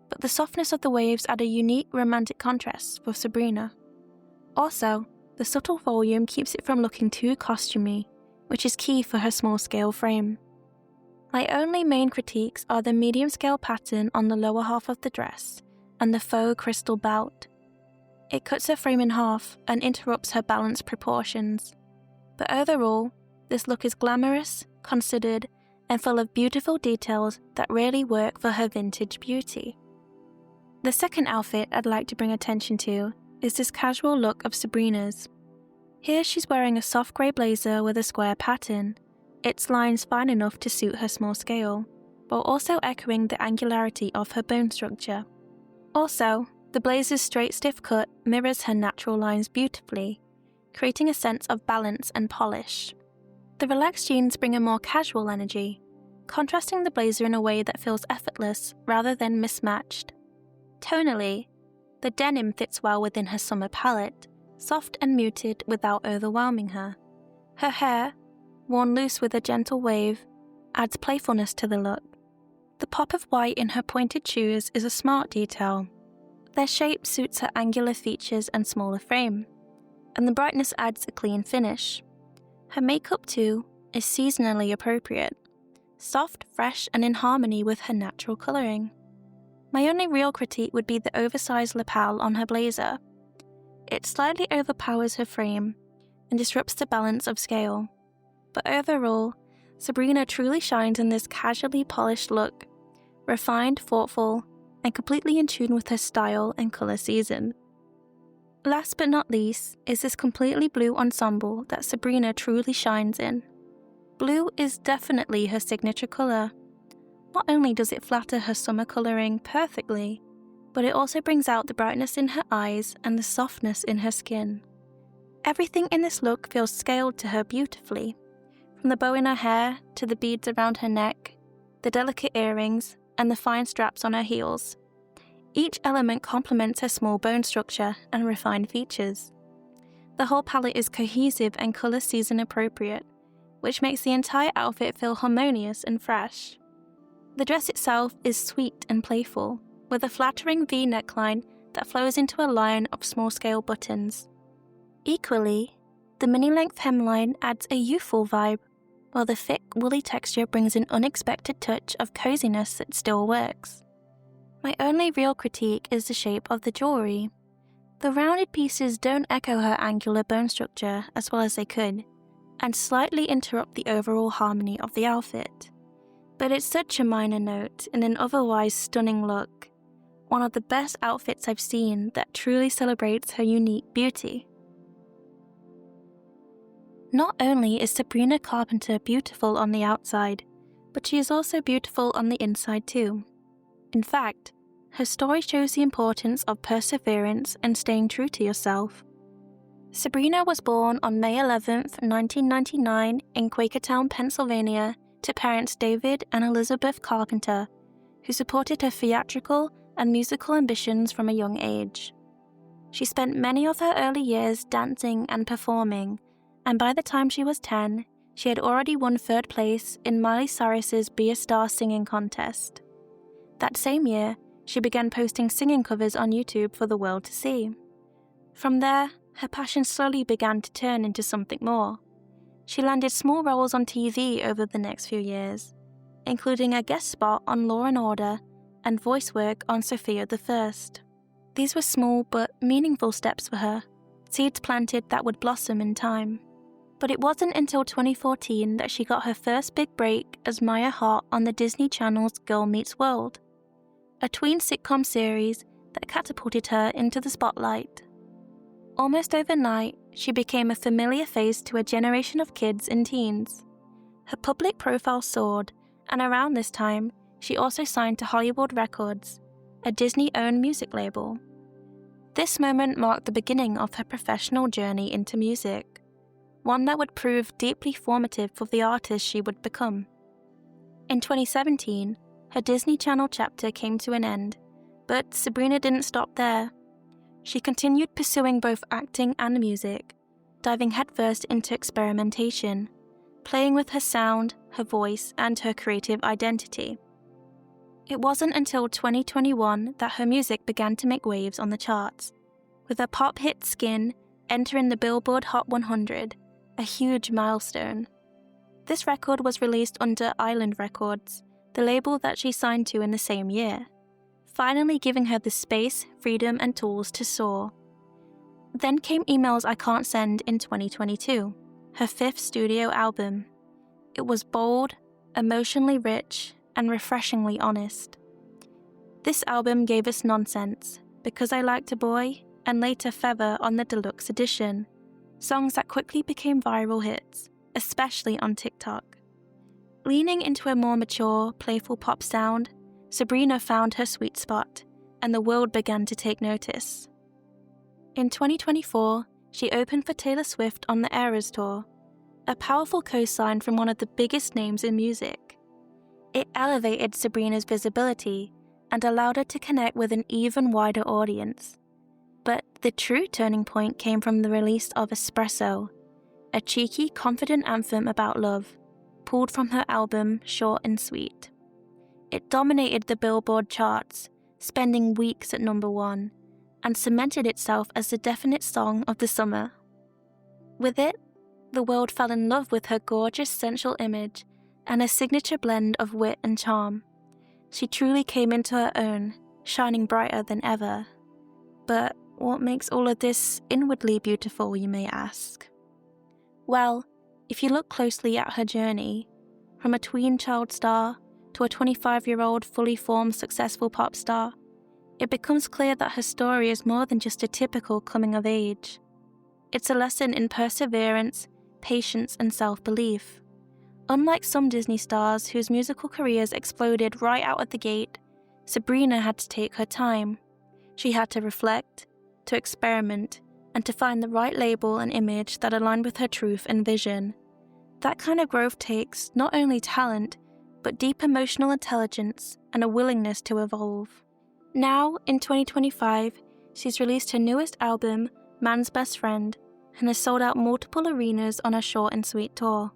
but the softness of the waves add a unique romantic contrast for Sabrina. Also, the subtle volume keeps it from looking too costumey, which is key for her small-scale frame. My only main critiques are the medium-scale pattern on the lower half of the dress and the faux crystal belt. It cuts her frame in half and interrupts her balanced proportions. But overall, this look is glamorous, considered, and full of beautiful details that really work for her vintage beauty. The second outfit I'd like to bring attention to is this casual look of Sabrina's. Here she's wearing a soft grey blazer with a square pattern, its lines fine enough to suit her small scale, while also echoing the angularity of her bone structure. Also, the blazer's straight stiff cut mirrors her natural lines beautifully, creating a sense of balance and polish. The relaxed jeans bring a more casual energy, contrasting the blazer in a way that feels effortless rather than mismatched. Tonally, the denim fits well within her summer palette, soft and muted without overwhelming her. Her hair, worn loose with a gentle wave, adds playfulness to the look. The pop of white in her pointed shoes is a smart detail. Their shape suits her angular features and smaller frame, and the brightness adds a clean finish. Her makeup, too, is seasonally appropriate, soft, fresh, and in harmony with her natural colouring. My only real critique would be the oversized lapel on her blazer. It slightly overpowers her frame and disrupts the balance of scale. But overall, Sabrina truly shines in this casually polished look, refined, thoughtful, and completely in tune with her style and colour season. Last but not least is this completely blue ensemble that Sabrina truly shines in. Blue is definitely her signature colour. Not only does it flatter her summer colouring perfectly, but it also brings out the brightness in her eyes and the softness in her skin. Everything in this look feels scaled to her beautifully, from the bow in her hair to the beads around her neck, the delicate earrings, and the fine straps on her heels. Each element complements her small bone structure and refined features. The whole palette is cohesive and colour season appropriate, which makes the entire outfit feel harmonious and fresh. The dress itself is sweet and playful, with a flattering V neckline that flows into a line of small-scale buttons. Equally, the mini-length hemline adds a youthful vibe, while the thick, woolly texture brings an unexpected touch of coziness that still works. My only real critique is the shape of the jewellery. The rounded pieces don't echo her angular bone structure as well as they could, and slightly interrupt the overall harmony of the outfit. But it's such a minor note in an otherwise stunning look, one of the best outfits I've seen that truly celebrates her unique beauty. Not only is Sabrina Carpenter beautiful on the outside, but she is also beautiful on the inside too. In fact, her story shows the importance of perseverance and staying true to yourself. Sabrina was born on May 11, 1999 in Quakertown, Pennsylvania, to parents David and Elizabeth Carpenter, who supported her theatrical and musical ambitions from a young age. She spent many of her early years dancing and performing, and by the time she was 10, she had already won 3rd place in Miley Cyrus's Be a Star singing contest. That same year, she began posting singing covers on YouTube for the world to see. From there, her passion slowly began to turn into something more. She landed small roles on TV over the next few years, including a guest spot on Law & Order and voice work on Sophia the First. These were small but meaningful steps for her, seeds planted that would blossom in time. But it wasn't until 2014 that she got her first big break as Maya Hart on the Disney Channel's Girl Meets World, a tween sitcom series that catapulted her into the spotlight. Almost overnight, she became a familiar face to a generation of kids and teens. Her public profile soared, and around this time, she also signed to Hollywood Records, a Disney-owned music label. This moment marked the beginning of her professional journey into music, one that would prove deeply formative for the artist she would become. In 2017, her Disney Channel chapter came to an end, but Sabrina didn't stop there. She continued pursuing both acting and music, diving headfirst into experimentation, playing with her sound, her voice, and her creative identity. It wasn't until 2021 that her music began to make waves on the charts, with her pop hit Skin entering the Billboard Hot 100, a huge milestone. This record was released under Island Records, the label that she signed to in the same year, finally giving her the space, freedom, and tools to soar. Then came Emails I Can't Send in 2022, her fifth studio album. It was bold, emotionally rich, and refreshingly honest. This album gave us Nonsense, Because I Liked a Boy, and later Feather on the deluxe edition, songs that quickly became viral hits, especially on TikTok. Leaning into a more mature, playful pop sound, Sabrina found her sweet spot, and the world began to take notice. In 2024, she opened for Taylor Swift on the Eras Tour, a powerful co-sign from one of the biggest names in music. It elevated Sabrina's visibility and allowed her to connect with an even wider audience. But the true turning point came from the release of Espresso, a cheeky, confident anthem about love, pulled from her album Short and Sweet. It dominated the Billboard charts, spending weeks at number 1, and cemented itself as the definite song of the summer. With it, the world fell in love with her gorgeous sensual image and her signature blend of wit and charm. She truly came into her own, shining brighter than ever. But what makes all of this inwardly beautiful, you may ask? Well, if you look closely at her journey, from a tween child star to a 25-year-old fully formed successful pop star, it becomes clear that her story is more than just a typical coming of age. It's a lesson in perseverance, patience, and self-belief. Unlike some Disney stars whose musical careers exploded right out of the gate, Sabrina had to take her time. She had to reflect, to experiment, and to find the right label and image that aligned with her truth and vision. That kind of growth takes not only talent, but deep emotional intelligence and a willingness to evolve. Now, in 2025, she's released her newest album, Man's Best Friend, and has sold out multiple arenas on her Short and Sweet tour,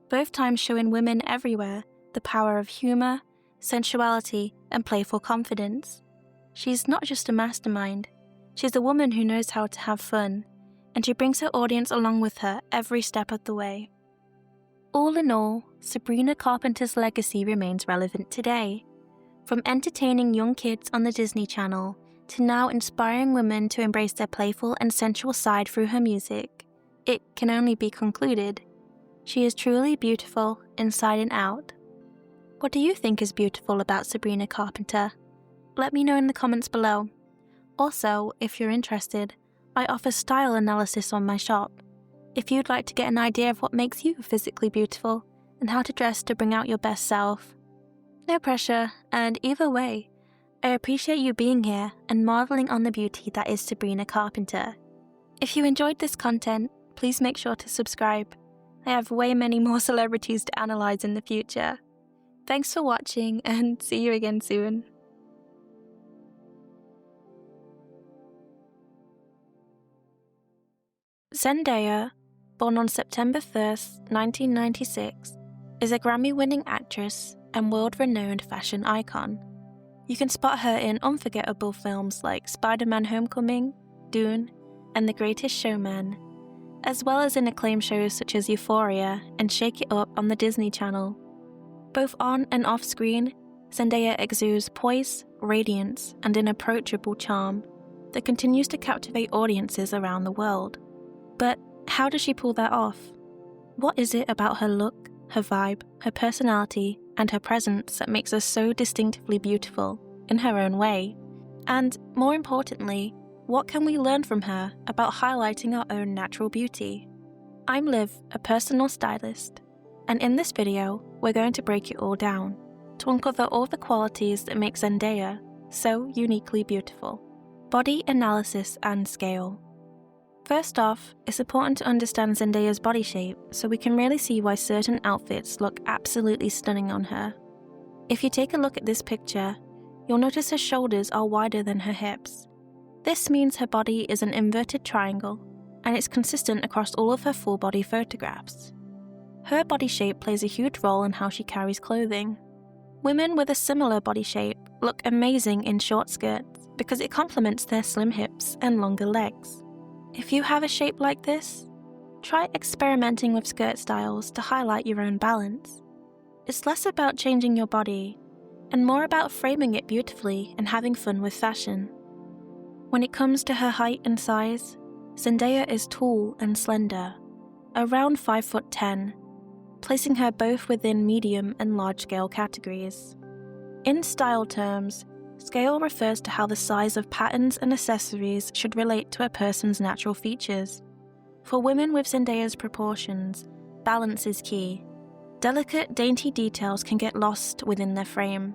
both times showing women everywhere the power of humor, sensuality, and playful confidence. She's not just a mastermind, she's a woman who knows how to have fun, and she brings her audience along with her every step of the way. All in all, Sabrina Carpenter's legacy remains relevant today. From entertaining young kids on the Disney Channel to now inspiring women to embrace their playful and sensual side through her music, it can only be concluded: she is truly beautiful inside and out. What do you think is beautiful about Sabrina Carpenter? Let me know in the comments below. Also, if you're interested, I offer style analysis on my shop. If you'd like to get an idea of what makes you physically beautiful and how to dress to bring out your best self. No pressure, and either way, I appreciate you being here and marveling on the beauty that is Sabrina Carpenter. If you enjoyed this content, please make sure to subscribe. I have way many more celebrities to analyze in the future. Thanks for watching, and see you again soon. Zendaya, born on September 1st, 1996, is a Grammy-winning actress and world-renowned fashion icon. You can spot her in unforgettable films like Spider-Man: Homecoming, Dune, and The Greatest Showman, as well as in acclaimed shows such as Euphoria and Shake It Up on the Disney Channel. Both on and off screen, Zendaya exudes poise, radiance, and an approachable charm that continues to captivate audiences around the world. But how does she pull that off? What is it about her look, her vibe, her personality, and her presence that makes her so distinctively beautiful, in her own way? And, more importantly, what can we learn from her about highlighting our own natural beauty? I'm Liv, a personal stylist, and in this video, we're going to break it all down, to uncover all the qualities that make Zendaya so uniquely beautiful. Body analysis and scale. First off, it's important to understand Zendaya's body shape so we can really see why certain outfits look absolutely stunning on her. If you take a look at this picture, you'll notice her shoulders are wider than her hips. This means her body is an inverted triangle, and it's consistent across all of her full body photographs. Her body shape plays a huge role in how she carries clothing. Women with a similar body shape look amazing in short skirts because it complements their slim hips and longer legs. If you have a shape like this, try experimenting with skirt styles to highlight your own balance. It's less about changing your body and more about framing it beautifully and having fun with fashion. When it comes to her height and size, Zendaya is tall and slender, around 5'10", placing her both within medium and large-scale categories. In style terms, scale refers to how the size of patterns and accessories should relate to a person's natural features. For women with Zendaya's proportions, balance is key. Delicate, dainty details can get lost within their frame,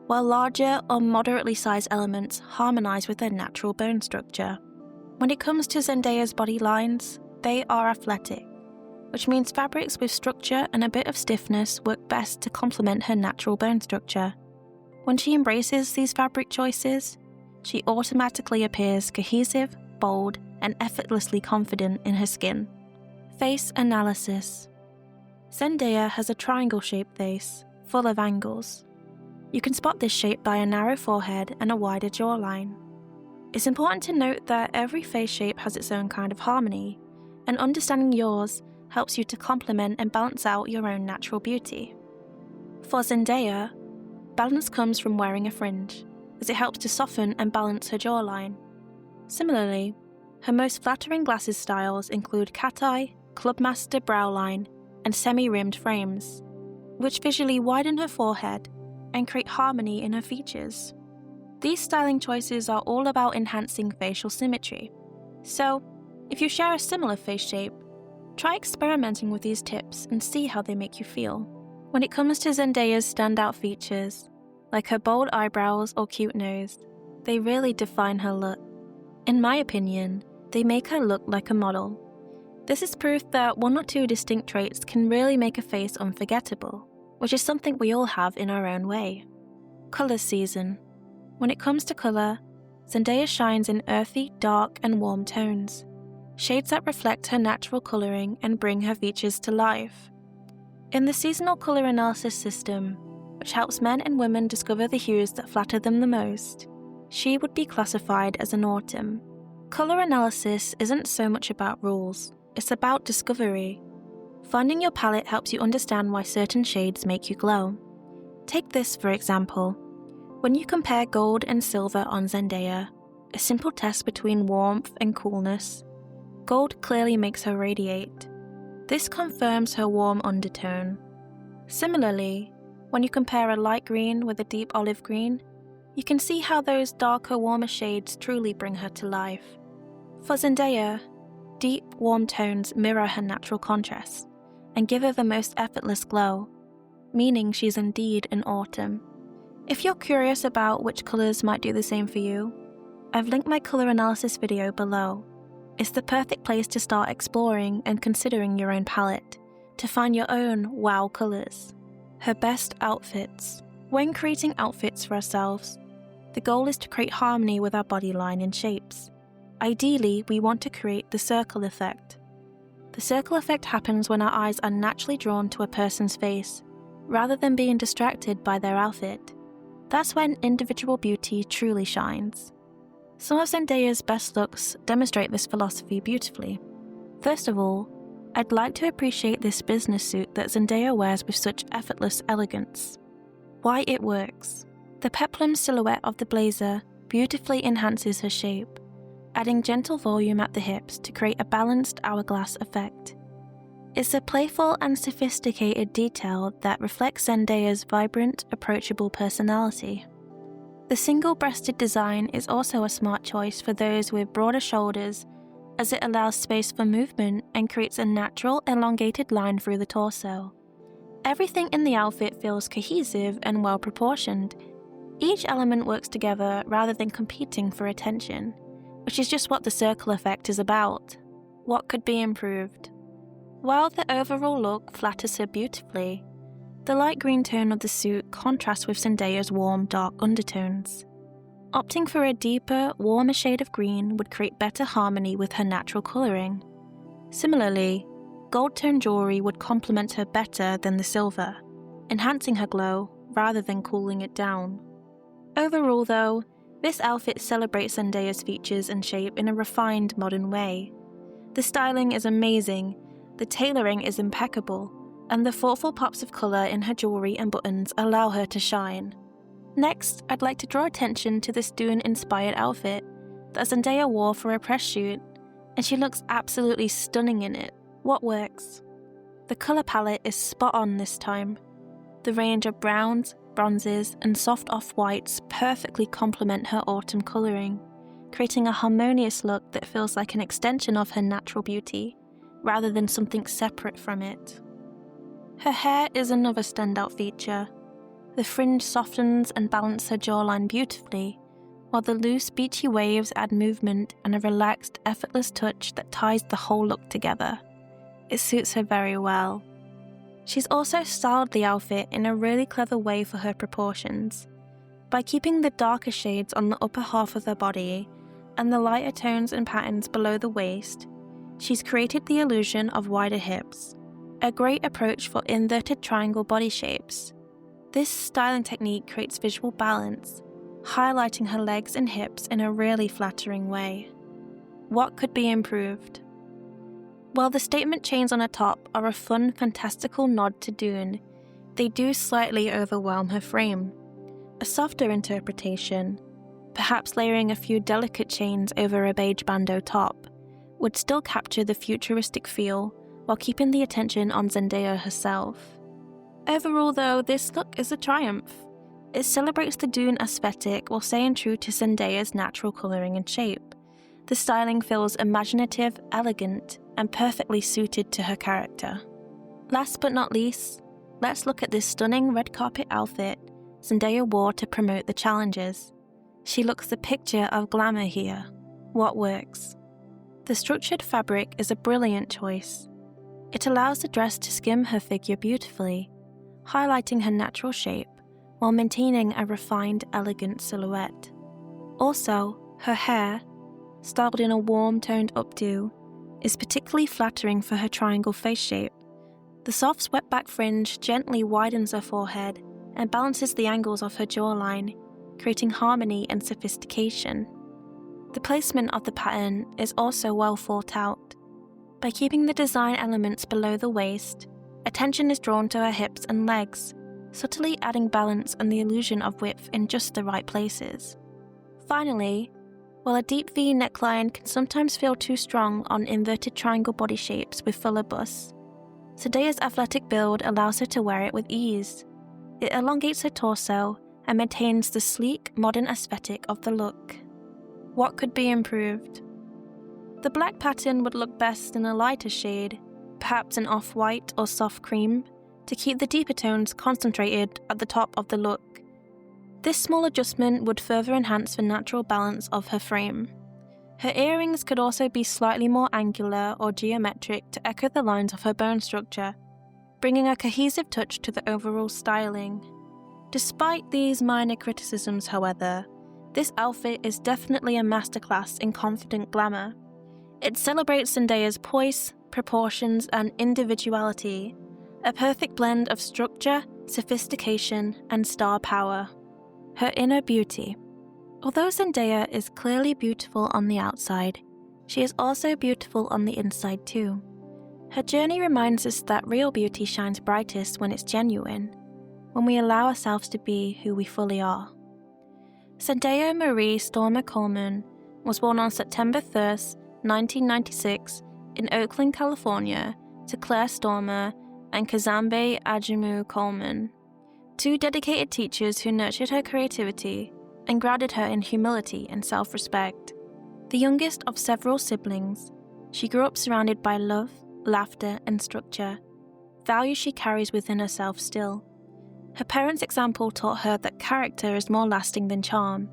while larger or moderately sized elements harmonize with their natural bone structure. When it comes to Zendaya's body lines, they are athletic, which means fabrics with structure and a bit of stiffness work best to complement her natural bone structure. When she embraces these fabric choices, she automatically appears cohesive, bold, and effortlessly confident in her skin. Face analysis. Zendaya has a triangle-shaped face, full of angles. You can spot this shape by a narrow forehead and a wider jawline. It's important to note that every face shape has its own kind of harmony, and understanding yours helps you to complement and balance out your own natural beauty. For Zendaya, balance comes from wearing a fringe, as it helps to soften and balance her jawline. Similarly, her most flattering glasses styles include cat eye, clubmaster brow line, and semi-rimmed frames, which visually widen her forehead and create harmony in her features. These styling choices are all about enhancing facial symmetry. So, if you share a similar face shape, try experimenting with these tips and see how they make you feel. When it comes to Zendaya's standout features, like her bold eyebrows or cute nose, they really define her look. In my opinion, they make her look like a model. This is proof that one or two distinct traits can really make a face unforgettable, which is something we all have in our own way. Color season. When it comes to color, Zendaya shines in earthy, dark, and warm tones, shades that reflect her natural coloring and bring her features to life. In the seasonal color analysis system, which helps men and women discover the hues that flatter them the most, she would be classified as an autumn. Color analysis isn't so much about rules, it's about discovery. Finding your palette helps you understand why certain shades make you glow. Take this for example. When you compare gold and silver on Zendaya, a simple test between warmth and coolness, gold clearly makes her radiate. This confirms her warm undertone. Similarly, when you compare a light green with a deep olive green, you can see how those darker, warmer shades truly bring her to life. For Zendaya, deep, warm tones mirror her natural contrast and give her the most effortless glow, meaning she's indeed an autumn. If you're curious about which colours might do the same for you, I've linked my colour analysis video below. It's the perfect place to start exploring and considering your own palette, to find your own wow colours. Her best outfits. When creating outfits for ourselves, the goal is to create harmony with our body line and shapes. Ideally, we want to create the circle effect. The circle effect happens when our eyes are naturally drawn to a person's face, rather than being distracted by their outfit. That's when individual beauty truly shines. Some of Zendaya's best looks demonstrate this philosophy beautifully. First of all, I'd like to appreciate this business suit that Zendaya wears with such effortless elegance. Why it works. The peplum silhouette of the blazer beautifully enhances her shape, adding gentle volume at the hips to create a balanced hourglass effect. It's a playful and sophisticated detail that reflects Zendaya's vibrant, approachable personality. The single-breasted design is also a smart choice for those with broader shoulders, as it allows space for movement and creates a natural, elongated line through the torso. Everything in the outfit feels cohesive and well-proportioned. Each element works together rather than competing for attention, which is just what the circle effect is about. What could be improved? While the overall look flatters her beautifully, the light green tone of the suit contrasts with Zendaya's warm, dark undertones. Opting for a deeper, warmer shade of green would create better harmony with her natural colouring. Similarly, gold-toned jewellery would complement her better than the silver, enhancing her glow rather than cooling it down. Overall though, this outfit celebrates Zendaya's features and shape in a refined, modern way. The styling is amazing, the tailoring is impeccable, and the thoughtful pops of colour in her jewellery and buttons allow her to shine. Next, I'd like to draw attention to this Dune-inspired outfit that Zendaya wore for a press shoot, and she looks absolutely stunning in it. What works? The colour palette is spot on this time. The range of browns, bronzes, and soft off-whites perfectly complement her autumn colouring, creating a harmonious look that feels like an extension of her natural beauty, rather than something separate from it. Her hair is another standout feature. The fringe softens and balances her jawline beautifully, while the loose, beachy waves add movement and a relaxed, effortless touch that ties the whole look together. It suits her very well. She's also styled the outfit in a really clever way for her proportions. By keeping the darker shades on the upper half of her body and the lighter tones and patterns below the waist, she's created the illusion of wider hips, a great approach for inverted triangle body shapes. This styling technique creates visual balance, highlighting her legs and hips in a really flattering way. What could be improved? While the statement chains on her top are a fun, fantastical nod to Dune, they do slightly overwhelm her frame. A softer interpretation, perhaps layering a few delicate chains over a beige bandeau top, would still capture the futuristic feel while keeping the attention on Zendaya herself. Overall though, this look is a triumph. It celebrates the Dune aesthetic while staying true to Zendaya's natural colouring and shape. The styling feels imaginative, elegant, and perfectly suited to her character. Last but not least, let's look at this stunning red carpet outfit Zendaya wore to promote the challenges. She looks the picture of glamour here. What works? The structured fabric is a brilliant choice. It allows the dress to skim her figure beautifully, highlighting her natural shape while maintaining a refined, elegant silhouette. Also, her hair, styled in a warm toned updo, is particularly flattering for her triangle face shape. The soft swept back fringe gently widens her forehead and balances the angles of her jawline, creating harmony and sophistication. The placement of the pattern is also well thought out. By keeping the design elements below the waist, attention is drawn to her hips and legs, subtly adding balance and the illusion of width in just the right places. Finally, while a deep V neckline can sometimes feel too strong on inverted triangle body shapes with fuller busts, Zendaya's athletic build allows her to wear it with ease. It elongates her torso and maintains the sleek, modern aesthetic of the look. What could be improved? The black pattern would look best in a lighter shade, perhaps an off-white or soft cream, to keep the deeper tones concentrated at the top of the look. This small adjustment would further enhance the natural balance of her frame. Her earrings could also be slightly more angular or geometric to echo the lines of her bone structure, bringing a cohesive touch to the overall styling. Despite these minor criticisms, however, this outfit is definitely a masterclass in confident glamour. It celebrates Zendaya's poise, proportions, and individuality, a perfect blend of structure, sophistication, and star power. Her inner beauty. Although Zendaya is clearly beautiful on the outside, she is also beautiful on the inside too. Her journey reminds us that real beauty shines brightest when it's genuine, when we allow ourselves to be who we fully are. Zendaya Marie Stormer Coleman was born on September 1st, 1996 in Oakland, California, to Claire Stormer and Kazambe Ajamu Coleman, two dedicated teachers who nurtured her creativity and grounded her in humility and self-respect. The youngest of several siblings, she grew up surrounded by love, laughter, and structure, values she carries within herself still. Her parents' example taught her that character is more lasting than charm,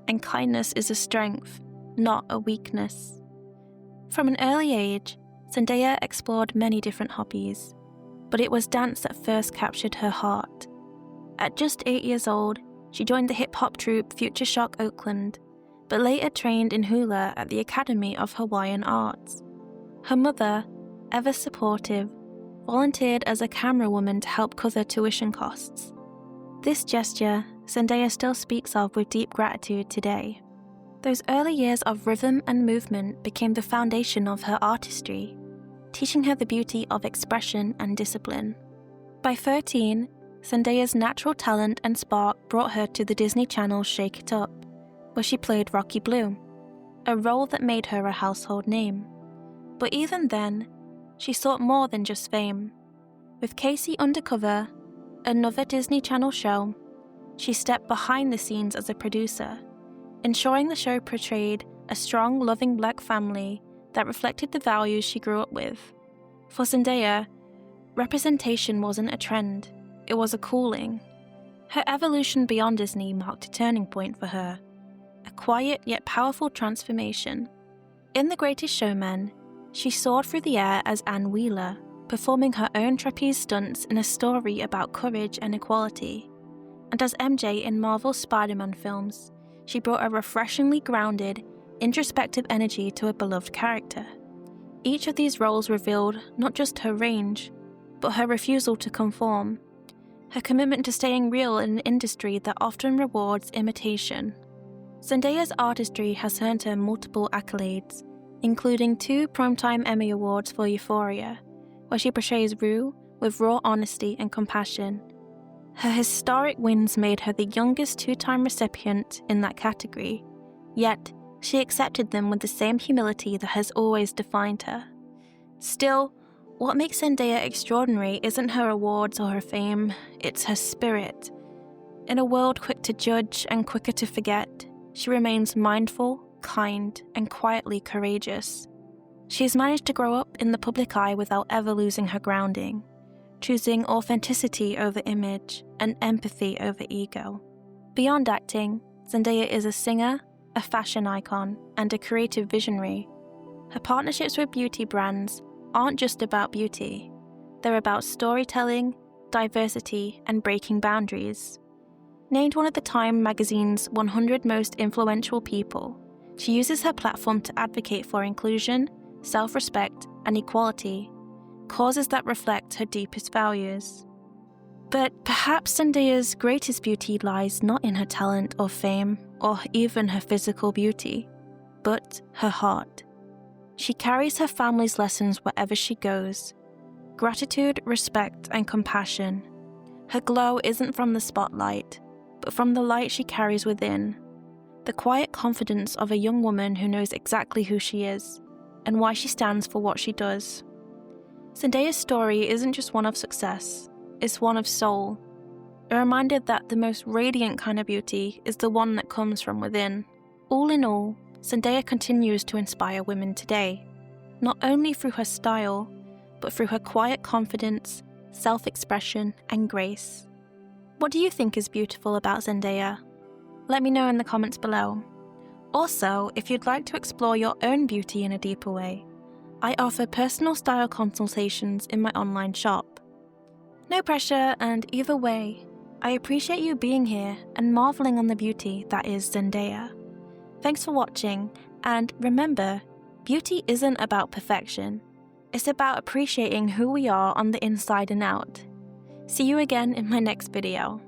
and kindness is a strength, not a weakness. From an early age, Zendaya explored many different hobbies, but it was dance that first captured her heart. At just 8 years old, she joined the hip-hop troupe Future Shock Oakland, but later trained in hula at the Academy of Hawaiian Arts. Her mother, ever supportive, volunteered as a camerawoman to help cover tuition costs. This gesture, Zendaya still speaks of with deep gratitude today. Those early years of rhythm and movement became the foundation of her artistry, teaching her the beauty of expression and discipline. By 13, Zendaya's natural talent and spark brought her to the Disney Channel's Shake It Up, where she played Rocky Blue, a role that made her a household name. But even then, she sought more than just fame. With Casey Undercover, another Disney Channel show, she stepped behind the scenes as a producer, ensuring the show portrayed a strong, loving Black family that reflected the values she grew up with. For Zendaya, representation wasn't a trend, it was a calling. Her evolution beyond Disney marked a turning point for her, a quiet yet powerful transformation. In The Greatest Showman, she soared through the air as Ann Wheeler, performing her own trapeze stunts in a story about courage and equality. And as MJ in Marvel's Spider-Man films, she brought a refreshingly grounded, introspective energy to a beloved character. Each of these roles revealed not just her range, but her refusal to conform, her commitment to staying real in an industry that often rewards imitation. Zendaya's artistry has earned her multiple accolades, including 2 Primetime Emmy Awards for Euphoria, where she portrays Rue with raw honesty and compassion. Her historic wins made her the youngest 2-time recipient in that category, yet she accepted them with the same humility that has always defined her. Still, what makes Zendaya extraordinary isn't her awards or her fame, it's her spirit. In a world quick to judge and quicker to forget, she remains mindful, kind, and quietly courageous. She has managed to grow up in the public eye without ever losing her grounding, choosing authenticity over image and empathy over ego. Beyond acting, Zendaya is a singer, a fashion icon, and a creative visionary. Her partnerships with beauty brands aren't just about beauty. They're about storytelling, diversity, and breaking boundaries. Named one of the Time magazine's 100 most influential people, she uses her platform to advocate for inclusion, self-respect, and equality, causes that reflect her deepest values. But perhaps Zendaya's greatest beauty lies not in her talent or fame, or even her physical beauty, but her heart. She carries her family's lessons wherever she goes. Gratitude, respect, and compassion. Her glow isn't from the spotlight, but from the light she carries within. The quiet confidence of a young woman who knows exactly who she is, and why she stands for what she does. Zendaya's story isn't just one of success, it's one of soul. A reminder that the most radiant kind of beauty is the one that comes from within. All in all, Zendaya continues to inspire women today, not only through her style, but through her quiet confidence, self-expression, and grace. What do you think is beautiful about Zendaya? Let me know in the comments below. Also, if you'd like to explore your own beauty in a deeper way, I offer personal style consultations in my online shop. No pressure, and either way, I appreciate you being here and marveling on the beauty that is Zendaya. Thanks for watching, and remember, beauty isn't about perfection. It's about appreciating who we are on the inside and out. See you again in my next video.